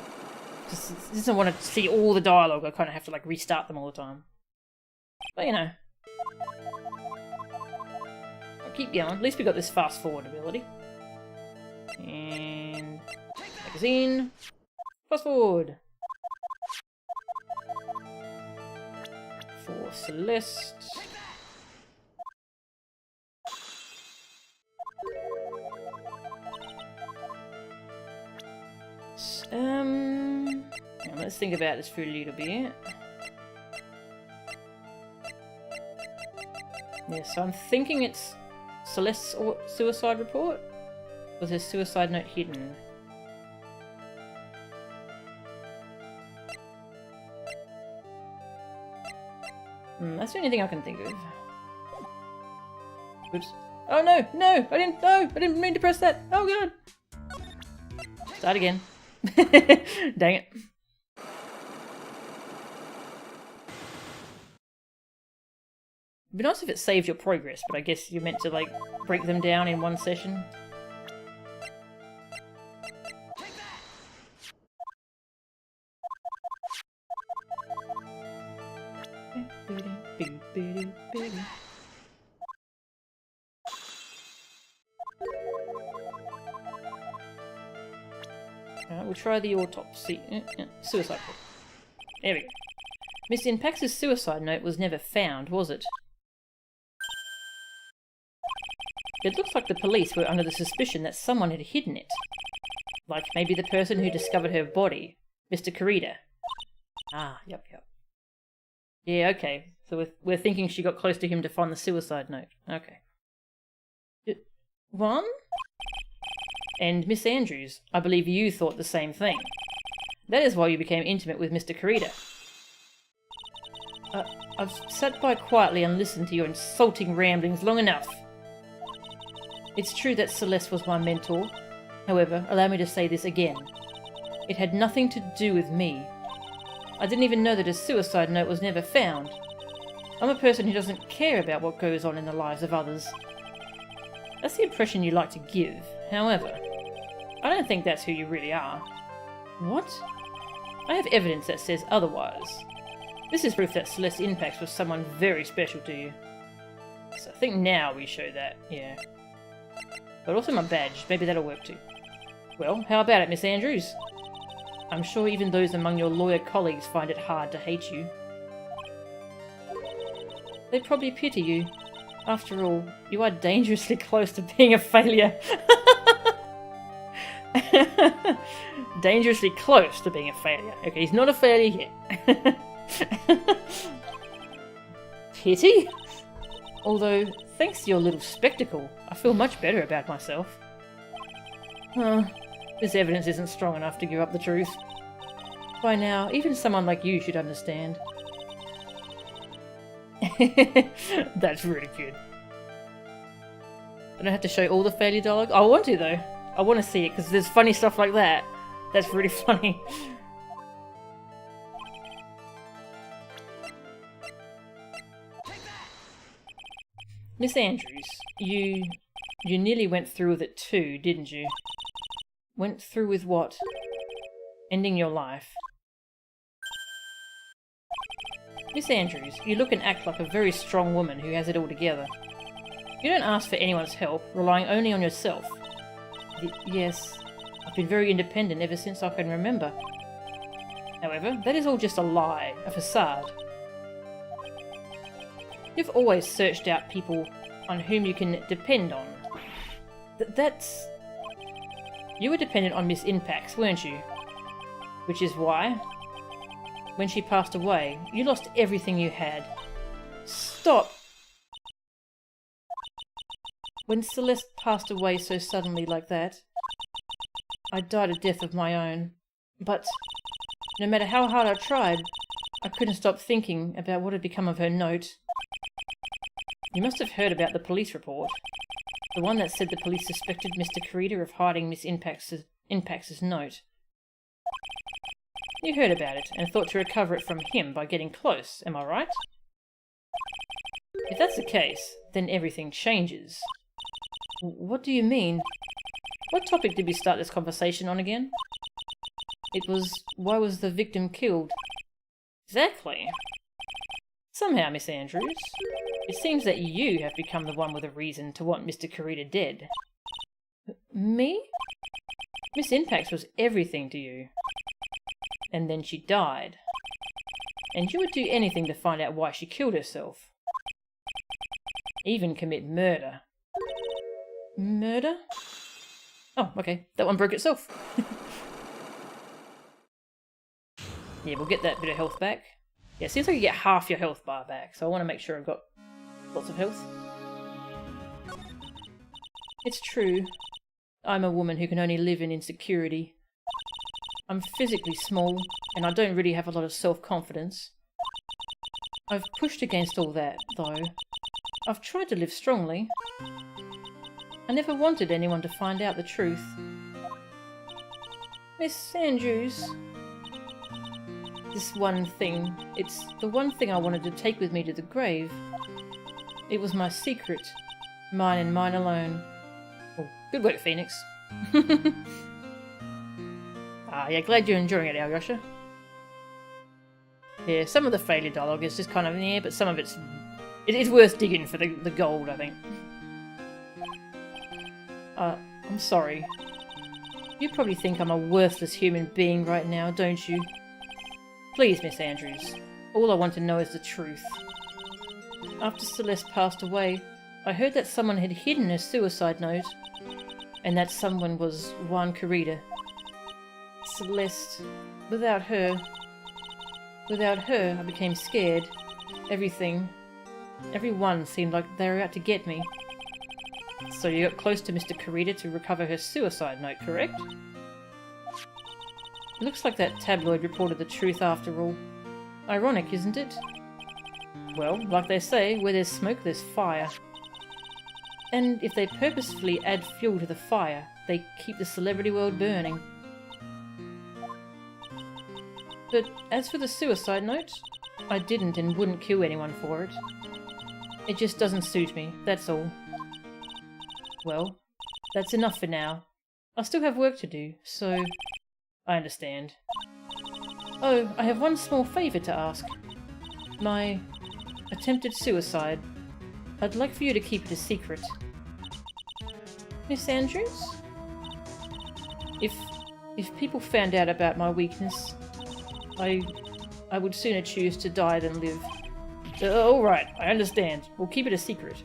Because I just don't want to see all the dialogue, I kind of have to like restart them all the time. But you know. I'll keep going. At least we got this fast forward ability. And... magazine. Fast forward. For Celeste. Let's think about this for a little bit. Yeah, so I'm thinking it's Celeste's suicide report? Was her suicide note hidden? That's the only thing I can think of. Oops. Oh no! No! I didn't mean to press that! Oh god! Start again. Dang it. It'd be nice if it saved your progress, but I guess you're meant to like break them down in one session. Alright, we'll try the autopsy. Suicide report. There we go. Miss Inpax's suicide note was never found, was it? It looks like the police were under the suspicion that someone had hidden it. Like maybe the person who discovered her body, Mr. Kurita. Ah, yep. Yeah, okay. So we're thinking she got close to him to find the suicide note. Okay. One? And Miss Andrews, I believe you thought the same thing. That is why you became intimate with Mr. Kurita. I've sat by quietly and listened to your insulting ramblings long enough. It's true that Celeste was my mentor. However, allow me to say this again. It had nothing to do with me. I didn't even know that a suicide note was never found. I'm a person who doesn't care about what goes on in the lives of others. That's the impression you like to give. However, I don't think that's who you really are. What? I have evidence that says otherwise. This is proof that Celeste Inpax was someone very special to you. So I think now we show that, yeah. But also my badge, maybe that'll work too. Well, how about it, Miss Andrews? I'm sure even those among your lawyer colleagues find it hard to hate you. They probably pity you. After all, you are dangerously close to being a failure. Dangerously close to being a failure. Okay, he's not a failure yet. Pity? Although, thanks to your little spectacle, I feel much better about myself. This evidence isn't strong enough to give up the truth. By now, even someone like you should understand. That's really good. I don't have to show all the failure dialogue. I want to though. I want to see it because there's funny stuff like that. That's really funny. Miss Andrews, you nearly went through with it too, didn't you? Went through with what? Ending your life. Miss Andrews, you look and act like a very strong woman who has it all together. You don't ask for anyone's help, relying only on yourself. Yes, I've been very independent ever since I can remember. However, that is all just a lie, a facade. You've always searched out people on whom you can depend on. That's... You were dependent on Miss Inpax, weren't you? Which is why, when she passed away, you lost everything you had. Stop! When Celeste passed away so suddenly like that, I died a death of my own. But no matter how hard I tried, I couldn't stop thinking about what had become of her note. You must have heard about the police report. The one that said the police suspected Mr. Kurita of hiding Miss Inpax's note. You heard about it and thought to recover it from him by getting close, am I right? If that's the case, then everything changes. What do you mean? What topic did we start this conversation on again? It was, why was the victim killed? Exactly. Somehow, Miss Andrews, it seems that you have become the one with a reason to want Mr. Kurita dead. Me? Miss Inpax was everything to you. And then she died. And you would do anything to find out why she killed herself. Even commit murder. Murder? Oh, okay. That one broke itself. Yeah, we'll get that bit of health back. Yeah, it seems like you get half your health bar back, so I want to make sure I've got lots of health. It's true. I'm a woman who can only live in insecurity. I'm physically small, and I don't really have a lot of self-confidence. I've pushed against all that, though. I've tried to live strongly. I never wanted anyone to find out the truth. Miss Andrews... This one thing, it's the one thing I wanted to take with me to the grave. It was my secret. Mine and mine alone. Oh, good work, Phoenix. Yeah, glad you're enjoying it, Alyosha. Yeah, some of the failure dialogue is just kind of yeah, but some of it's worth digging for the gold, I think. I'm sorry. You probably think I'm a worthless human being right now, don't you? Please, Miss Andrews, all I want to know is the truth. After Celeste passed away, I heard that someone had hidden a suicide note, and that someone was Juan Kurita. Celeste, without her, I became scared. Everyone seemed like they were out to get me. So you got close to Mr. Kurita to recover her suicide note, correct? It looks like that tabloid reported the truth after all. Ironic, isn't it? Well, like they say, where there's smoke, there's fire. And if they purposefully add fuel to the fire, they keep the celebrity world burning. But as for the suicide note, I didn't and wouldn't kill anyone for it. It just doesn't suit me, that's all. Well, that's enough for now. I still have work to do, so... I understand. Oh, I have one small favour to ask. My attempted suicide. I'd like for you to keep it a secret. Miss Andrews? If people found out about my weakness, I would sooner choose to die than live. Alright, I understand. We'll keep it a secret.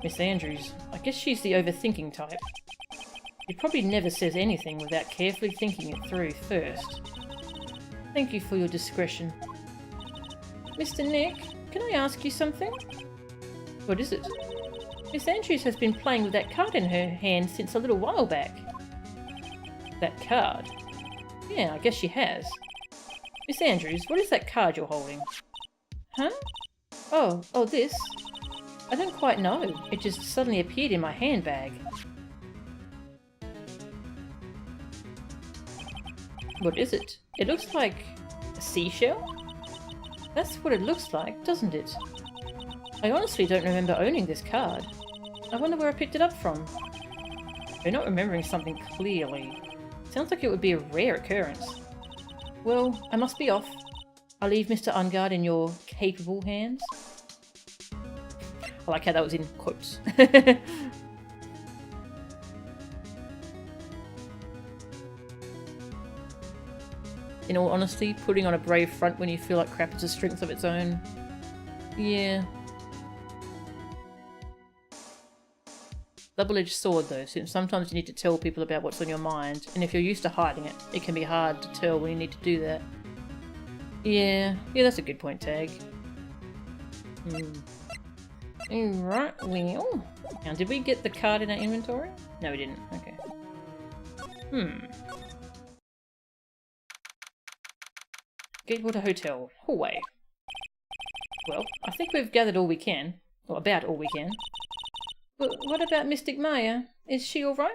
Miss Andrews, I guess she's the overthinking type. She probably never says anything without carefully thinking it through first. Thank you for your discretion. Mr. Nick, can I ask you something? What is it? Miss Andrews has been playing with that card in her hand since a little while back. That card? Yeah, I guess she has. Miss Andrews, what is that card you're holding? Huh? Oh, this? I don't quite know. It just suddenly appeared in my handbag. What is it? It looks like a seashell? That's what it looks like, doesn't it? I honestly don't remember owning this card. I wonder where I picked it up from. You're not remembering something clearly. Sounds like it would be a rare occurrence. Well, I must be off. I'll leave Mr. Ungard in your capable hands. I like how that was in quotes. In all honesty, putting on a brave front when you feel like crap is a strength of its own. Yeah. Double-edged sword though, since sometimes you need to tell people about what's on your mind, and if you're used to hiding it, it can be hard to tell when you need to do that. Yeah, that's a good point, Tag. Right, well... Now, did we get the card in our inventory? No, we didn't. Okay. Gatewater Hotel. Hallway. Well, I think we've gathered all we can. Or about all we can. But what about Mystic Maya? Is she alright?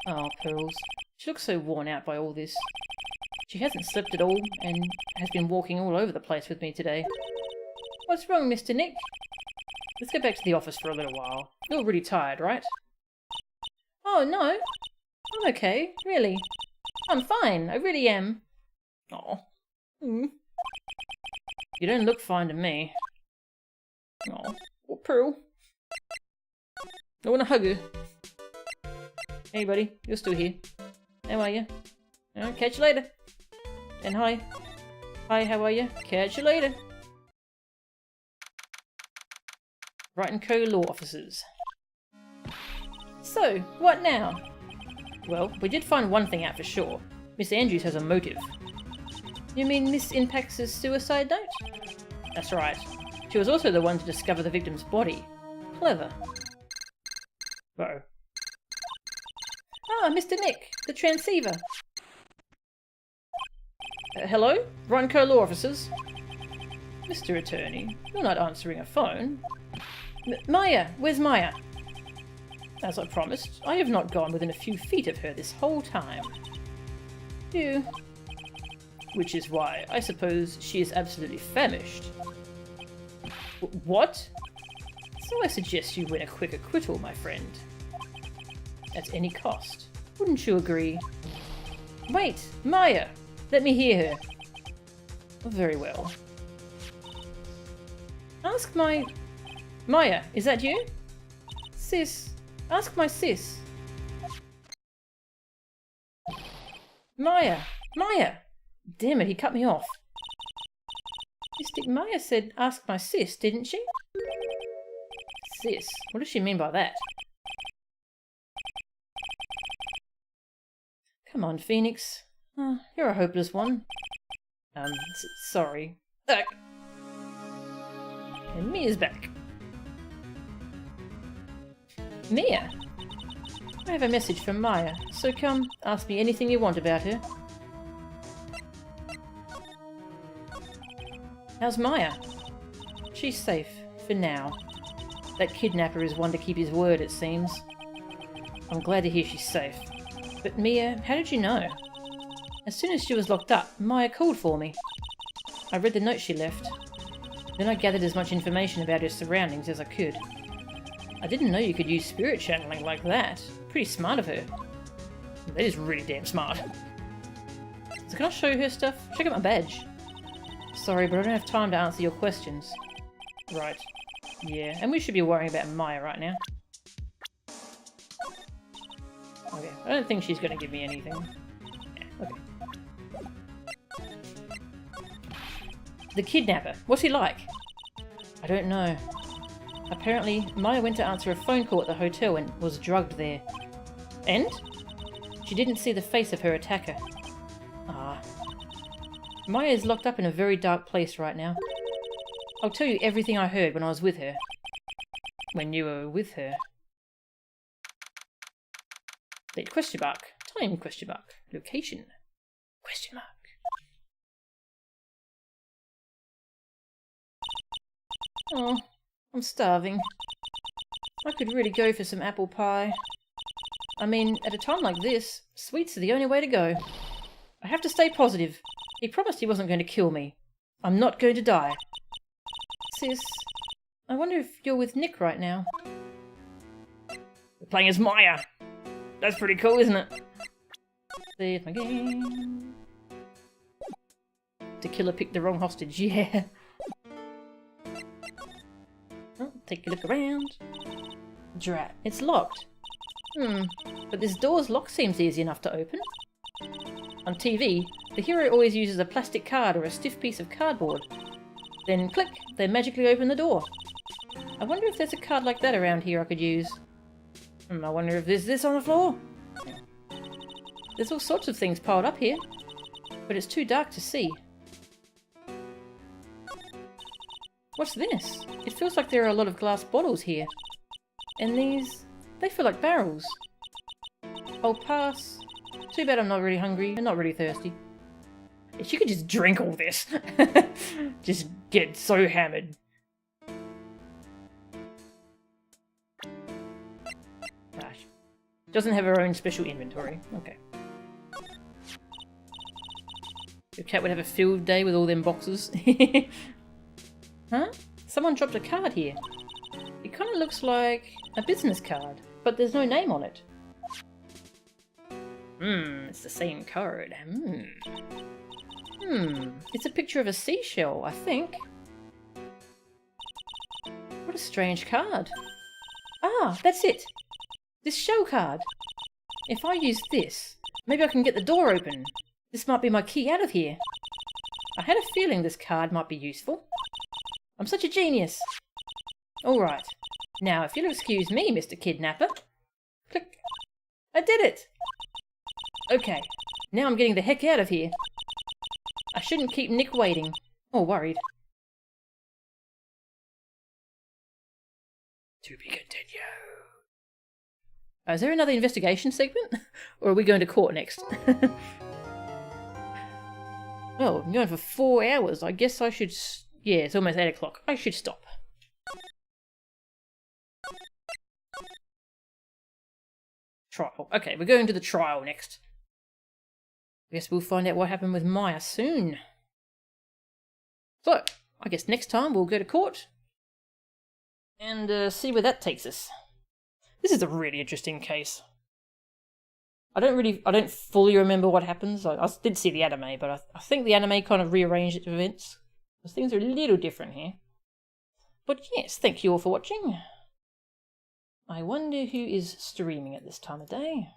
Oh, Pearls. She looks so worn out by all this. She hasn't slept at all, and has been walking all over the place with me today. What's wrong, Mr. Nick? Let's go back to the office for a little while. You're really tired, right? Oh, no. I'm okay, really. I'm fine, I really am. Aw. You don't look fine to me. Aw. Oh, Pearl. I want to hug you. Hey, buddy. You're still here. How are you? I'll catch you later. And hi. Hi, how are you? Catch you later. Wright & Co. Law Offices. So, what now? Well, we did find one thing out for sure. Miss Andrews has a motive. You mean Miss Inpax's suicide note? That's right. She was also the one to discover the victim's body. Clever. Uh-oh. Ah, Mr. Nick, the transceiver. Hello? Wright & Co. Law Officers? Mr. Attorney, you're not answering a phone. Maya! Where's Maya? As I promised, I have not gone within a few feet of her this whole time. Phew. Which is why I suppose she is absolutely famished. What? So I suggest you win a quick acquittal, my friend. At any cost. Wouldn't you agree? Wait! Maya! Let me hear her. Very well. Ask my... Maya, is that you? Sis. Ask my sis. Maya! Maya! Damn it, he cut me off. Mystic Maya said ask my sis, didn't she? Sis? What does she mean by that? Come on, Phoenix. Oh, you're a hopeless one. Sorry. And Mia's back. Mia! I have a message from Maya, so come, ask me anything you want about her. How's Maya? She's safe, for now. That kidnapper is one to keep his word, it seems. I'm glad to hear she's safe. But Mia, how did you know? As soon as she was locked up, Maya called for me. I read the note she left. Then I gathered as much information about her surroundings as I could. I didn't know you could use spirit channeling like that. Pretty smart of her. That is really damn smart. So can I show you her stuff? Check out my badge. Sorry, but I don't have time to answer your questions. Right. Yeah, and we should be worrying about Maya right now. Okay, I don't think she's going to give me anything. Yeah, okay. The kidnapper. What's he like? I don't know. Apparently, Maya went to answer a phone call at the hotel and was drugged there. And? She didn't see the face of her attacker. Ah. Maya is locked up in a very dark place right now. I'll tell you everything I heard when I was with her. When you were with her. Date question mark. Time question mark. Location. Question mark. Oh, I'm starving. I could really go for some apple pie. I mean, at a time like this, sweets are the only way to go. I have to stay positive. He promised he wasn't going to kill me. I'm not going to die. Sis, I wonder if you're with Nick right now. We're playing as Maya. That's pretty cool, isn't it? Save my game. The killer picked the wrong hostage, yeah. Oh, take a look around. Drat, it's locked. But this door's lock seems easy enough to open. On TV, the hero always uses a plastic card or a stiff piece of cardboard. Then click, they magically open the door. I wonder if there's a card like that around here I could use. I wonder if there's this on the floor. There's all sorts of things piled up here, but it's too dark to see. What's this? It feels like there are a lot of glass bottles here. And these, they feel like barrels. I'll pass. Too bad I'm not really hungry and not really thirsty. If you could just drink all this. Just get so hammered. Gosh. Doesn't have her own special inventory. Okay. Your cat would have a field day with all them boxes. Huh? Someone dropped a card here. It kind of looks like a business card, but there's no name on it. It's the same card. It's a picture of a seashell, I think. What a strange card. Ah, that's it. This shell card. If I use this, maybe I can get the door open. This might be my key out of here. I had a feeling this card might be useful. I'm such a genius. Alright. Now, if you'll excuse me, Mr. Kidnapper. Click. I did it! Okay. Now I'm getting the heck out of here. I shouldn't keep Nick waiting. Or worried. To be continued. Is there another investigation segment? Or are we going to court next? Well, I'm going for 4 hours. I guess I should... Yeah, it's almost 8 o'clock. I should stop. Trial. Okay, we're going to the trial next. I guess we'll find out what happened with Maya soon. So, I guess next time we'll go to court and see where that takes us. This is a really interesting case. I don't fully remember what happens. I did see the anime, but I think the anime kind of rearranged its events. Because things are a little different here. But yes, thank you all for watching. I wonder who is streaming at this time of day.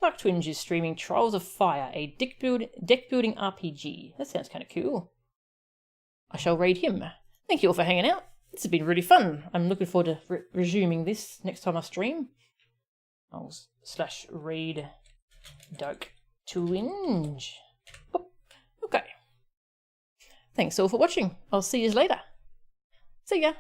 Dark Twinge is streaming Trials of Fire, a deck building RPG. That sounds kind of cool. I shall raid him. Thank you all for hanging out. This has been really fun. I'm looking forward to resuming this next time I stream. I'll /raid Dark Twinge. Oh, okay. Thanks all for watching. I'll see you later. See ya.